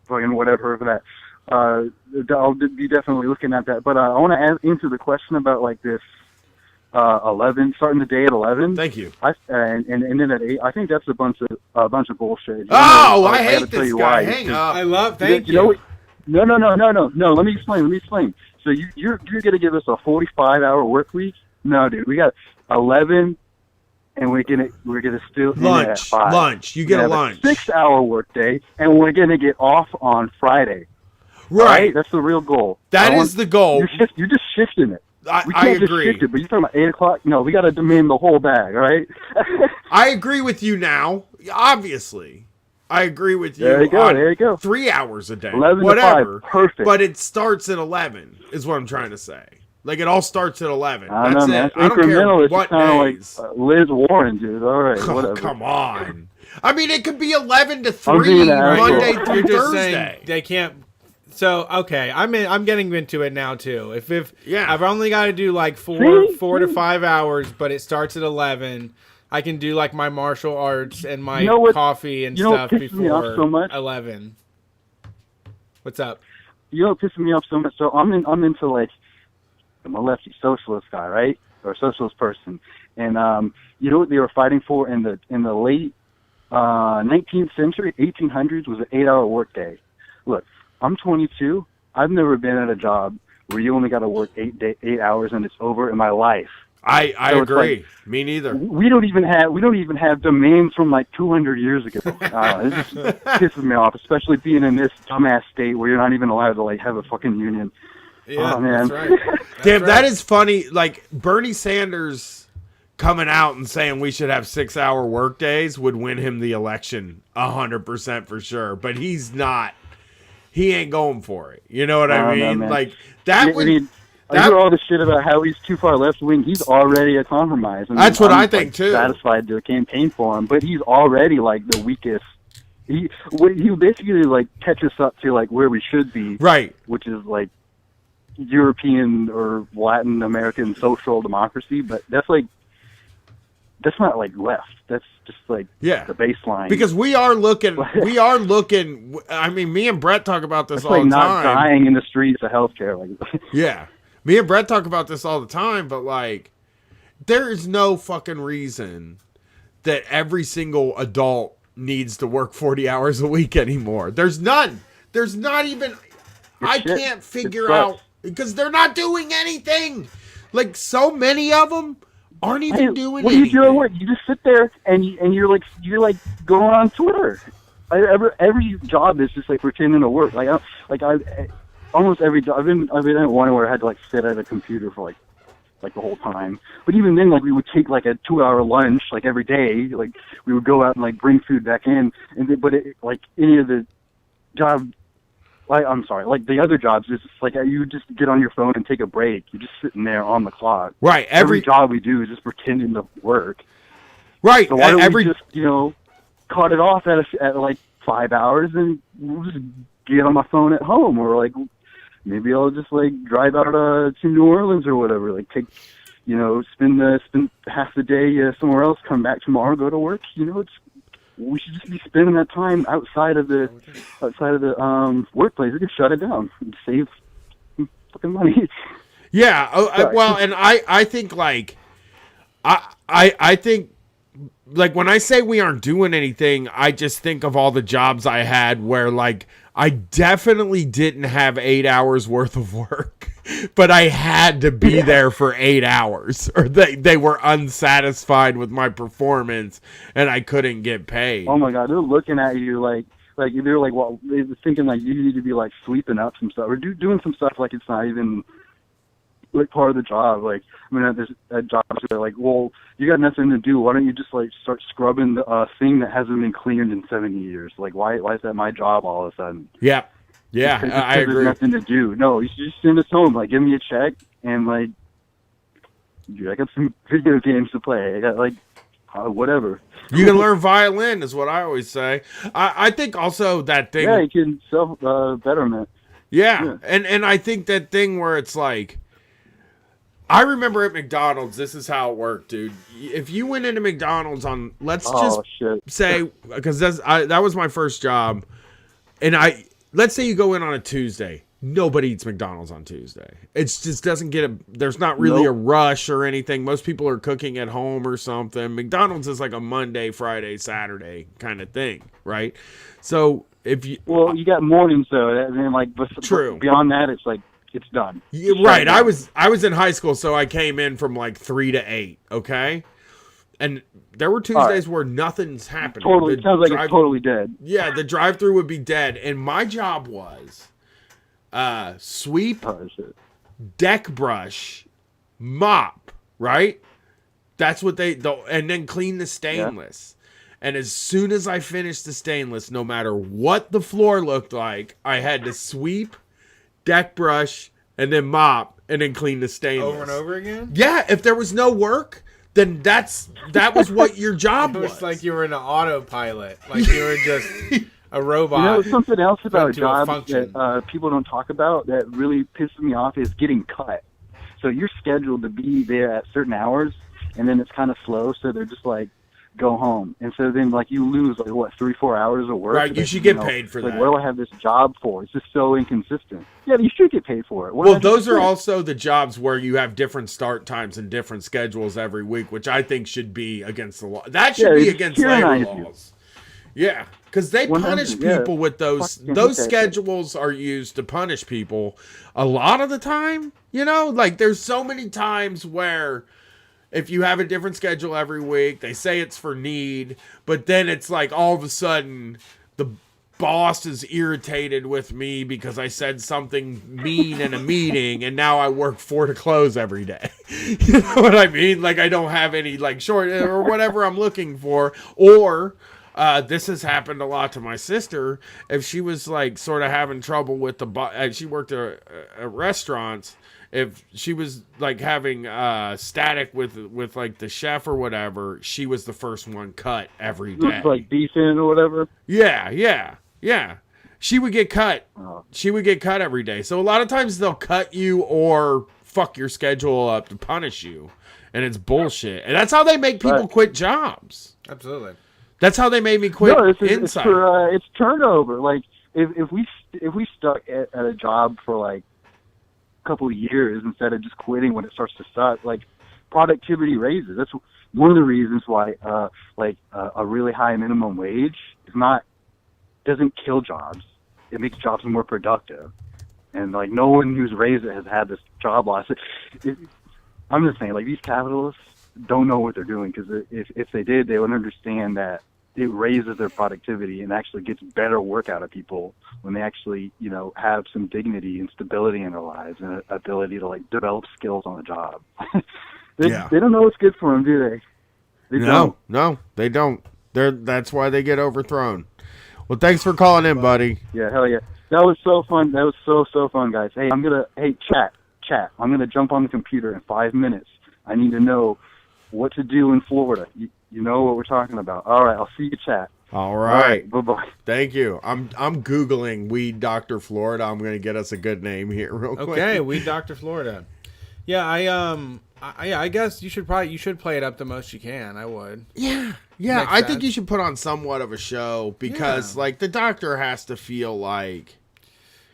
Speaker 12: fucking whatever for that. I'll be definitely looking at that. But I want to answer the question about like this 11 starting the day at 11.
Speaker 9: Thank you.
Speaker 12: And then at 8. I think that's a bunch of bullshit.
Speaker 9: I hate this guy. Hang up.
Speaker 8: Thank you.
Speaker 12: No. Let me explain. So you're gonna give us a 45-hour work week? No, dude. We got 11, and we're gonna still
Speaker 9: lunch.
Speaker 12: At 5.
Speaker 9: Lunch. You get a lunch.
Speaker 12: 6-hour work day, and we're gonna get off on Friday.
Speaker 9: Right.
Speaker 12: That's the real goal.
Speaker 9: That is the goal.
Speaker 12: You're just shifting it.
Speaker 9: I
Speaker 12: can't
Speaker 9: agree.
Speaker 12: Just shift it, but you're talking about 8 o'clock. No, we got to demand the whole bag, right?
Speaker 9: I agree with you now. Obviously, I agree with you.
Speaker 12: There you go.
Speaker 9: 3 hours a day,
Speaker 12: 11
Speaker 9: whatever.
Speaker 12: to 5. Perfect.
Speaker 9: But it starts at 11. Is what I'm trying to say. Like it all starts at 11.
Speaker 12: I
Speaker 9: That's
Speaker 12: know, man.
Speaker 9: it. I don't care
Speaker 12: It's
Speaker 9: what
Speaker 12: kind of
Speaker 9: days.
Speaker 12: like Liz Warren, dude. All right, whatever.
Speaker 9: Come on. I mean, it could be 11 to
Speaker 12: I'm
Speaker 9: 3
Speaker 12: being an asshole.
Speaker 9: Monday
Speaker 8: I'm
Speaker 9: through
Speaker 8: just
Speaker 9: Thursday.
Speaker 8: saying they can't. So okay, I'm getting into it now too. If
Speaker 9: Yeah.
Speaker 8: I've only got to do like four to 5 hours, but it starts at 11. I can do like my martial arts and my
Speaker 12: You know what-
Speaker 8: coffee and
Speaker 12: you know what
Speaker 8: stuff
Speaker 12: pisses me off
Speaker 8: before
Speaker 12: so much?
Speaker 8: 11. What's up?
Speaker 12: You know what pisses me off so much? So I'm into like, I'm a lefty socialist guy, right? Or a socialist person. And you know what they were fighting for in the late 19th century, 1800s, was an 8-hour workday. Look, I'm 22. I've never been at a job where you only got to work 8 hours and it's over in my life.
Speaker 9: I
Speaker 12: So it's
Speaker 9: agree.
Speaker 12: like,
Speaker 9: Me neither.
Speaker 12: we don't even have domains from like 200 years ago. It just pisses me off, especially being in this dumbass state where you're not even allowed to like have a fucking union.
Speaker 8: Yeah,
Speaker 12: Oh, man.
Speaker 8: that's right.
Speaker 9: Damn, that is funny. Like Bernie Sanders coming out and saying we should have 6-hour work days would win him the election 100% for sure. But he's not. He ain't going for it. You know what I
Speaker 12: don't know,
Speaker 9: mean?
Speaker 12: man.
Speaker 9: Like that would.
Speaker 12: I mean, I hear all the shit about how he's too far left wing. He's already a compromise.
Speaker 9: That's what
Speaker 12: I'm,
Speaker 9: I think,
Speaker 12: like,
Speaker 9: too.
Speaker 12: Satisfied to campaign for him, but he's already like the weakest. He basically like catch us up to like where we should be,
Speaker 9: right?
Speaker 12: Which is like European or Latin American social democracy. But that's not like left. That's just like
Speaker 9: Yeah.
Speaker 12: the baseline.
Speaker 9: Because we are looking. I mean, me and Brett talk about this
Speaker 12: it's
Speaker 9: all
Speaker 12: like
Speaker 9: the
Speaker 12: not
Speaker 9: time.
Speaker 12: dying in the streets of healthcare. Like,
Speaker 9: Yeah. Me and Brett talk about this all the time, but like, there is no fucking reason that every single adult needs to work 40 hours a week anymore. There's none. There's not even. I
Speaker 12: shit.
Speaker 9: can't
Speaker 12: It
Speaker 9: figure
Speaker 12: sucks.
Speaker 9: out because they're not doing anything. Like, so many of them aren't even doing
Speaker 12: what are
Speaker 9: anything.
Speaker 12: you doing? What you just sit there and you're like going on Twitter. Every job is just like pretending to work. Almost every job. I've been at one where I had to like sit at a computer for like the whole time. But even then, like we would take like a 2-hour lunch like every day. Like we would go out and like bring food back in. Like any of the job. I'm sorry. Like the other jobs, it's just like you just get on your phone and take a break. You're just sitting there on the clock.
Speaker 9: Right.
Speaker 12: Every job we do is just pretending to work.
Speaker 9: Right.
Speaker 12: So why don't we just cut it off at like 5 hours and we'll just get on my phone at home, or like maybe I'll just like drive out to New Orleans or whatever. Like take, spend half the day somewhere else, come back tomorrow, go to work. We should just be spending that time outside of the workplace. We could shut it down and save fucking money.
Speaker 9: Yeah. And I think like I think like when I say we aren't doing anything, I just think of all the jobs I had where like I definitely didn't have 8 hours worth of work, but I had to be there for 8 hours, or they were unsatisfied with my performance and I couldn't get paid.
Speaker 12: Oh my God, they're looking at you like they're like, well, they're thinking like you need to be like sweeping up some stuff or doing some stuff like it's not even like part of the job. Like, I mean, there's jobs where like, well, you got nothing to do. Why don't you just like start scrubbing the thing that hasn't been cleaned in 70 years? Like, why is that my job all of a sudden?
Speaker 9: Yeah, yeah, I agree.
Speaker 12: There's nothing to do. No, you should just send us home. Like, give me a check and like, dude, I got some video games to play. I got like, whatever.
Speaker 9: You can learn violin, is what I always say. I think also that thing.
Speaker 12: Yeah, you can self betterment.
Speaker 9: Yeah, and I think that thing where it's like, I remember at McDonald's, this is how it worked, dude. If you went into McDonald's on, let's say, because that was my first job, and let's say you go in on a Tuesday. Nobody eats McDonald's on Tuesday. It just doesn't there's not really a rush or anything. Most people are cooking at home or something. McDonald's is like a Monday, Friday, Saturday kind of thing, right? So if you...
Speaker 12: Well, you got mornings though, and then like
Speaker 9: true.
Speaker 12: Beyond that, it's like, it's done.
Speaker 9: Yeah, right. I was in high school, so I came in from like 3 to 8, okay? And there were Tuesdays where nothing's happening.
Speaker 12: Totally, it sounds like it's totally dead.
Speaker 9: Yeah, the drive-thru would be dead. And my job was sweep, deck brush, mop, right? That's what and then clean the stainless. Yeah. And as soon as I finished the stainless, no matter what the floor looked like, I had to sweep, deck brush, and then mop, and then clean the stainless.
Speaker 8: Over and over again?
Speaker 9: Yeah, if there was no work, then that was what your job
Speaker 8: It
Speaker 9: was.
Speaker 8: was like you were in an autopilot. Like you were just a robot.
Speaker 12: You know, something else about
Speaker 8: put to a
Speaker 12: jobs
Speaker 8: function.
Speaker 12: that people don't talk about that really pisses me off is getting cut. So you're scheduled to be there at certain hours, and then it's kind of slow, so they're just like, go home. And so then, like, you lose, like, what, 3-4 hours of work?
Speaker 9: Right, you should get paid for
Speaker 12: like,
Speaker 9: that.
Speaker 12: what do I have this job for? It's just so inconsistent. Yeah, you should get paid for it.
Speaker 9: Well, those are
Speaker 12: 100%.
Speaker 9: also the jobs where you have different start times and different schedules every week, which I think should be against the law. That should be
Speaker 12: it's
Speaker 9: against labor
Speaker 12: tyrannize you.
Speaker 9: laws. Yeah, because they
Speaker 12: 100,
Speaker 9: punish
Speaker 12: yeah.
Speaker 9: people with those.
Speaker 12: Fucking
Speaker 9: Those
Speaker 12: hate that shit.
Speaker 9: schedules are used to punish people a lot of the time. You know, like there's so many times where if you have a different schedule every week, they say it's for need, but then it's like all of a sudden the boss is irritated with me because I said something mean in a meeting and now I work 4 to close every day. You know what I mean? Like I don't have any like short or whatever I'm looking for. Or this has happened a lot to my sister. If she was like sort of having trouble with the she worked at restaurants. If she was like having static with like the chef or whatever, she was the first one cut every day.
Speaker 12: Like beefing or whatever.
Speaker 9: Yeah. She would get cut.
Speaker 12: Oh.
Speaker 9: She would get cut every day. So a lot of times they'll cut you or fuck your schedule up to punish you, and it's bullshit. And that's how they make people quit jobs.
Speaker 8: Absolutely.
Speaker 9: That's how they made me quit.
Speaker 12: No, it's
Speaker 9: Inside.
Speaker 12: it's turnover. Like if we stuck at a job for like couple of years instead of just quitting when it starts to suck, like productivity raises. That's one of the reasons why a really high minimum wage doesn't kill jobs. It makes jobs more productive. And like no one who's raised it has had this job loss. I'm just saying, like, these capitalists don't know what they're doing, because if they did, they would understand that it raises their productivity and actually gets better work out of people when they actually, you know, have some dignity and stability in their lives and an ability to like develop skills on the job. They don't know what's good for them, do they?
Speaker 9: No, they don't. That's why they get overthrown. Well, thanks for calling in, buddy.
Speaker 12: Yeah, hell yeah. That was so fun. That was so fun, guys. Hey, chat. I'm gonna jump on the computer in 5 minutes. I need to know what to do in Florida. You know what we're talking about. All right, I'll see you, chat.
Speaker 9: All right.
Speaker 12: Bye-bye.
Speaker 9: Thank you. I'm Googling Weed Dr. Florida. I'm going to get us a good name here real quick.
Speaker 8: Okay, Weed Dr. Florida. Yeah, I guess you should play it up the most you can. I would.
Speaker 9: Yeah.
Speaker 8: Makes
Speaker 9: I think
Speaker 8: sense.
Speaker 9: you should put on somewhat of a show because, like, the doctor has to feel like.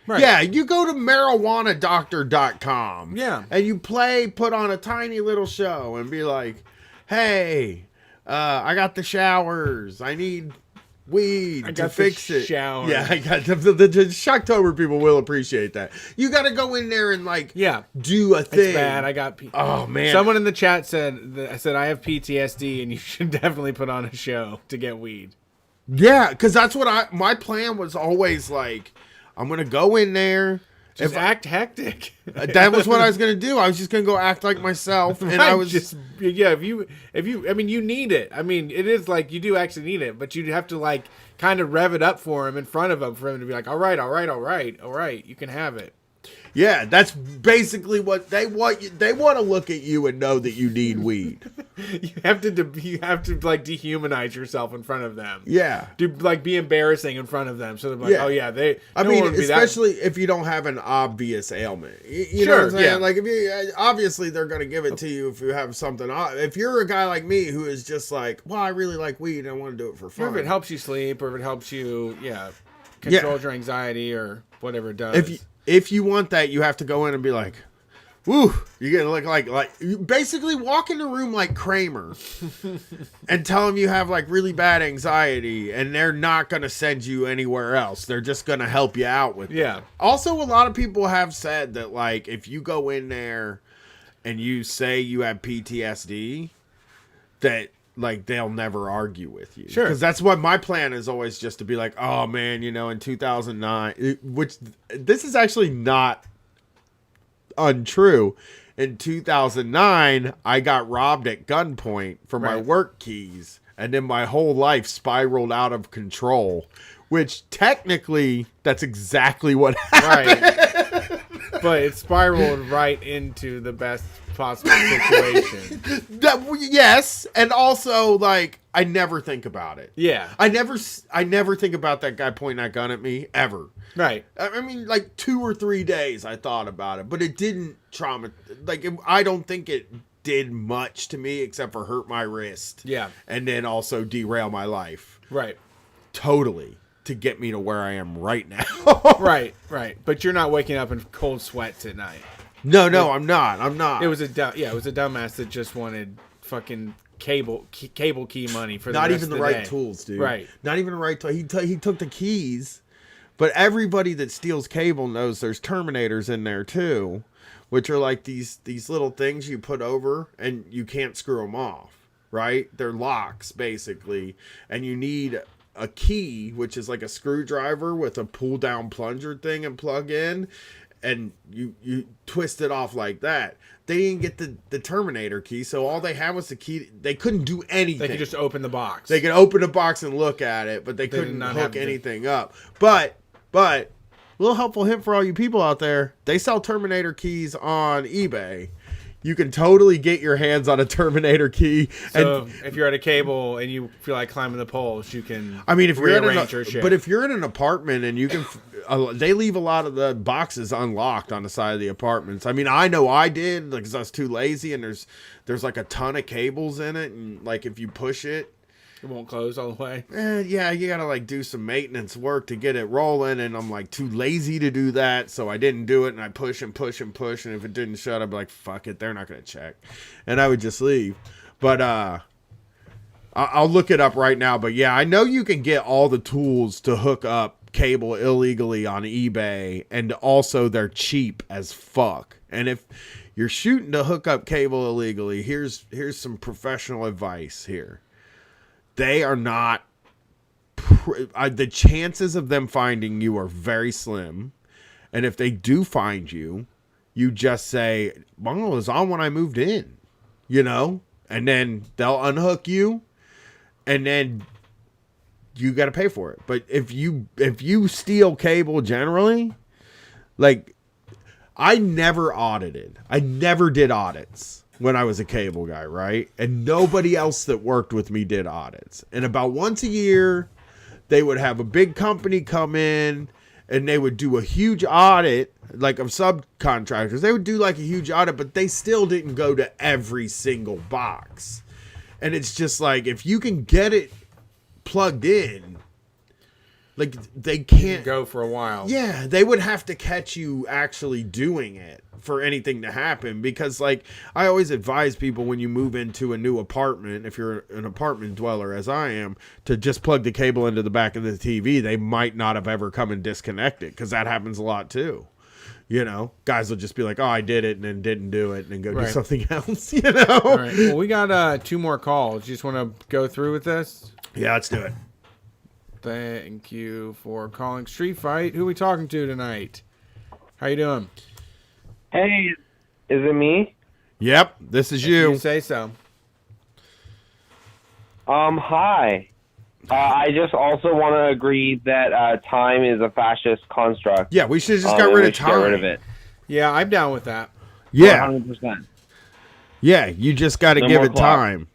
Speaker 8: Right.
Speaker 9: Yeah, you go to marijuanadoctor.com.
Speaker 8: Yeah.
Speaker 9: And you put on a tiny little show and be like, hey, I got the showers. I need weed to fix it.
Speaker 8: Showers.
Speaker 9: Yeah, I got the Shocktober people will appreciate that. You got to go in there and like do a thing.
Speaker 8: It's bad. I got
Speaker 9: oh man.
Speaker 8: Someone in the chat said I have PTSD and you should definitely put on a show to get weed.
Speaker 9: Yeah, because that's what my plan was always like. I'm gonna go in there.
Speaker 8: Just act hectic.
Speaker 9: That was what I was gonna do. I was just gonna go act like myself, and I was
Speaker 8: just If you, I mean, you need it. I mean, it is like you do actually need it, but you have to like kind of rev it up for him in front of him for him to be like, all right, you can have it.
Speaker 9: Yeah, that's basically what they want. They want to look at you and know that you need weed.
Speaker 8: You have to like dehumanize yourself in front of them.
Speaker 9: Yeah,
Speaker 8: be embarrassing in front of them. So they're like, oh yeah,
Speaker 9: I mean, especially if you don't have an obvious ailment. You know what I'm saying?
Speaker 8: Yeah.
Speaker 9: Like if you obviously they're gonna give it to you if you have something. If you're a guy like me who is just like, well, I really like weed and I want to do it for fun.
Speaker 8: Or if it helps you sleep, or if it helps you, control your anxiety or whatever it does.
Speaker 9: If you want that, you have to go in and be like, woo, you're going to look like you basically walk in the room like Kramer and tell them you have like really bad anxiety and they're not going to send you anywhere else. They're just going to help you out with it. Also, a lot of people have said that like if you go in there and you say you have PTSD, that like they'll never argue with you.
Speaker 8: Sure.
Speaker 9: Because that's what my plan is always, just to be like, oh man, you know, in 2009, which this is actually not untrue. In 2009, I got robbed at gunpoint for my work keys, and then my whole life spiraled out of control, which technically that's exactly what happened.
Speaker 8: Right. But it spiraled right into the best possible situation.
Speaker 9: Yes, and also like I never think about it.
Speaker 8: Yeah.
Speaker 9: I never think about that guy pointing that gun at me ever.
Speaker 8: Right.
Speaker 9: I mean, like 2 or 3 days I thought about it, but it didn't I don't think it did much to me except for hurt my wrist.
Speaker 8: Yeah.
Speaker 9: And then also derail my life.
Speaker 8: Right.
Speaker 9: Totally. To get me to where I am right now.
Speaker 8: Right. But you're not waking up in cold sweats at night.
Speaker 9: No, I'm not.
Speaker 8: It was a dumbass that just wanted fucking cable key money for the
Speaker 9: not
Speaker 8: rest
Speaker 9: even
Speaker 8: of
Speaker 9: the
Speaker 8: the
Speaker 9: right
Speaker 8: day.
Speaker 9: tools, dude.
Speaker 8: Right.
Speaker 9: Not even the right tool. He took the keys, but everybody that steals cable knows there's terminators in there too, which are like these little things you put over and you can't screw them off. Right? They're locks basically, and you need a key, which is like a screwdriver with a pull down plunger thing and plug in, and you twist it off like that. They didn't get the Terminator key, so all they had was the key. They couldn't do anything.
Speaker 8: They could just open the box.
Speaker 9: They could open the box and look at it, but they couldn't hook anything up. But a little helpful hint for all you people out there: they sell Terminator keys on eBay. You can totally get your hands on a Terminator key.
Speaker 8: So if you're at a cable and you feel like climbing the poles, you can.
Speaker 9: I mean, if you're
Speaker 8: rearrange your shit.
Speaker 9: But if you're in an apartment and you can, they leave a lot of the boxes unlocked on the side of the apartments. I mean, I know I did because I was too lazy, and there's like a ton of cables in it, and like if you push it,
Speaker 8: it won't close all the way.
Speaker 9: Yeah, you gotta like do some maintenance work to get it rolling, and I'm like too lazy to do that, so I didn't do it, and I push and push and push, and if it didn't shut, I'd be like, fuck it, they're not gonna check, and I would just leave. But I'll look it up right now. But yeah, I know you can get all the tools to hook up cable illegally on eBay, and also they're cheap as fuck. And if you're shooting to hook up cable illegally, here's some professional advice here. They are not. The chances of them finding you are very slim, and if they do find you, you just say, "Well, it was on when I moved in," and then they'll unhook you, and then you got to pay for it. But if you steal cable generally, like I never audited, I never did audits when I was a cable guy, right? And nobody else that worked with me did audits. And about once a year, they would have a big company come in and they would do a huge audit, like of subcontractors. They would do like a huge audit, but they still didn't go to every single box. And it's just like, if you can get it plugged in, like they can't
Speaker 8: go for a while.
Speaker 9: Yeah, they would have to catch you actually doing it for anything to happen, because like I always advise people when you move into a new apartment, if you're an apartment dweller as I am, to just plug the cable into the back of the TV. They might not have ever come and disconnected, because that happens a lot too. Guys will just be like, "Oh, I did it," and then didn't do it, and then go do something else.
Speaker 8: All right. Well, we got 2 more calls. You just want to go through with this?
Speaker 9: Yeah, let's do it.
Speaker 8: Thank you for calling Street Fight. Who are we talking to tonight? How you doing?
Speaker 13: Hey, is it me?
Speaker 9: Yep, this is you.
Speaker 8: You say so.
Speaker 13: Hi. I just also want to agree that time is a fascist construct.
Speaker 9: Yeah, we should have just got rid of time.
Speaker 13: Get rid of it.
Speaker 8: Yeah, I'm down with that.
Speaker 9: Yeah.
Speaker 13: 100%.
Speaker 9: Yeah, you just got to give it time.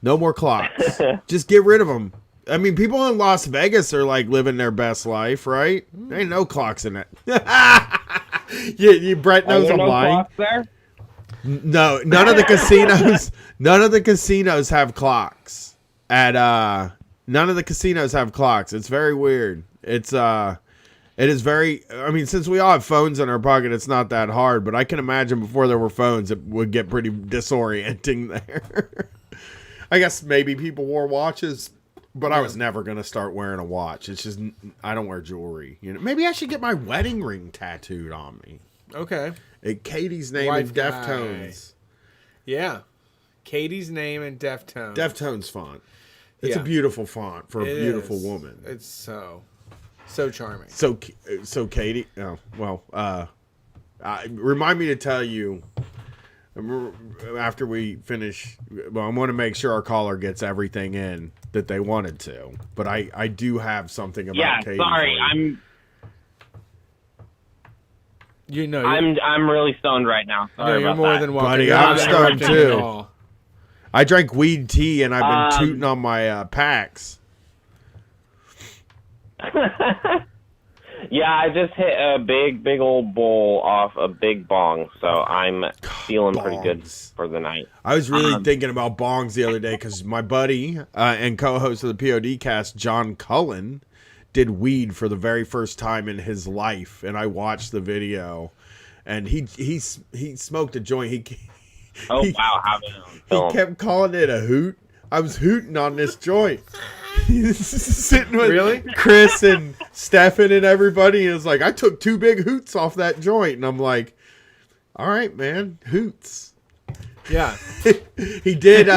Speaker 9: No more clocks. Just get rid of them. I mean, people in Las Vegas are like living their best life, right? There ain't no clocks in it. Brett knows I'm lying.
Speaker 13: Clocks there?
Speaker 9: No, none of the casinos. None of the casinos have clocks. None of the casinos have clocks. It's very weird. It is very. I mean, since we all have phones in our pocket, it's not that hard. But I can imagine before there were phones, it would get pretty disorienting there. I guess maybe people wore watches. But I was never going to start wearing a watch. It's just, I don't wear jewelry. Maybe I should get my wedding ring tattooed on me.
Speaker 8: Okay.
Speaker 9: Katie's name in Deftones.
Speaker 8: Yeah. Katie's name in Deftones.
Speaker 9: Deftones font. It's a beautiful font for a beautiful woman.
Speaker 8: It's so charming.
Speaker 9: So Katie, remind me to tell you, after we finish, I want to make sure our caller gets everything in that they wanted to, but I do have something about Katie.
Speaker 13: Yeah, sorry,
Speaker 8: You know,
Speaker 13: I'm really stoned right now. Sorry
Speaker 8: you're
Speaker 13: about
Speaker 8: more
Speaker 13: that.
Speaker 8: than welcome.
Speaker 9: Buddy,
Speaker 8: You're
Speaker 9: I'm
Speaker 8: not
Speaker 9: stoned
Speaker 8: interrupting at
Speaker 9: too.
Speaker 8: all.
Speaker 9: I drank weed tea and I've been tooting on my packs.
Speaker 13: Yeah, I just hit a big old bowl off a big bong, so I'm feeling pretty good for the night.
Speaker 9: I was really thinking about bongs the other day because my buddy and co-host of the POD cast, John Cullen, did weed for the very first time in his life, and I watched the video, and he smoked a joint. He kept calling it a hoot. I was hooting on this joint. Sitting with Chris and Stefan and everybody, and it's like I took 2 big hoots off that joint, and I'm like, all right, man, hoots.
Speaker 8: Yeah,
Speaker 9: he did. We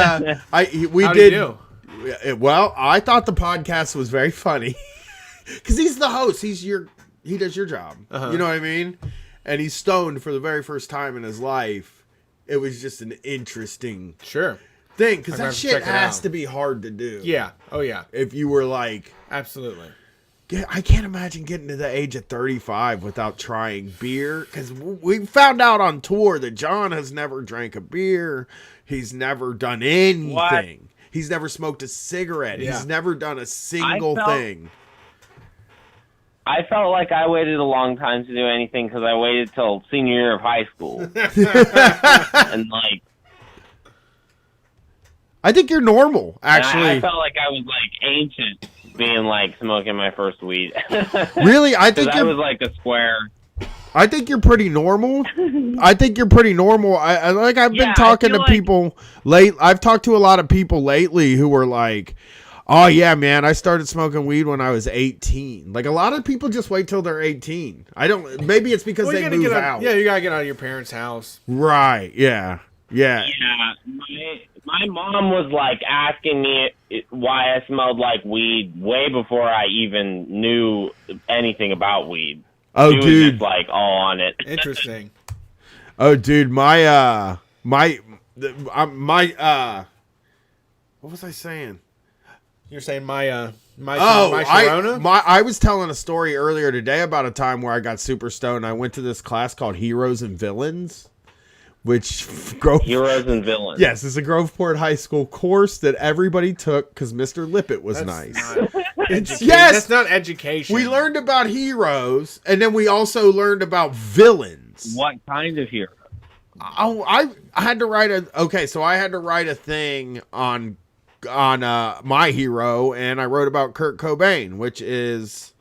Speaker 8: How'd
Speaker 9: did.
Speaker 8: he do?
Speaker 9: Well, I thought the podcast was very funny because he's the host. He does your job. You know what I mean? And he's stoned for the very first time in his life. It was just an interesting thing because that shit has to be hard to do.
Speaker 8: Yeah. Oh yeah.
Speaker 9: If you were like,
Speaker 8: absolutely.
Speaker 9: I can't imagine getting to the age of 35 without trying beer. Because we found out on tour that John has never drank a beer. He's never done anything.
Speaker 13: What?
Speaker 9: He's never smoked a cigarette.
Speaker 8: Yeah.
Speaker 9: He's never done a single thing.
Speaker 13: I felt like I waited a long time to do anything because I waited till senior year of high school. And like,
Speaker 9: I think you're normal, actually.
Speaker 13: I felt like I was like ancient being like smoking my first weed.
Speaker 9: Really? I think
Speaker 13: I was like a square.
Speaker 9: I think you're pretty normal. I've been talking to people I've talked to a lot of people lately who were like, oh yeah, man, I started smoking weed when I was 18. Like a lot of people just wait till they're 18. Maybe it's because they move out.
Speaker 8: Yeah, you gotta get out of your parents' house.
Speaker 9: Right. Yeah. Yeah.
Speaker 13: Yeah. My mom was like asking me why I smelled like weed way before I even knew anything about weed.
Speaker 9: Oh,
Speaker 13: she was
Speaker 9: dude.
Speaker 13: just like all on it.
Speaker 8: Interesting.
Speaker 9: Oh, dude, what was I saying?
Speaker 8: You're saying my
Speaker 9: Sharona? I was telling a story earlier today about a time where I got super stoned. I went to this class called Heroes and Villains,
Speaker 13: Heroes and Villains.
Speaker 9: Yes, it's a Groveport High School course that everybody took because Mr. Lippett was nice.
Speaker 8: Yes, that's not education.
Speaker 9: We learned about heroes, and then we also learned about villains.
Speaker 13: What kind of hero?
Speaker 9: I had to write I had to write a thing on my hero, and I wrote about Kurt Cobain, which is,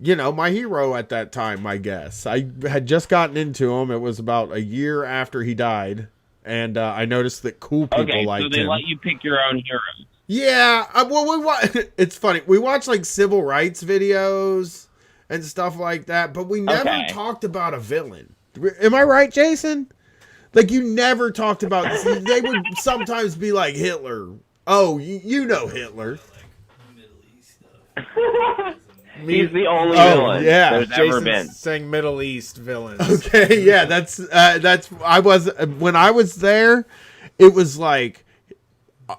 Speaker 9: my hero at that time, I guess. I had just gotten into him. It was about a year after he died, and I noticed that cool people liked him.
Speaker 13: So they let you pick your own hero.
Speaker 9: Yeah, it's funny. We watch like civil rights videos and stuff like that, but we never talked about a villain. Am I right, Jason? Like you never talked about. They would sometimes be like Hitler. Oh, you know Hitler.
Speaker 13: He's the only villain there's ever been.
Speaker 8: Saying Middle East villains.
Speaker 9: Okay, yeah, that's when I was there, it was like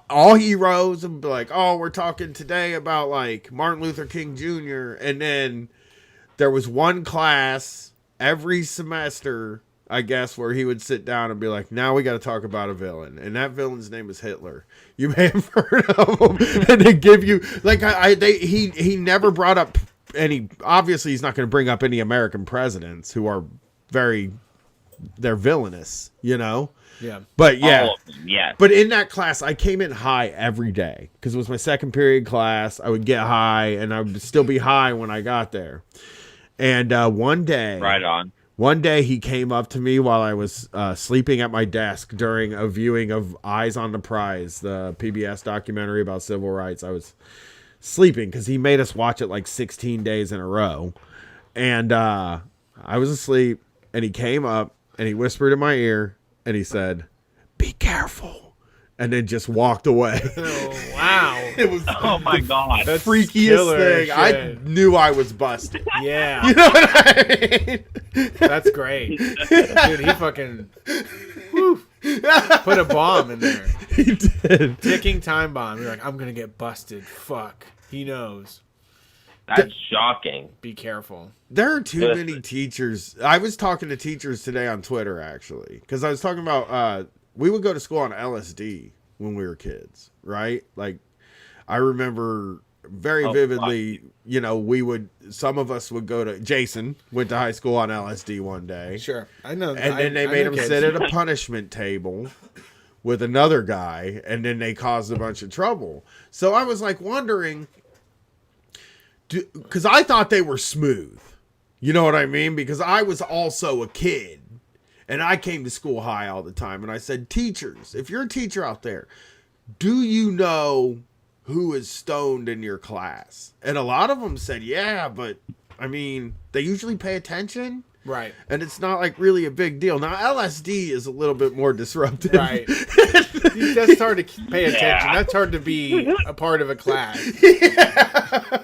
Speaker 9: all heroes and be like, oh, we're talking today about like Martin Luther King Jr. And then there was one class every semester, I guess, where he would sit down and be like, now we got to talk about a villain. And that villain's name is Hitler. You may have heard of him. And they give you like, he never brought up any, obviously he's not going to bring up any American presidents who are they're villainous,
Speaker 8: Yeah.
Speaker 9: But yeah.
Speaker 13: All of them, yes.
Speaker 9: But in that class, I came in high every day because it was my second period class. I would get high and I would still be high when I got there. And one day,
Speaker 13: right on.
Speaker 9: One day he came up to me while I was sleeping at my desk during a viewing of Eyes on the Prize, the PBS documentary about civil rights. I was sleeping because he made us watch it like 16 days in a row. And I was asleep and he came up and he whispered in my ear and he said, "Be careful." And then just walked away.
Speaker 8: Oh, wow.
Speaker 9: It was
Speaker 13: my God.
Speaker 9: the freakiest thing.
Speaker 8: Shit.
Speaker 9: I knew I was busted.
Speaker 8: Yeah.
Speaker 9: You know what I mean?
Speaker 8: That's great. Dude, he fucking put a bomb in there.
Speaker 9: He did.
Speaker 8: Ticking time bomb. You're like, I'm going to get busted. Fuck. He knows.
Speaker 13: That's shocking.
Speaker 8: Be careful.
Speaker 9: There are too many teachers. I was talking to teachers today on Twitter, actually, because I was talking about we would go to school on LSD when we were kids, right? Like, I remember very vividly, you know, some of us would go to, Jason went to high school on LSD one day.
Speaker 8: Sure. I know.
Speaker 9: And then they made him sit at a punishment table with another guy, and then they caused a bunch of trouble. So I was like wondering, because I thought they were smooth. You know what I mean? Because I was also a kid, and I came to school high all the time. And I said, teachers, if you're a teacher out there, do you know who is stoned in your class? And a lot of them said, yeah, but I mean, they usually pay attention.
Speaker 8: Right.
Speaker 9: And it's not like really a big deal. Now, LSD is a little bit more disruptive.
Speaker 8: Right. That's hard to pay attention. Yeah. That's hard to be a part of a class.
Speaker 9: Yeah.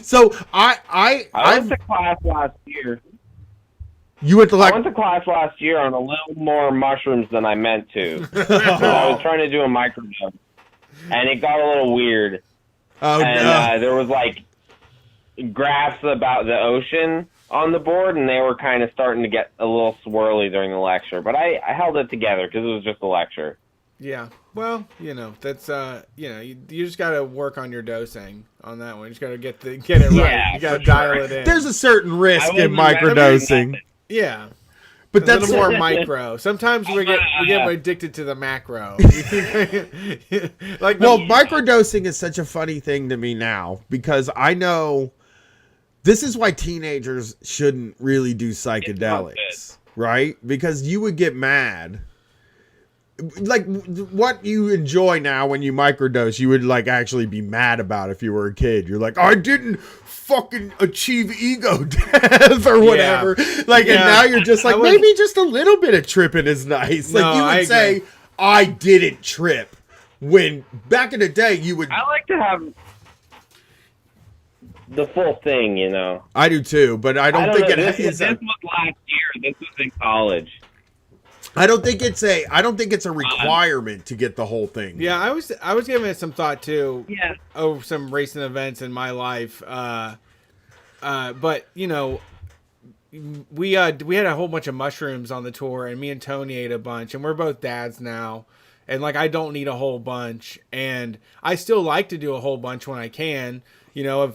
Speaker 9: So I
Speaker 13: went to class last year.
Speaker 9: You went to
Speaker 13: I went to class last year on a little more mushrooms than I meant to. I was trying to do a microdose, and it got a little weird.
Speaker 9: Oh,
Speaker 13: and there was like graphs about the ocean on the board, and they were kind of starting to get a little swirly during the lecture. But I held it together because it was just a lecture.
Speaker 8: Yeah. Well, you know, that's you just got to work on your dosing on that one. You just got to get it right.
Speaker 13: Yeah,
Speaker 8: you got to dial it in.
Speaker 9: There's a certain risk in microdosing.
Speaker 8: Yeah.
Speaker 9: But
Speaker 8: that's
Speaker 9: that's
Speaker 8: a little more micro. Sometimes we get addicted to the macro.
Speaker 9: Microdosing is such a funny thing to me now, because I know this is why teenagers shouldn't really do psychedelics, right? Because you would get mad. Like, what you enjoy now when you microdose, you would like actually be mad about if you were a kid. You're like, I didn't fucking achieve ego death or whatever. Yeah. Like, and now you're just like, maybe just a little bit of tripping is nice. Like, you would say, I didn't trip. When back in the day, you would.
Speaker 13: I like to have the full thing, you know.
Speaker 9: I do too, but I don't think
Speaker 13: this was last year. This was in college.
Speaker 9: I don't think it's a requirement to get the whole thing.
Speaker 8: Yeah, I was giving it some thought too.
Speaker 13: Yeah.
Speaker 8: Over some recent events in my life. But you know, we had a whole bunch of mushrooms on the tour, and me and Tony ate a bunch, and we're both dads now. And like, I don't need a whole bunch, and I still like to do a whole bunch when I can, you know,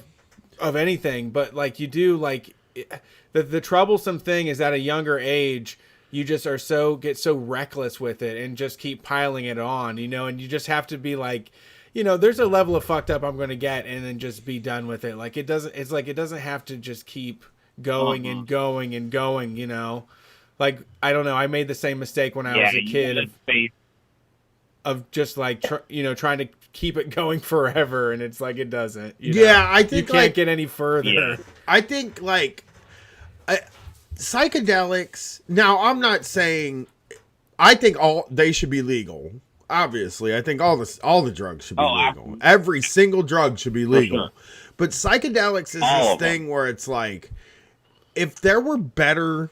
Speaker 8: of anything. But like, you do like the troublesome thing is at a younger age, you just get so reckless with it and just keep piling it on, you know, and you just have to be like, you know, there's a level of fucked up I'm going to get, and then just be done with it. Like, it doesn't have to just keep going and going and going, you know. Like, I don't know. I made the same mistake when I was a kid of just like, trying to keep it going forever. And it's like, it doesn't, you know?
Speaker 9: I think
Speaker 8: you can't get any further.
Speaker 9: Yeah. I think psychedelics. Now, I'm not saying. I think they should be legal. Obviously, I think all the drugs should be legal. Absolutely. Every single drug should be legal. Sure. But psychedelics is this thing where it's like, if there were better,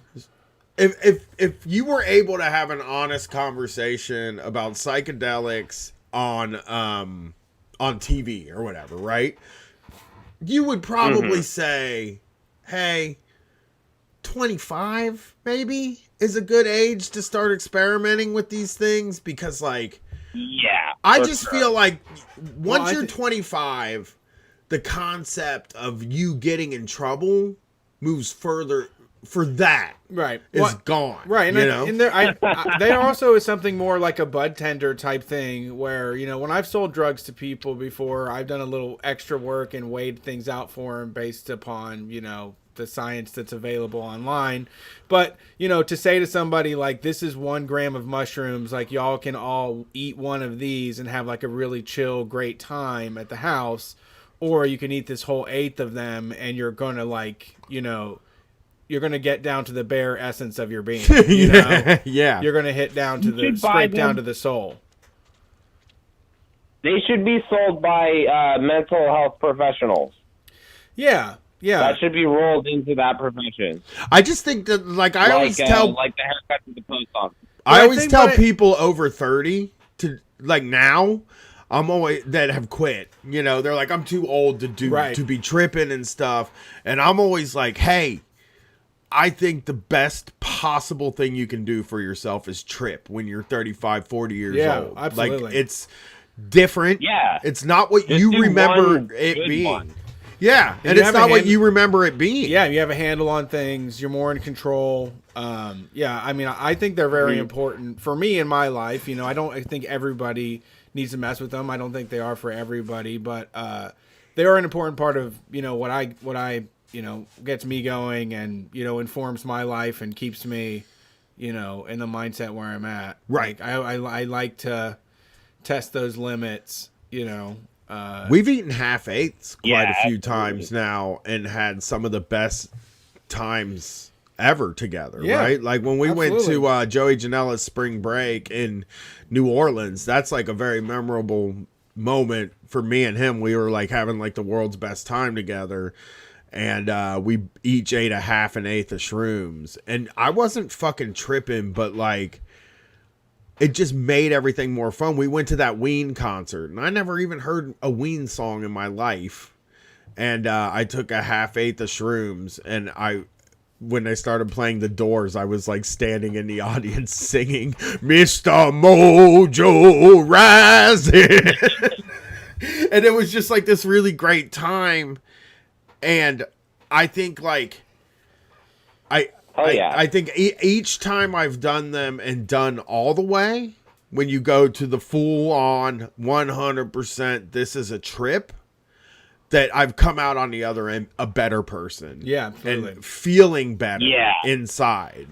Speaker 9: if you were able to have an honest conversation about psychedelics on TV or whatever, right? You would probably say, hey, 25 maybe is a good age to start experimenting with these things, because like, I just feel like once you're 25, the concept of you getting in trouble moves further for that.
Speaker 8: Right.
Speaker 9: Is gone.
Speaker 8: Right. And there also is something more like a bud tender type thing where, you know, when I've sold drugs to people before, I've done a little extra work and weighed things out for them based upon, you know, the science that's available online. But, you know, to say to somebody like, this is 1 gram of mushrooms, like y'all can all eat one of these and have like a really chill, great time at the house, or you can eat this whole 1/8 of them and you're going to like, you know, you're going to get down to the bare essence of your being, you know?
Speaker 9: Yeah.
Speaker 8: You're going to hit down to scrape down to the soul.
Speaker 13: They should be sold by mental health professionals.
Speaker 8: Yeah. Yeah.
Speaker 13: That should be rolled into that profession.
Speaker 9: I just think that, like I always tell,
Speaker 13: like the haircut to the post office.
Speaker 9: I always tell people over 30 to, like, now, I'm always that have quit. You know, they're like, I'm too old to do to be tripping and stuff. And I'm always like, hey, I think the best possible thing you can do for yourself is trip when you're 35, 40 years old.
Speaker 8: Absolutely.
Speaker 9: Like, it's different.
Speaker 13: Yeah.
Speaker 9: It's not what
Speaker 13: Just
Speaker 9: you
Speaker 13: do
Speaker 9: remember
Speaker 13: one
Speaker 9: it
Speaker 13: good
Speaker 9: being.
Speaker 13: one.
Speaker 9: Yeah, and it's not what you remember it being.
Speaker 8: Yeah, you have a handle on things. You're more in control. Yeah, I mean, I think they're very important for me in my life. You know, I think everybody needs to mess with them. I don't think they are for everybody, but they are an important part of, you know, what I you know, gets me going and, you know, informs my life and keeps me, you know, in the mindset where I'm at.
Speaker 9: Right.
Speaker 8: Like, I like to test those limits, you know.
Speaker 9: We've eaten half-eighths quite
Speaker 13: Yeah,
Speaker 9: a few times now and had some of the best times ever together, right? Like when we went to Joey Janela's spring break in New Orleans, that's like a very memorable moment for me and him. We were like having like the world's best time together. And we each ate a half an eighth of shrooms. And I wasn't fucking tripping, but like it just made everything more fun. We went to that Ween concert, and I never even heard a Ween song in my life. And I took a half-eighth of shrooms, and when they started playing The Doors, I was like standing in the audience singing, Mr. Mojo Rising. And it was just like this really great time. And I think like, I think each time I've done them and done all the way, when you go to the full on 100%, this is a trip, that I've come out on the other end a better person.
Speaker 8: Yeah, absolutely.
Speaker 9: And feeling better inside.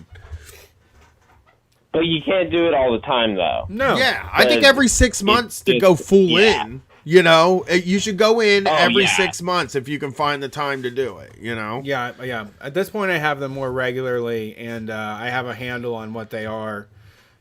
Speaker 13: But you can't do it all the time, though.
Speaker 8: No.
Speaker 9: Yeah, I think every 6 months to go full in. You know, you should go in every 6 months if you can find the time to do it, you know?
Speaker 8: Yeah. At this point, I have them more regularly, and I have a handle on what they are.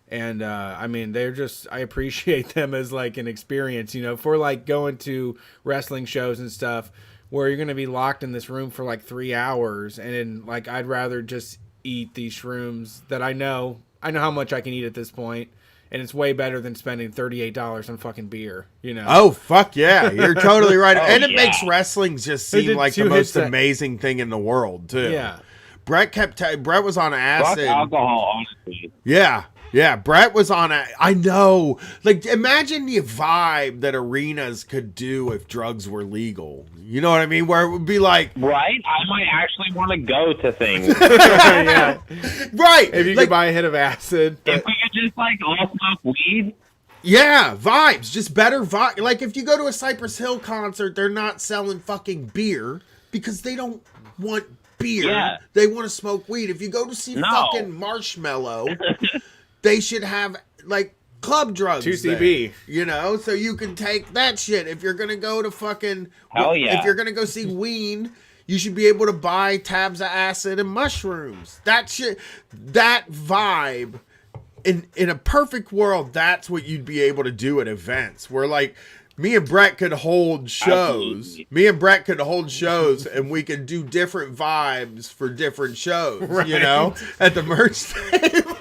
Speaker 8: And, I mean, they're just, I appreciate them as, like, an experience, you know, for, like, going to wrestling shows and stuff where you're going to be locked in this room for, like, 3 hours. And, like, I'd rather just eat these shrooms that I know how much I can eat at this point. And it's way better than spending $38 on fucking beer, you know?
Speaker 9: Oh, fuck yeah. You're totally right. And it makes wrestling just seem like the most amazing thing in the world, too.
Speaker 8: Yeah.
Speaker 9: Brett was on acid.
Speaker 13: Fuck alcohol, honestly.
Speaker 9: Yeah. Yeah, Brett was on I know. Like, imagine the vibe that arenas could do if drugs were legal. You know what I mean? Where it would be like...
Speaker 13: Right? I might actually want to go to things.
Speaker 8: Yeah.
Speaker 9: Right.
Speaker 8: If you could buy a hit of acid.
Speaker 13: If we could just, like, all smoke weed.
Speaker 9: Yeah, vibes. Just better vibe. Like, if you go to a Cypress Hill concert, they're not selling fucking beer because they don't want beer.
Speaker 13: Yeah.
Speaker 9: They want to smoke weed. If you go to see fucking Marshmello... They should have, like, club drugs
Speaker 8: 2CB.
Speaker 9: there, you know? So you can take that shit. If you're going to go to fucking...
Speaker 13: Hell yeah.
Speaker 9: If you're going to go see Ween, you should be able to buy tabs of acid and mushrooms. That shit... That vibe... In a perfect world, that's what you'd be able to do at events. Where, like... Me and Brett could hold shows. And we could do different vibes for different shows, you know, at the merch table.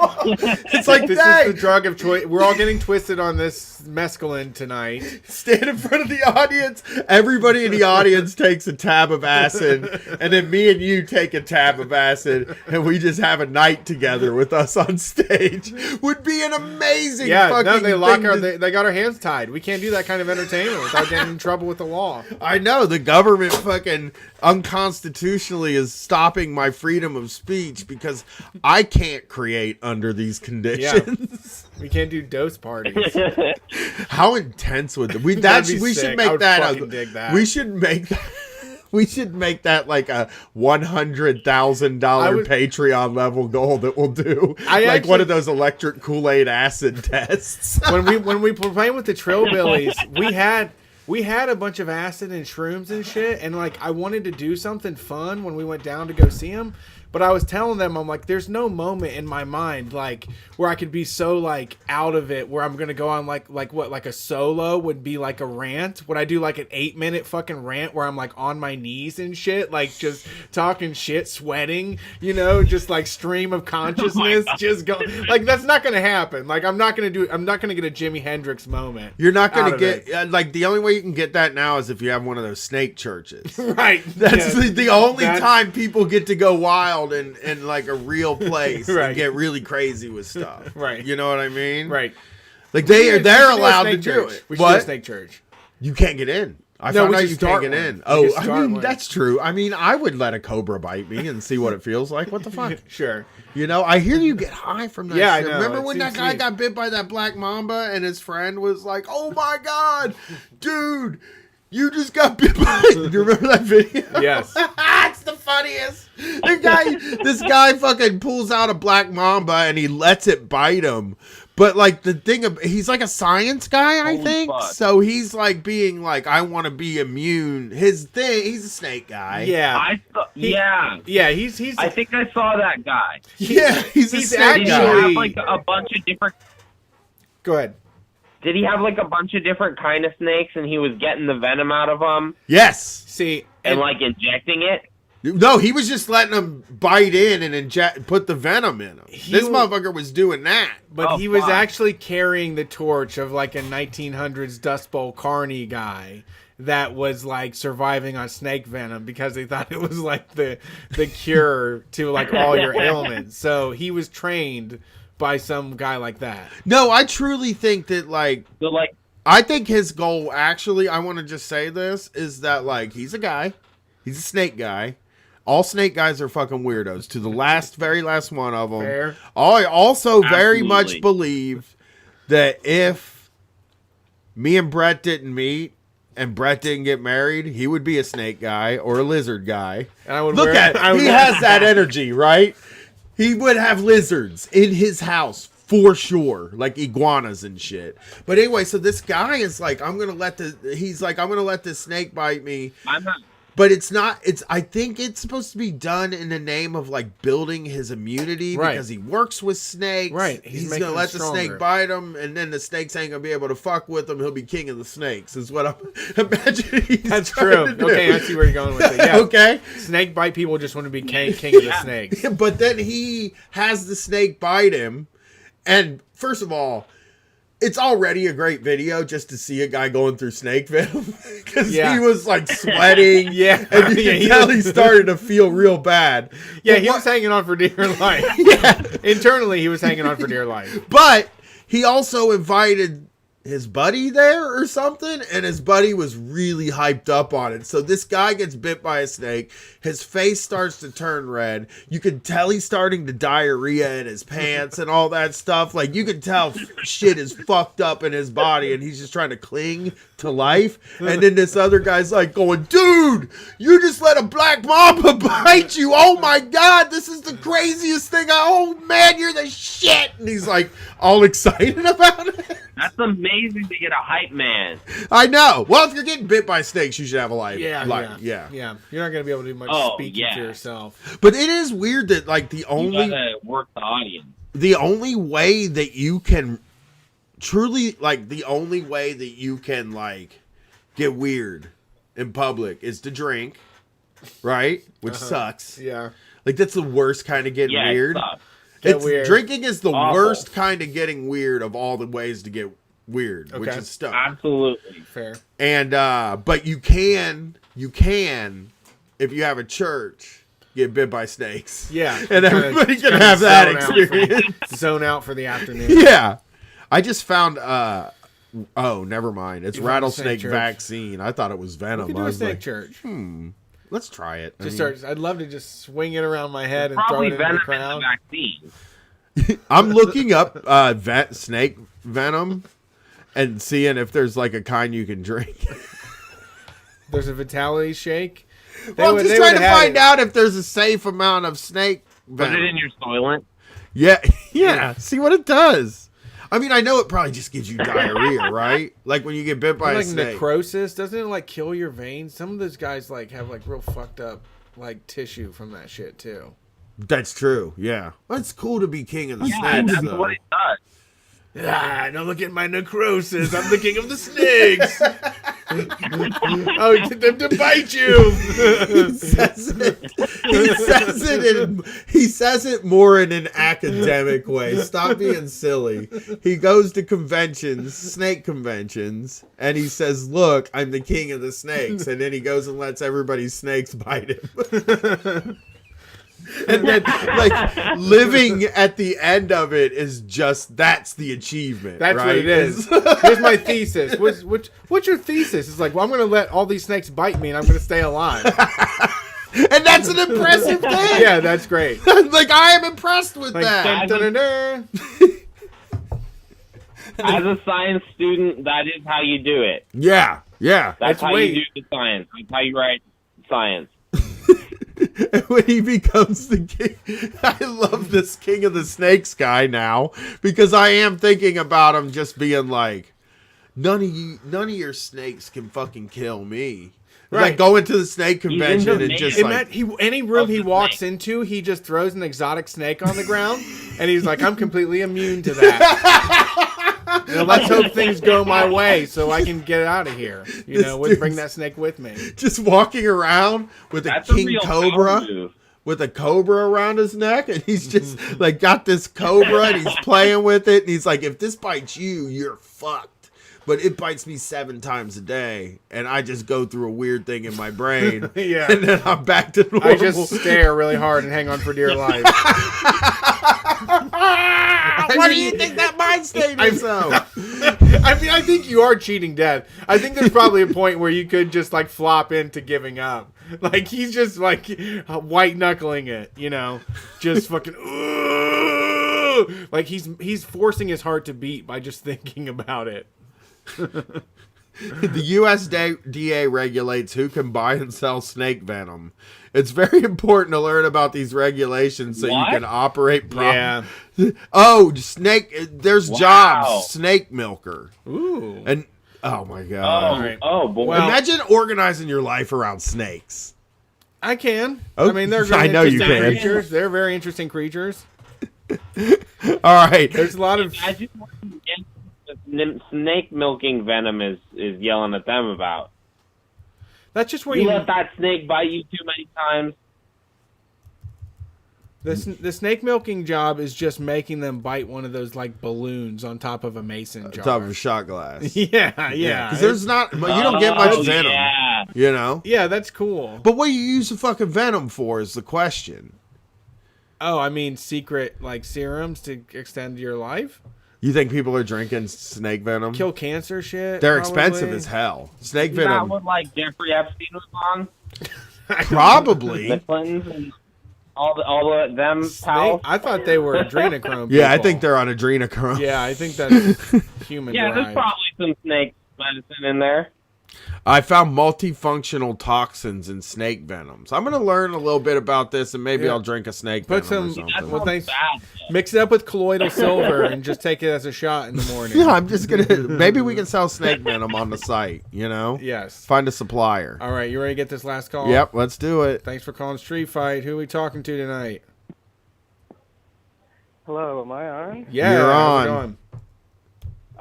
Speaker 9: It's like,
Speaker 8: this is the drug of choice. We're all getting twisted on this mescaline tonight.
Speaker 9: Stand in front of the audience. Everybody in the audience takes a tab of acid, and then me and you take a tab of acid, and we just have a night together with us on stage. Would be an amazing fucking thing.
Speaker 8: They got our hands tied. We can't do that kind of entertainment without getting in trouble with the law.
Speaker 9: I know the government fucking unconstitutionally is stopping my freedom of speech because I can't create under these conditions.
Speaker 8: Yeah. We can't do dose parties.
Speaker 9: How intense would that? We should make that. We should make that like a $100,000 Patreon level goal that we'll do. One of those electric Kool-Aid acid tests.
Speaker 8: when we were playing with the Trillbillies, we had a bunch of acid and shrooms and shit, and like I wanted to do something fun when we went down to go see them, But I was telling them, I'm like, there's no moment in my mind like where I could be so like out of it where I'm gonna go on like a solo would be like a rant. Would I do like an 8-minute fucking rant where I'm like on my knees and shit, like just talking shit, sweating, you know, just like stream of consciousness, just go like that's not gonna happen. Like I'm not gonna get a Jimi Hendrix moment.
Speaker 9: You're not gonna get like the only way you can get that now is if you have one of those snake churches.
Speaker 8: Right.
Speaker 9: That's the only time people get to go wild in like a real place
Speaker 8: Right.
Speaker 9: and get really crazy with stuff.
Speaker 8: Right.
Speaker 9: You know what I mean?
Speaker 8: Right.
Speaker 9: Like they're allowed to do it.
Speaker 8: We should do a snake church.
Speaker 9: You can't get in. I
Speaker 8: No,
Speaker 9: found
Speaker 8: we
Speaker 9: out
Speaker 8: should
Speaker 9: you can't
Speaker 8: start
Speaker 9: get
Speaker 8: one.
Speaker 9: in.
Speaker 8: We
Speaker 9: Oh,
Speaker 8: could
Speaker 9: I
Speaker 8: start
Speaker 9: mean,
Speaker 8: one.
Speaker 9: that's true. I mean, I would let a cobra bite me and see what it feels like. What the fuck?
Speaker 8: Sure.
Speaker 9: You know, I hear you get high from that
Speaker 8: Yeah, I
Speaker 9: shit.
Speaker 8: know.
Speaker 9: Remember
Speaker 8: It
Speaker 9: when that
Speaker 8: seems
Speaker 9: guy
Speaker 8: sweet.
Speaker 9: got bit by that black mamba and his friend was like, oh my God, dude, you just got bit by it. Do you remember that video?
Speaker 8: Yes.
Speaker 9: It's the funniest. This guy fucking pulls out a black mamba and he lets it bite him. But like the thing, he's like a science guy, I think.
Speaker 13: fuck.
Speaker 9: So he's like being like, I want to be immune. His thing, he's a snake guy.
Speaker 8: Yeah. Yeah, he's
Speaker 13: I think I saw that guy.
Speaker 9: Yeah, he's a snake
Speaker 13: Did he
Speaker 9: guy.
Speaker 13: have like a bunch of different?
Speaker 8: Go ahead.
Speaker 13: Did he have like a bunch of different kind of snakes, and he was getting the venom out of them
Speaker 9: Yes.
Speaker 8: See,
Speaker 13: and like injecting it?
Speaker 9: No, he was just letting them bite in and put the venom in them. This motherfucker was doing that.
Speaker 8: But he was actually carrying the torch of like a 1900s Dust Bowl Carney guy that was like surviving on snake venom because they thought it was like the cure to like all your ailments. So he was trained by some guy like that.
Speaker 9: No, I truly think that like
Speaker 13: So like,
Speaker 9: I think his goal actually, I want to just say this, is that like he's a guy. He's a snake guy. All snake guys are fucking weirdos to the very last one of them.
Speaker 8: Fair.
Speaker 9: I also very
Speaker 13: Absolutely.
Speaker 9: much believe that if me and Brett didn't meet and Brett didn't get married, he would be a snake guy or a lizard guy.
Speaker 8: And I would
Speaker 9: Look
Speaker 8: wear-
Speaker 9: at
Speaker 8: I
Speaker 9: it.
Speaker 8: would
Speaker 9: He
Speaker 8: wear-
Speaker 9: has that energy, right? He would have lizards in his house for sure, like iguanas and shit. But anyway, so this guy is like, I'm gonna let this snake bite me.
Speaker 13: I'm not.
Speaker 9: But it's not. I think it's supposed to be done in the name of like building his immunity
Speaker 8: Right.
Speaker 9: because he works with snakes.
Speaker 8: Right.
Speaker 9: He's
Speaker 8: making
Speaker 9: gonna
Speaker 8: him
Speaker 9: let the
Speaker 8: stronger.
Speaker 9: snake bite him, and then the snakes ain't gonna be able to fuck with him. He'll be king of the snakes. Is what I'm imagining.
Speaker 8: That's true. Okay, I see where you're going with it. Yeah.
Speaker 9: Okay.
Speaker 8: Snake bite people just want to be king of the snakes.
Speaker 9: But then he has the snake bite him, and first of all, it's already a great video just to see a guy going through snake venom because
Speaker 8: Yeah.
Speaker 9: he was like sweating.
Speaker 8: Yeah.
Speaker 9: And you
Speaker 8: Yeah,
Speaker 9: can
Speaker 8: he
Speaker 9: tell
Speaker 8: was-
Speaker 9: he started to feel real bad.
Speaker 8: Yeah,
Speaker 9: But
Speaker 8: he was hanging on for dear life.
Speaker 9: Yeah.
Speaker 8: Internally, he was hanging on for dear life.
Speaker 9: But he also invited his buddy there or something, and his buddy was really hyped up on it. So this guy gets bit by a snake. His face starts to turn red. You can tell he's starting to diarrhea in his pants and all that stuff. Like, you can tell shit is fucked up in his body, and he's just trying to cling to life. And then this other guy's like going, dude, you just let a black mamba bite you. Oh my God, this is the craziest thing. Oh man, you're the shit. And he's like all excited about it.
Speaker 13: That's amazing to get a hype man.
Speaker 9: I know. Well, if you're getting bit by snakes, you should have a life.
Speaker 8: Yeah.
Speaker 9: Yeah.
Speaker 8: You're not gonna be able to do much
Speaker 13: Oh,
Speaker 8: speaking
Speaker 13: yeah.
Speaker 8: for yourself.
Speaker 9: But it is weird that like
Speaker 13: You gotta work the audience.
Speaker 9: the only way that you can truly like the only way that you can like get weird in public is to drink, right? Which sucks.
Speaker 8: Yeah.
Speaker 9: Like that's the worst kind of getting
Speaker 13: Yeah,
Speaker 9: weird.
Speaker 13: it sucks.
Speaker 8: Get weird.
Speaker 9: Drinking is the
Speaker 13: Awful.
Speaker 9: worst kind of getting weird of all the ways to get weird, which
Speaker 8: Okay.
Speaker 9: is stuff.
Speaker 13: Absolutely.
Speaker 8: Fair.
Speaker 9: And but you can if you have a church get bit by snakes.
Speaker 8: Yeah.
Speaker 9: And everybody can
Speaker 8: Kinda
Speaker 9: have that
Speaker 8: zone out
Speaker 9: experience.
Speaker 8: Zone out for the afternoon.
Speaker 9: Yeah. I just found oh, never mind. It's
Speaker 8: You found a
Speaker 9: rattlesnake
Speaker 8: snake church.
Speaker 9: vaccine. I thought it was
Speaker 8: We
Speaker 9: venom.
Speaker 8: could
Speaker 9: I
Speaker 8: do a
Speaker 9: was
Speaker 8: snake
Speaker 9: like,
Speaker 8: church.
Speaker 9: let's try it. I
Speaker 8: Just
Speaker 9: mean,
Speaker 8: start. I'd love to just swing it around my head and throw
Speaker 13: Probably
Speaker 8: it into
Speaker 13: venom
Speaker 8: the
Speaker 13: in the
Speaker 8: crowd.
Speaker 13: vaccine.
Speaker 9: I'm looking up snake venom and seeing if there's like a kind you can drink.
Speaker 8: There's a vitality shake.
Speaker 9: Well, I'm just trying to find out if there's a safe amount of snake
Speaker 13: Put
Speaker 9: venom.
Speaker 13: it in your soylent.
Speaker 9: Yeah. See what it does. I mean, I know it probably just gives you diarrhea, right? Like when you get bit by
Speaker 8: like
Speaker 9: a snake.
Speaker 8: necrosis. Doesn't it like kill your veins? Some of those guys like have like real fucked up like tissue from that shit too.
Speaker 9: That's true. Yeah, well, it's cool to be king of the
Speaker 13: Yeah,
Speaker 9: snakes.
Speaker 13: that's
Speaker 9: though.
Speaker 13: what it does.
Speaker 4: Ah, now look at my necrosis. I'm the king of the snakes. Oh, get them to bite you.
Speaker 9: He says it more in an academic way. Stop being silly. He goes to conventions, snake conventions, and he says, "Look, I'm the king of the snakes." And then he goes and lets everybody's snakes bite him. And then, like, living at the end of it is just, that's the achievement.
Speaker 8: That's
Speaker 9: right?
Speaker 8: what it is. Here's my thesis. What's your thesis? It's like, well, I'm going to let all these snakes bite me and I'm going to stay alive.
Speaker 9: And that's an impressive thing.
Speaker 8: Yeah, that's great.
Speaker 9: Like, I am impressed with
Speaker 8: Like,
Speaker 9: that.
Speaker 8: dun, dun, dun,
Speaker 13: As a science student, that is how you do it.
Speaker 9: Yeah.
Speaker 13: That's how you do the science. That's how you write science.
Speaker 9: When he becomes the king, I love this king of the snakes guy now, because I am thinking about him just being like, none of your snakes can fucking kill me.
Speaker 8: Right.
Speaker 9: Like going to the snake convention and just like,
Speaker 8: any room he walks into, he just throws an exotic snake on the ground, and he's like, I'm completely immune to that. Let's hope things go my way so I can get out of here. Bring that snake with me.
Speaker 9: Just walking around with a king cobra. With a cobra around his neck, and he's just like got this cobra and he's playing with it, and he's like, if this bites you, you're fucked. But it bites me 7 times a day, and I just go through a weird thing in my brain.
Speaker 8: Yeah.
Speaker 9: And then I'm back to normal.
Speaker 8: I just stare really hard and hang on for dear life.
Speaker 9: What do you think that mind state is, though?
Speaker 8: I mean, I think you are cheating death. I think there's probably a point where you could just like flop into giving up. Like he's just like white knuckling it, just fucking. Like he's forcing his heart to beat by just thinking about it.
Speaker 9: The USDA regulates who can buy and sell snake venom. It's very important to learn about these regulations so you can operate properly.
Speaker 8: Yeah.
Speaker 9: Oh, snake! There's jobs. Snake milker.
Speaker 8: Ooh.
Speaker 9: And oh my god.
Speaker 13: Oh boy.
Speaker 9: Well, imagine organizing your life around snakes.
Speaker 8: I can.
Speaker 9: Oh,
Speaker 8: I mean, they're
Speaker 9: I know you can.
Speaker 8: creatures. They're very interesting creatures.
Speaker 9: All right.
Speaker 8: There's a lot of.
Speaker 13: Snake milking venom is yelling at them about.
Speaker 8: That's just where
Speaker 13: you let that snake bite you too many times.
Speaker 8: The snake milking job is just making them bite one of those like balloons on top of a mason jar.
Speaker 9: Top of a shot glass.
Speaker 8: Yeah.
Speaker 9: Because there's not, you don't get much venom.
Speaker 13: Yeah.
Speaker 8: Yeah, that's cool.
Speaker 9: But what do you use the fucking venom for is the question.
Speaker 8: Oh, I mean, secret like serums to extend your life.
Speaker 9: You think people are drinking snake venom?
Speaker 8: Kill cancer shit?
Speaker 9: They're
Speaker 8: probably.
Speaker 9: expensive as hell. Snake
Speaker 13: Is that
Speaker 9: venom.
Speaker 13: what like Jeffrey Epstein was on?
Speaker 9: Probably.
Speaker 13: The Clintons and all them pals.
Speaker 8: I thought they were adrenochrome.
Speaker 9: Yeah, I
Speaker 8: people.
Speaker 9: think they're on adrenochrome.
Speaker 8: Yeah, I think that's human.
Speaker 13: Yeah, there's
Speaker 8: derived.
Speaker 13: probably some snake medicine in there.
Speaker 9: I found multifunctional toxins in snake venoms. I'm going to learn a little bit about this, and maybe I'll drink a snake
Speaker 8: Put
Speaker 9: venom
Speaker 8: some.
Speaker 9: or something.
Speaker 8: Well, thanks. Mix it up with colloidal silver and just take it as a shot in the morning.
Speaker 9: Yeah, I'm just going to... Maybe we can sell snake venom on the site,
Speaker 8: Yes.
Speaker 9: Find a supplier.
Speaker 8: All right, you ready to get this last call?
Speaker 9: Yep, let's do it.
Speaker 8: Thanks for calling Street Fight. Who are we talking to tonight?
Speaker 14: Hello, am I on?
Speaker 8: Yeah,
Speaker 9: You're
Speaker 8: how's it
Speaker 9: on.
Speaker 8: going?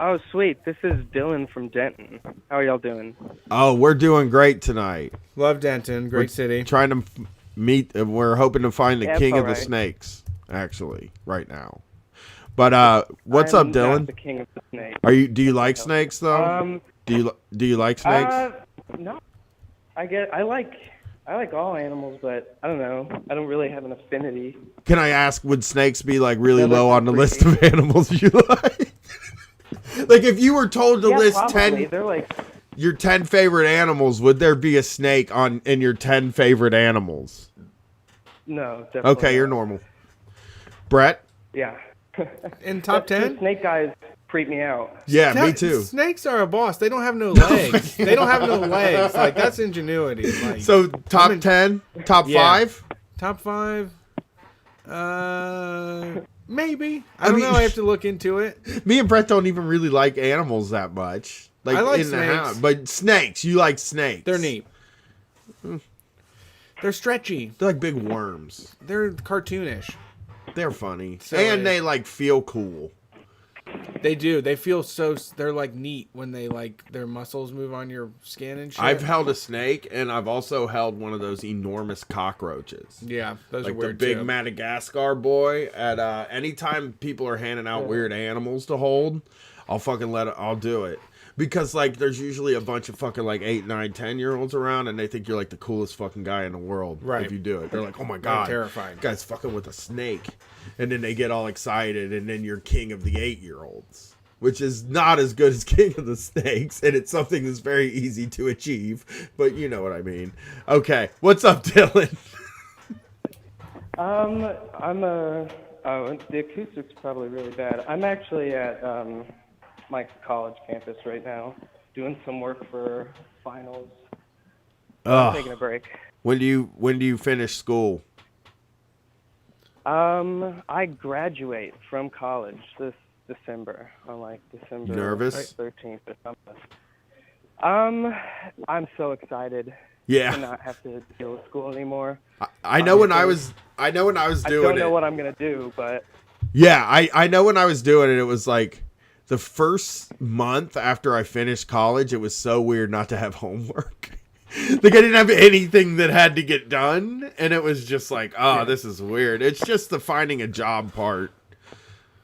Speaker 14: Oh, sweet. This is Dylan from Denton. How are y'all doing?
Speaker 9: Oh, we're doing great tonight.
Speaker 8: Love Denton. Great city.
Speaker 9: Trying to meet... We're hoping to find the
Speaker 14: Yeah,
Speaker 9: king
Speaker 14: it's
Speaker 9: of the
Speaker 14: all right.
Speaker 9: snakes, actually, right now. But what's up,
Speaker 14: I'm
Speaker 9: Dylan?
Speaker 14: not the king of the snakes.
Speaker 9: Do you like snakes though? Do you like snakes?
Speaker 14: No. I like all animals, but I don't know. I don't really have an affinity.
Speaker 9: Can I ask, would snakes be like really
Speaker 14: Yeah,
Speaker 9: low on the list of animals you like? Like if you were told to
Speaker 14: Yeah,
Speaker 9: list
Speaker 14: probably.
Speaker 9: 10
Speaker 14: They're like
Speaker 9: your 10 favorite animals, would there be a snake in your 10 favorite animals?
Speaker 14: no. Definitely
Speaker 9: Okay, you're
Speaker 14: not.
Speaker 9: normal. Brett?
Speaker 14: Yeah.
Speaker 8: In top
Speaker 14: The
Speaker 8: 10?
Speaker 14: snake guys creep me out.
Speaker 9: Yeah, me too.
Speaker 8: Snakes are a boss. They don't have no legs. They don't have no legs. Like that's ingenuity. Like,
Speaker 9: So top 10, top
Speaker 8: Yeah.
Speaker 9: 5?
Speaker 8: top 5. Maybe. I don't know. I have to look into it.
Speaker 9: Me and Brett don't even really like animals that much. Like
Speaker 8: I like
Speaker 9: in the
Speaker 8: snakes.
Speaker 9: house. But snakes, you like snakes.
Speaker 8: They're neat. They're stretchy.
Speaker 9: They're like big worms.
Speaker 8: They're cartoonish.
Speaker 9: They're funny.
Speaker 8: Silly.
Speaker 9: And they like feel cool.
Speaker 8: They do. They feel so. They're like neat when they like their muscles move on your skin and shit.
Speaker 9: I've held a snake, and I've also held one of those enormous cockroaches.
Speaker 8: Yeah, those
Speaker 9: like
Speaker 8: are weird
Speaker 9: the big
Speaker 8: too.
Speaker 9: Madagascar boy. At anytime people are handing out weird animals to hold, I'll do it. Because, like, there's usually a bunch of fucking, like, 8, 9, 10-year-olds around, and they think you're, like, the coolest fucking guy in the world if you do it. They're like, oh, my God.
Speaker 8: Terrifying.
Speaker 9: That guy's fucking with a snake. And then they get all excited, and then you're king of the 8-year-olds. Which is not as good as king of the snakes, and it's something that's very easy to achieve. But you know what I mean. Okay, what's up, Dylan?
Speaker 14: The acoustic's probably really bad. I'm actually at my college campus right now, doing some work for finals. I'm taking a break.
Speaker 9: When do you finish school?
Speaker 14: I graduate from college this December, on like December
Speaker 9: Nervous?
Speaker 14: 13th or something. I'm so excited.
Speaker 9: Yeah.
Speaker 14: To not have to deal with school anymore.
Speaker 9: I know when I was doing
Speaker 14: I don't know what I'm gonna do, but
Speaker 9: yeah, I know when I was doing it. It was like the first month after I finished college. It was so weird not to have homework. Like I didn't have anything that had to get done, and it was just like, this is weird. It's just the finding a job part,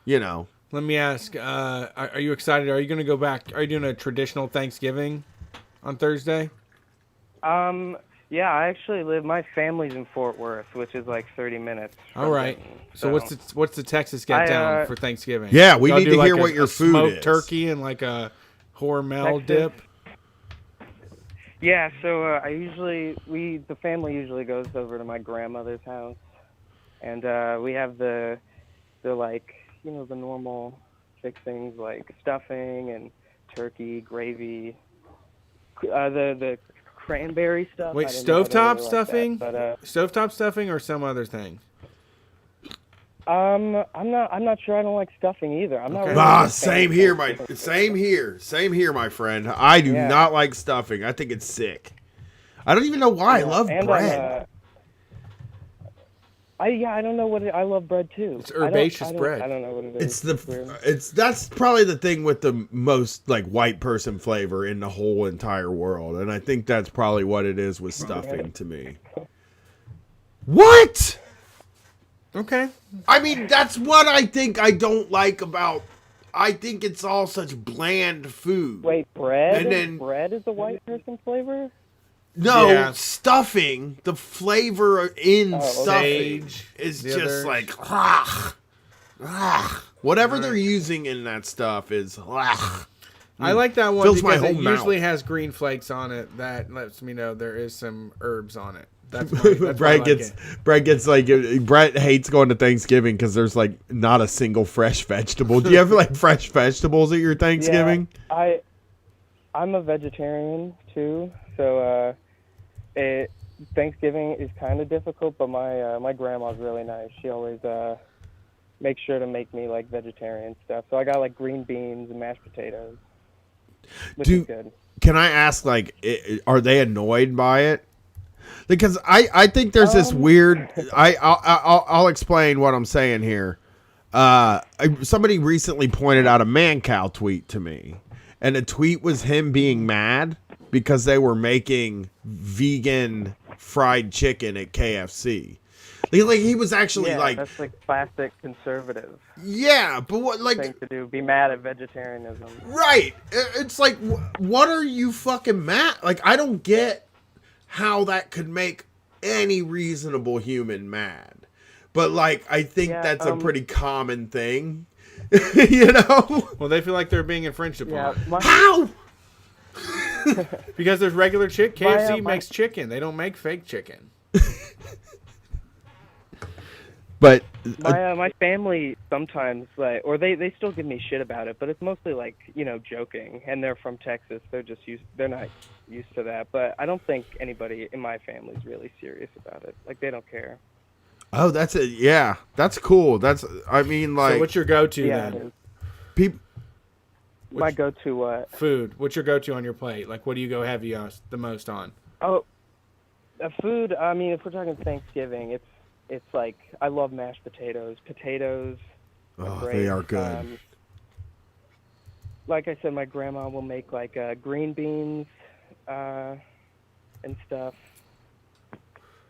Speaker 9: you know.
Speaker 8: Let me ask, are you excited? Are you going to go back? Are you doing a traditional Thanksgiving on Thursday?
Speaker 14: Yeah, I actually my family's in Fort Worth, which is like 30 minutes.
Speaker 8: All right. So what's the Texas get down for Thanksgiving?
Speaker 9: Yeah, we
Speaker 8: Y'all
Speaker 9: need
Speaker 8: do
Speaker 9: to
Speaker 8: like
Speaker 9: hear what your food
Speaker 8: smoked
Speaker 9: is.
Speaker 8: turkey and like a Hormel dip.
Speaker 14: Yeah, so the family usually goes over to my grandmother's house, and we have the like, you know, the normal fixings like stuffing and turkey, gravy, the cranberry stuff.
Speaker 8: Wait,
Speaker 14: I didn't know they
Speaker 8: stovetop
Speaker 14: really
Speaker 8: stuffing?
Speaker 14: like that,
Speaker 8: Stovetop stuffing or some other thing?
Speaker 14: I'm not sure. I don't like stuffing either. I'm not. Really
Speaker 9: Same here, my friend. I do not like stuffing. I think it's sick. I don't even know why. I love bread.
Speaker 14: I don't know what I love bread too.
Speaker 8: It's herbaceous bread.
Speaker 14: I don't know what it is.
Speaker 9: That's probably the thing with the most like white person flavor in the whole entire world, and I think that's probably what it is with stuffing to me. What?
Speaker 8: Okay.
Speaker 9: I mean, that's what I think I don't like about. I think it's all such bland food.
Speaker 14: Wait, bread?
Speaker 9: And then
Speaker 14: bread is a white person flavor?
Speaker 9: No, stuffing. The flavor in stuffing
Speaker 8: Sage,
Speaker 9: is
Speaker 8: the
Speaker 9: just
Speaker 8: others.
Speaker 9: like whatever they're using in that stuff is.
Speaker 8: I like that one
Speaker 9: Fills my
Speaker 8: because it
Speaker 9: whole mouth.
Speaker 8: usually has green flakes on it. That lets me know there is some herbs on it. That's why
Speaker 9: Brett gets like Brett hates going to Thanksgiving because there's like not a single fresh vegetable. Do you have like fresh vegetables at your Thanksgiving?
Speaker 14: Yeah, I'm a vegetarian too, so Thanksgiving is kind of difficult. But my grandma's really nice. She always makes sure to make me like vegetarian stuff. So I got like green beans and mashed potatoes, which is good.
Speaker 9: Can I ask, like, are they annoyed by it? Because I think there's this weird. I'll explain what I'm saying here. Somebody recently pointed out a man cow tweet to me, and the tweet was him being mad because they were making vegan fried chicken at KFC. Like he was actually like
Speaker 14: that's like classic conservative.
Speaker 9: Yeah, but what like
Speaker 14: thing to do? Be mad at vegetarianism.
Speaker 9: Right. It's like, what are you fucking mad? Like, I don't get how that could make any reasonable human mad. But, like, I think that's a pretty common thing. You know?
Speaker 8: Well, they feel like they're being infringed upon.
Speaker 9: How?
Speaker 8: Because there's regular chicken. KFC makes chicken. They don't make fake chicken.
Speaker 9: But
Speaker 14: my family sometimes or they still give me shit about it, but it's mostly like, you know, joking, and they're from Texas. They're not used to that, but I don't think anybody in my family is really serious about it. Like, they don't care.
Speaker 9: Oh, that's it. Yeah, that's cool. I mean, like.
Speaker 8: So what's your go-to then?
Speaker 14: My go-to what?
Speaker 8: Food. What's your go-to on your plate? Like, what do you go heavy on the most on?
Speaker 14: Oh, Food. I mean, if we're talking Thanksgiving, it's like I love mashed potatoes. Potatoes.
Speaker 9: Oh,
Speaker 14: great.
Speaker 9: they are good.
Speaker 14: Like I said, my grandma will make like green beans and stuff.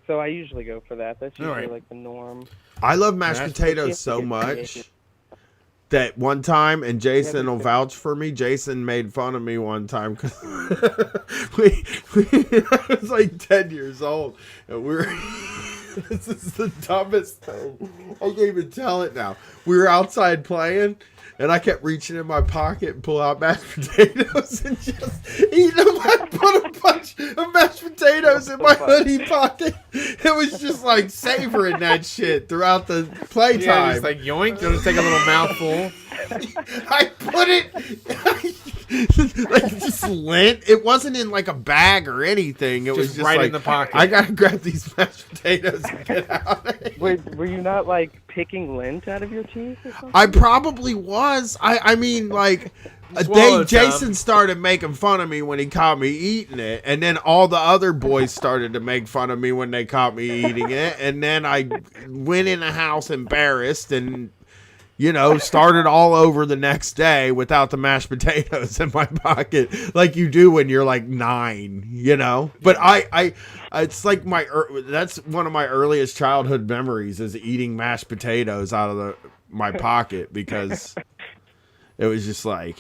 Speaker 14: So I usually go for that. That's usually like the norm.
Speaker 9: I love mashed potatoes so much that one time, and Jason will vouch for me, Jason made fun of me one time because I was like 10 years old, and we were, this is the dumbest thing. I can't even tell it now. We were outside playing, and I kept reaching in my pocket and pull out mashed potatoes and just eat them. I put a bunch of mashed potatoes in my hoodie pocket. It was just like savoring that shit throughout the playtime.
Speaker 8: Yeah, just like yoink, just take a little mouthful.
Speaker 9: I put it like just lint. It wasn't in like a bag or anything. It was just
Speaker 8: right
Speaker 9: like,
Speaker 8: in the pocket.
Speaker 9: I gotta grab these mashed potatoes and get out of it.
Speaker 14: Wait, were you not like picking lint out of your teeth or something?
Speaker 9: I probably was. I mean, like, Jason started making fun of me when he caught me eating it, and then all the other boys started to make fun of me when they caught me eating it, and then I went in the house embarrassed and, you know, started all over the next day without the mashed potatoes in my pocket, like you do when you're like 9, you know. But it's like that's one of my earliest childhood memories is eating mashed potatoes out of my pocket because it was just like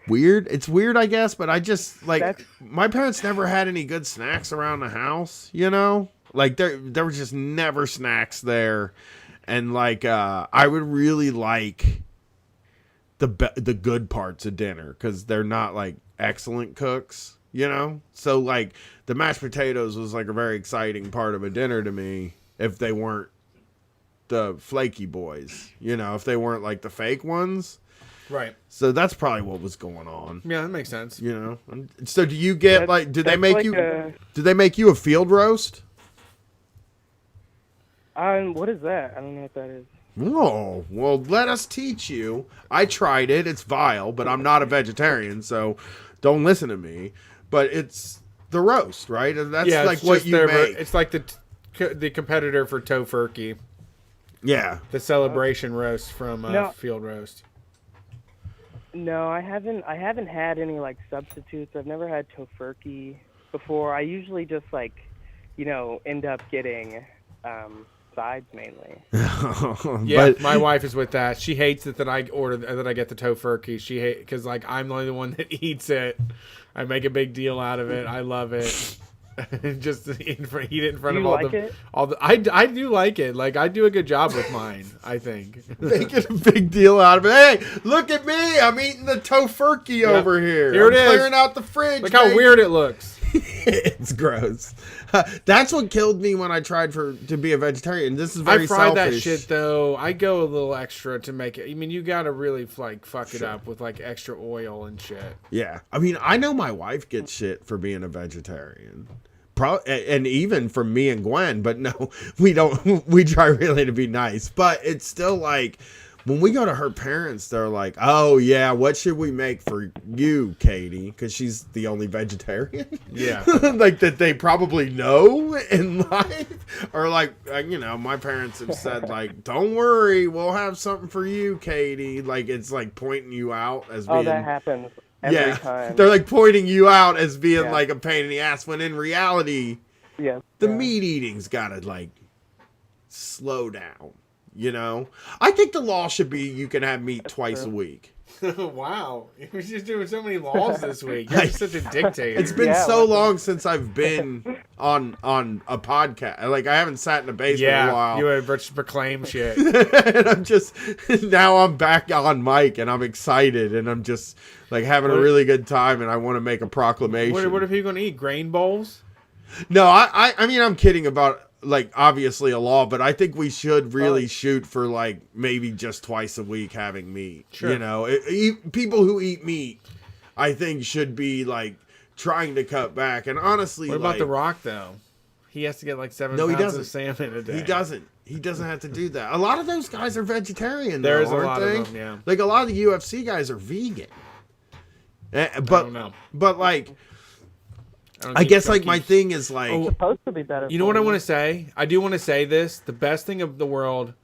Speaker 9: weird. It's weird, I guess, but I just like my parents never had any good snacks around the house, you know. Like there was just never snacks there. And like I would really like the good parts of dinner because they're not like excellent cooks, you know. So like the mashed potatoes was like a very exciting part of a dinner to me if they weren't the flaky boys, you know, if they weren't like the fake ones.
Speaker 8: Right.
Speaker 9: So that's probably what was going on.
Speaker 8: Yeah, that makes sense.
Speaker 9: You know. So do you get like? Do they make you a field roast?
Speaker 14: What is that? I don't know what that is.
Speaker 9: Oh, well, let us teach you. I tried it. It's vile, but I'm not a vegetarian, so don't listen to me. But it's the roast, right? And that's like what you make.
Speaker 8: It's like the competitor for tofurkey.
Speaker 9: Yeah.
Speaker 8: The celebration roast from Field Roast.
Speaker 14: No, I haven't had any like substitutes. I've never had tofurkey before. I usually just like, you know, end up getting sides mainly.
Speaker 8: Yeah, my wife is with that. She hates it that I get the tofurkey. She hates because like I'm the only one that eats it. I make a big deal out of it. I love it. Just eat it in front of all the. I do like it. Like I do a good job with mine. I think
Speaker 9: making a big deal out of it. Hey, look at me! I'm eating the tofurkey over here.
Speaker 8: Here it is.
Speaker 9: Clearing out the fridge.
Speaker 8: Look how weird it looks.
Speaker 9: It's gross. That's what killed me when I tried to be a vegetarian. This is very selfish.
Speaker 8: I fried that shit though. I go a little extra to make it. I mean, you gotta really like fuck it up with like extra oil and shit.
Speaker 9: Yeah, I mean, I know my wife gets shit for being a vegetarian. And even from me and Gwen, but no, we don't. We try really to be nice, but it's still like when we go to her parents, they're like, "Oh yeah, what should we make for you, Katie?" Because she's the only vegetarian.
Speaker 8: Yeah,
Speaker 9: like that they probably know in life, or like you know, my parents have said like, "Don't worry, we'll have something for you, Katie." Like it's like pointing you out as being.
Speaker 14: Oh, that happens. Every time.
Speaker 9: They're like pointing you out as being like a pain in the ass when in reality, the meat eating's gotta like slow down, you know? I think the law should be you can have meat twice a week.
Speaker 8: Wow. You're just doing so many laws this week. You're such a dictator.
Speaker 9: It's been so long since I've been on a podcast. Like I haven't sat in a basement in a while.
Speaker 8: You would proclaim shit.
Speaker 9: And I'm just now I'm back on mic and I'm excited and I'm just like having a really good time and I want to make a proclamation.
Speaker 8: What are you going to eat? Grain bowls?
Speaker 9: No, I mean I'm kidding about like obviously a law, but I think we should really shoot for like maybe just twice a week having meat.
Speaker 8: Sure.
Speaker 9: You know, people who eat meat, I think should be like trying to cut back. And honestly,
Speaker 8: what about The Rock though? He has to get like 7 pounds of salmon a day.
Speaker 9: He doesn't. He doesn't have to do that. A lot of those guys are vegetarian.
Speaker 8: There's
Speaker 9: though,
Speaker 8: a lot
Speaker 9: aren't
Speaker 8: of
Speaker 9: they?
Speaker 8: them. Yeah.
Speaker 9: Like a lot of the UFC guys are vegan.
Speaker 8: I don't know.
Speaker 9: But like. I guess like my thing is like
Speaker 14: It's supposed to be better.
Speaker 8: You know what I want to say? I do want to say this. The best thing of the world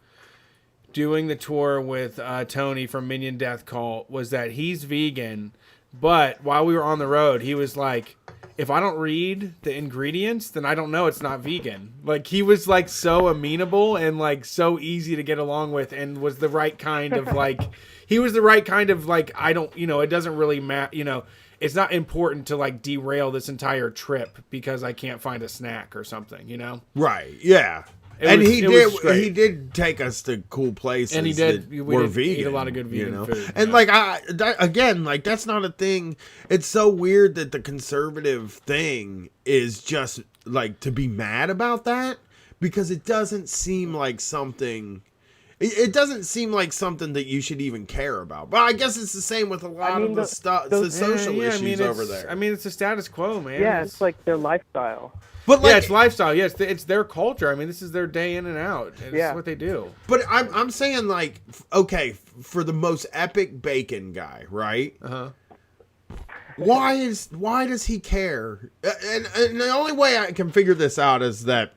Speaker 8: doing the tour with Tony from Minion Death Cult was that he's vegan, but while we were on the road, he was like, if I don't read the ingredients, then I don't know it's not vegan. Like, he was like so amenable and like so easy to get along with, and was the right kind of like, he was the right kind of like, I don't, it doesn't really matter, it's not important to like derail this entire trip because I can't find a snack or something,
Speaker 9: Right. Yeah. He did take us to cool places,
Speaker 8: and he did.
Speaker 9: That
Speaker 8: We
Speaker 9: were
Speaker 8: did
Speaker 9: vegan,
Speaker 8: eat a lot of good vegan food,
Speaker 9: and like again, like that's not a thing. It's so weird that the conservative thing is just like to be mad about that, because it doesn't seem like something. It doesn't seem like something that you should even care about. But I guess it's the same with a lot of the stuff, the social issues over there.
Speaker 8: I mean, it's the status quo, man.
Speaker 14: Yeah, it's like their lifestyle.
Speaker 9: But
Speaker 8: yeah, it's lifestyle. Yes, it's their culture. I mean, this is their day in and out. It's what they do.
Speaker 9: But I'm saying, like, okay, for the most epic bacon guy, right? Why does he care? And the only way I can figure this out is that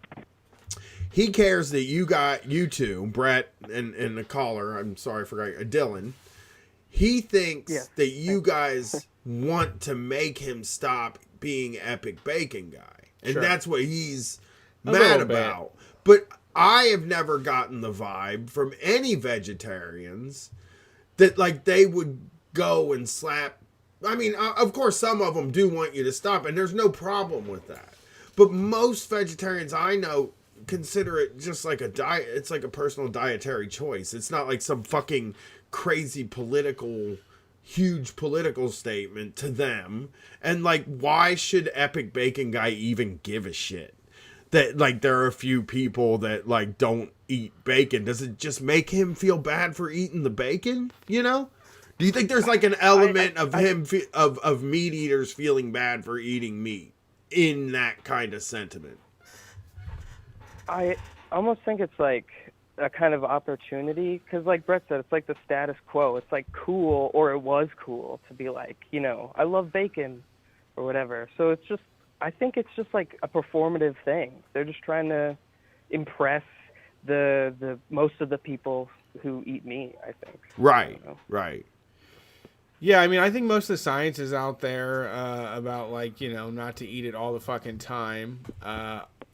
Speaker 9: he cares that you two, Brett and the caller. I'm sorry, I forgot Dylan. He thinks that you guys want to make him stop being epic bacon guy. And that's what he's mad about. But I have never gotten the vibe from any vegetarians that like they would go and slap. I mean, of course, some of them do want you to stop, and there's no problem with that. But most vegetarians I know consider it just like a diet. It's like a personal dietary choice. It's not like some fucking crazy huge political statement to them. And like, why should epic bacon guy even give a shit that like there are a few people that like don't eat bacon? Does it just make him feel bad for eating the bacon? Do you think there's like an element of meat eaters feeling bad for eating meat in that kind of sentiment?
Speaker 14: I almost think it's like a kind of opportunity, because like Brett said, it's like the status quo. It's like cool, or it was cool to be like, I love bacon or whatever. So it's just, I think it's just like a performative thing. They're just trying to impress the most of the people who eat meat, I think.
Speaker 9: Right.
Speaker 8: Yeah, I mean, I think most of the science is out there about like, not to eat it all the fucking time.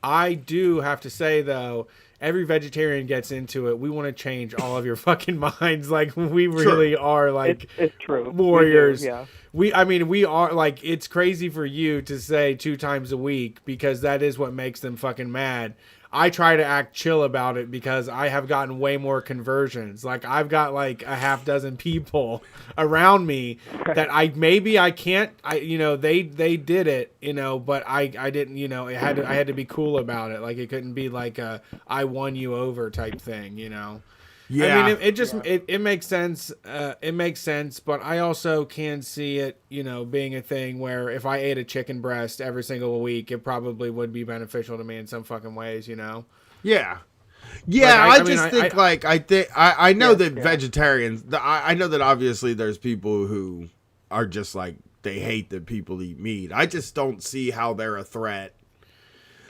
Speaker 8: I do have to say though, every vegetarian gets into it. We want to change all of your fucking minds. Like, we really are like
Speaker 14: it's true
Speaker 8: warriors.
Speaker 14: We do,
Speaker 8: We are like, it's crazy for you to say 2 times a week, because that is what makes them fucking mad. I try to act chill about it because I have gotten way more conversions. Like, I've got like a half dozen people around me that I can't, they did it, but I didn't, I had to be cool about it. Like, it couldn't be like a I won you over type thing, Yeah. I mean, it makes sense. It makes sense, but I also can see it, being a thing where if I ate a chicken breast every single week, it probably would be beneficial to me in some fucking ways,
Speaker 9: Yeah. Yeah, I know that vegetarians, I know that obviously there's people who are just like, they hate that people eat meat. I just don't see how they're a threat.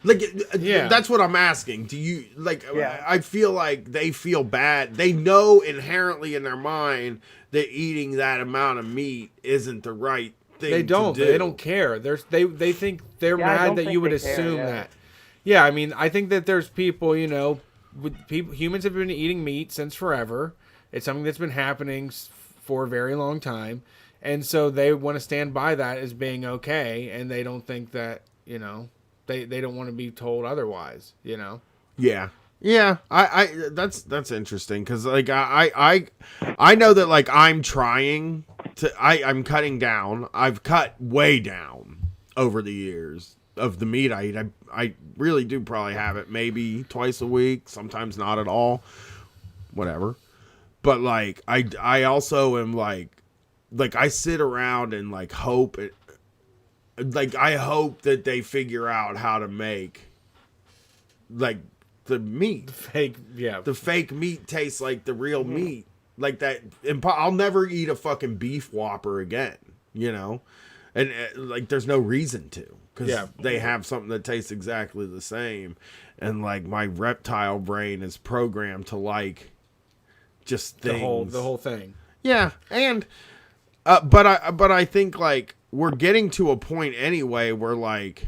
Speaker 9: Like, that's what I'm asking. Do you, like, I feel like they feel bad. They know inherently in their mind that eating that amount of meat isn't the right thing to do.
Speaker 8: They don't care. They think they're mad that you would assume that. Yeah, I mean, I think that there's people, humans have been eating meat since forever. It's something that's been happening for a very long time. And so they want to stand by that as being okay, and they don't think that, they don't want to be told otherwise,
Speaker 9: Yeah. Yeah. That's interesting, because like I know that like I'm trying to I'm cutting down. I've cut way down over the years of the meat I eat. I really do probably have it maybe twice a week, sometimes not at all. Whatever. But like I also am like I sit around and like hope it. Like, I hope that they figure out how to make, like, the meat. The fake meat tastes like the real meat. Like that. I'll never eat a fucking beef Whopper again, And And like, there's no reason to, because
Speaker 8: Yeah.
Speaker 9: they have something that tastes exactly the same, and like my reptile brain is programmed to like just things.
Speaker 8: The whole thing.
Speaker 9: Yeah, and but I think like we're getting to a point anyway where like,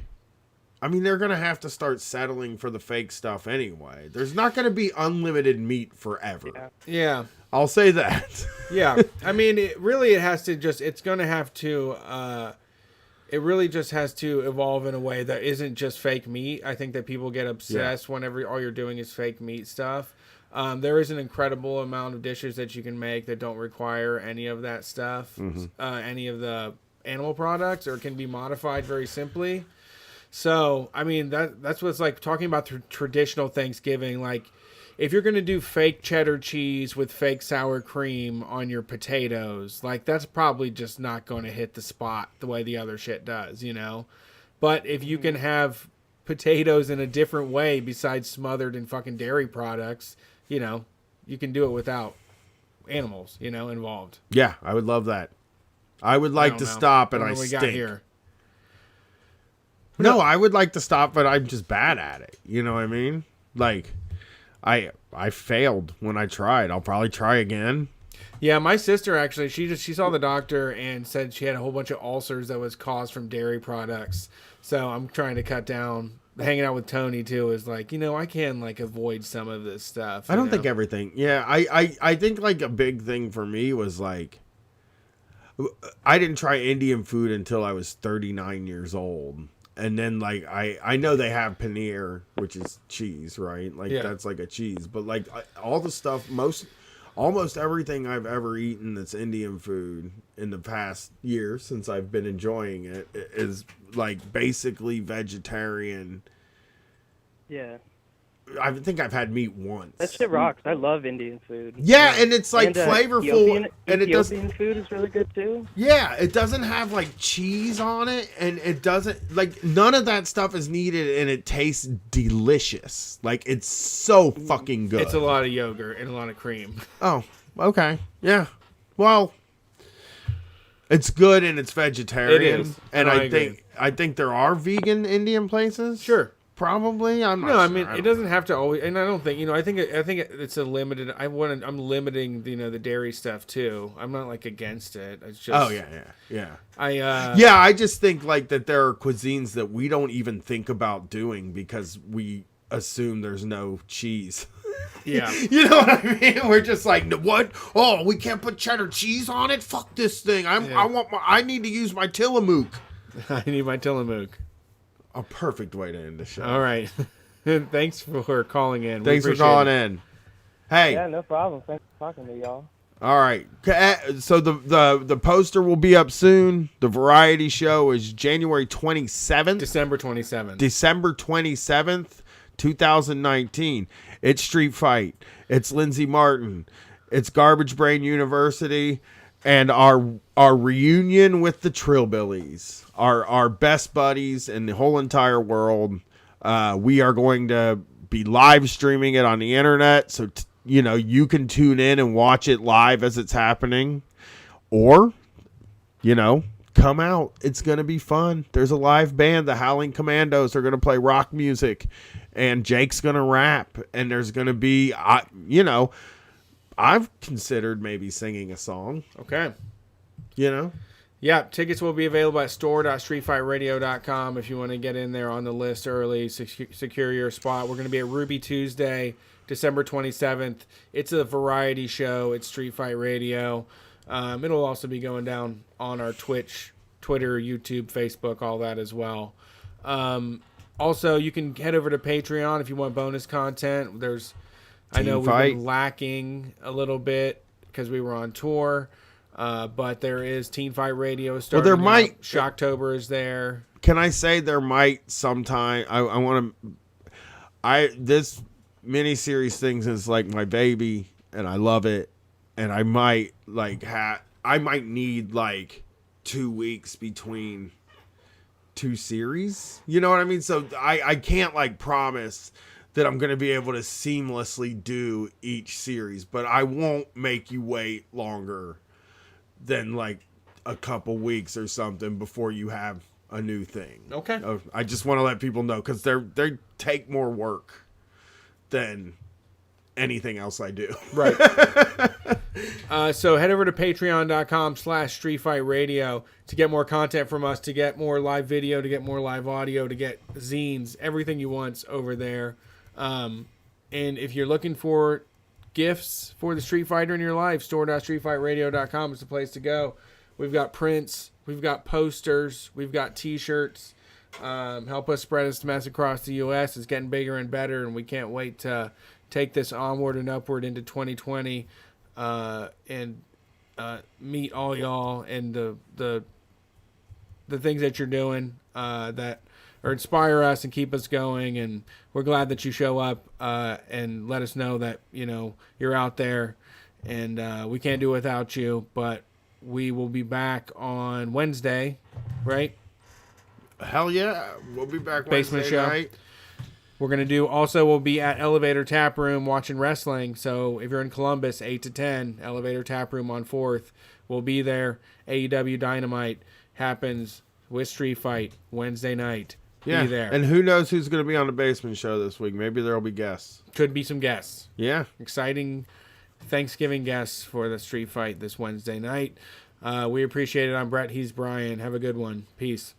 Speaker 9: I mean, they're gonna have to start settling for the fake stuff anyway. There's not gonna be unlimited meat forever.
Speaker 8: Yeah.
Speaker 9: I'll say that.
Speaker 8: Yeah. I mean, it has to just, it's going to have to, it really just has to evolve in a way that isn't just fake meat. I think that people get obsessed whenever all you're doing is fake meat stuff. There is an incredible amount of dishes that you can make that don't require any of that stuff, any of the animal products, or can be modified very simply. So, I mean, that's what's like talking about traditional Thanksgiving. Like, if you're going to do fake cheddar cheese with fake sour cream on your potatoes, like, that's probably just not going to hit the spot the way the other shit does, you know? But if you can have potatoes in a different way besides smothered in fucking dairy products, you know, you can do it without animals, you know, involved.
Speaker 9: Yeah, I would love that. I would like to stop and I stink. No, I would like to stop, but I'm just bad at it. You know what I mean? Like, I failed when I tried. I'll probably try again.
Speaker 8: Yeah, my sister actually, she saw the doctor and said she had a whole bunch of ulcers that was caused from dairy products. So I'm trying to cut down. Hanging out with Tony too is like, you know, I can like avoid some of this stuff.
Speaker 9: I don't think everything. Yeah, I think like a big thing for me was like, I didn't try Indian food until I was 39 years old. And then, like, I know they have paneer, which is cheese, right? Like, that's like a cheese. But, like, all the stuff, almost everything I've ever eaten that's Indian food in the past year since I've been enjoying it is, like, basically vegetarian.
Speaker 14: Yeah.
Speaker 9: I think I've had meat once.
Speaker 14: That shit rocks. I love Indian food.
Speaker 9: Yeah, and it's like flavorful, and it doesn't.
Speaker 14: Ethiopian food is really good too.
Speaker 9: Yeah, it doesn't have like cheese on it, and it doesn't like none of that stuff is needed, and it tastes delicious. Like it's so fucking good.
Speaker 8: It's a lot of yogurt and a lot of cream.
Speaker 9: Oh, okay, yeah. Well, it's good and it's vegetarian,
Speaker 8: It is.
Speaker 9: and
Speaker 8: No,
Speaker 9: I think there are vegan Indian places.
Speaker 8: Sure.
Speaker 9: Probably. I'm not
Speaker 8: No, I
Speaker 9: sure.
Speaker 8: mean it doesn't have to always, and I don't think I think it's a limited. I'm limiting the dairy stuff too. I'm not like against it. It's just
Speaker 9: yeah.
Speaker 8: I
Speaker 9: just think like that there are cuisines that we don't even think about doing because we assume there's no cheese.
Speaker 8: Yeah.
Speaker 9: You know what I mean? We're just like, what? Oh, we can't put cheddar cheese on it? Fuck this thing. I need to use my Tillamook.
Speaker 8: I need my Tillamook.
Speaker 9: A perfect way to end the show.
Speaker 8: All right. Thanks for calling in.
Speaker 9: Thanks for calling in. Hey.
Speaker 14: Yeah, no problem. Thanks for talking to y'all.
Speaker 9: All right. So the poster will be up soon. The variety show is January 27th.
Speaker 8: December 27th.
Speaker 9: December 27th, 2019. It's Street Fight. It's Lindsey Martin. It's Garbage Brain University. And our reunion with the Trillbillies. Our best buddies in the whole entire world. We are going to be live streaming it on the internet. So, you can tune in and watch it live as it's happening. Or, come out. It's going to be fun. There's a live band. The Howling Commandos are going to play rock music. And Jake's going to rap. And there's going to be, I've considered maybe singing a song.
Speaker 8: Okay.
Speaker 9: Yeah,
Speaker 8: tickets will be available at store.streetfightradio.com if you want to get in there on the list early, secure your spot. We're going to be at Ruby Tuesday, December 27th. It's a variety show. It's Street Fight Radio. It'll also be going down on our Twitch, Twitter, YouTube, Facebook, all that as well. Also, you can head over to Patreon if you want bonus content. I know we've been lacking a little bit because we were on tour. But there is Teen Fight Radio starting.
Speaker 9: Well, there might.
Speaker 8: Shocktober is there.
Speaker 9: Can I say there might sometime? I want to. This miniseries things is like my baby, and I love it. And I might I might need like 2 weeks between two series. You know what I mean? So I can't like promise that I'm going to be able to seamlessly do each series, but I won't make you wait longer than like a couple weeks or something before you have a new thing.
Speaker 8: Okay.
Speaker 9: I just want to let people know because they take more work than anything else I do.
Speaker 8: Right. So head over to patreon.com/streetfightradio to get more content from us, to get more live video, to get more live audio, to get zines, everything you want's over there. And if you're looking for gifts for the Street Fighter in your life, store.streetfightradio.com is the place to go. We've got prints, we've got posters, we've got t-shirts. Help us spread this mess across the U.S. It's getting bigger and better, and we can't wait to take this onward and upward into 2020 and meet all y'all and the things that you're doing that or inspire us and keep us going. And we're glad that you show up and let us know that you're out there, and we can't do it without you. But we will be back on Wednesday, right?
Speaker 9: Hell yeah, we'll be back
Speaker 8: Basement
Speaker 9: Wednesday
Speaker 8: show.
Speaker 9: night.
Speaker 8: We're going to do, also we'll be at Elevator Tap Room watching wrestling. So if you're in Columbus, 8 to 10, Elevator Tap Room on 4th. We'll be there. AEW Dynamite happens with Street Fight Wednesday night.
Speaker 9: Yeah,
Speaker 8: Be there.
Speaker 9: and who knows who's going to be on the Basement Show this week. Maybe there'll be guests.
Speaker 8: Could be some guests.
Speaker 9: Yeah.
Speaker 8: Exciting Thanksgiving guests for the Street Fight this Wednesday night. We appreciate it. I'm Brett. He's Brian. Have a good one. Peace.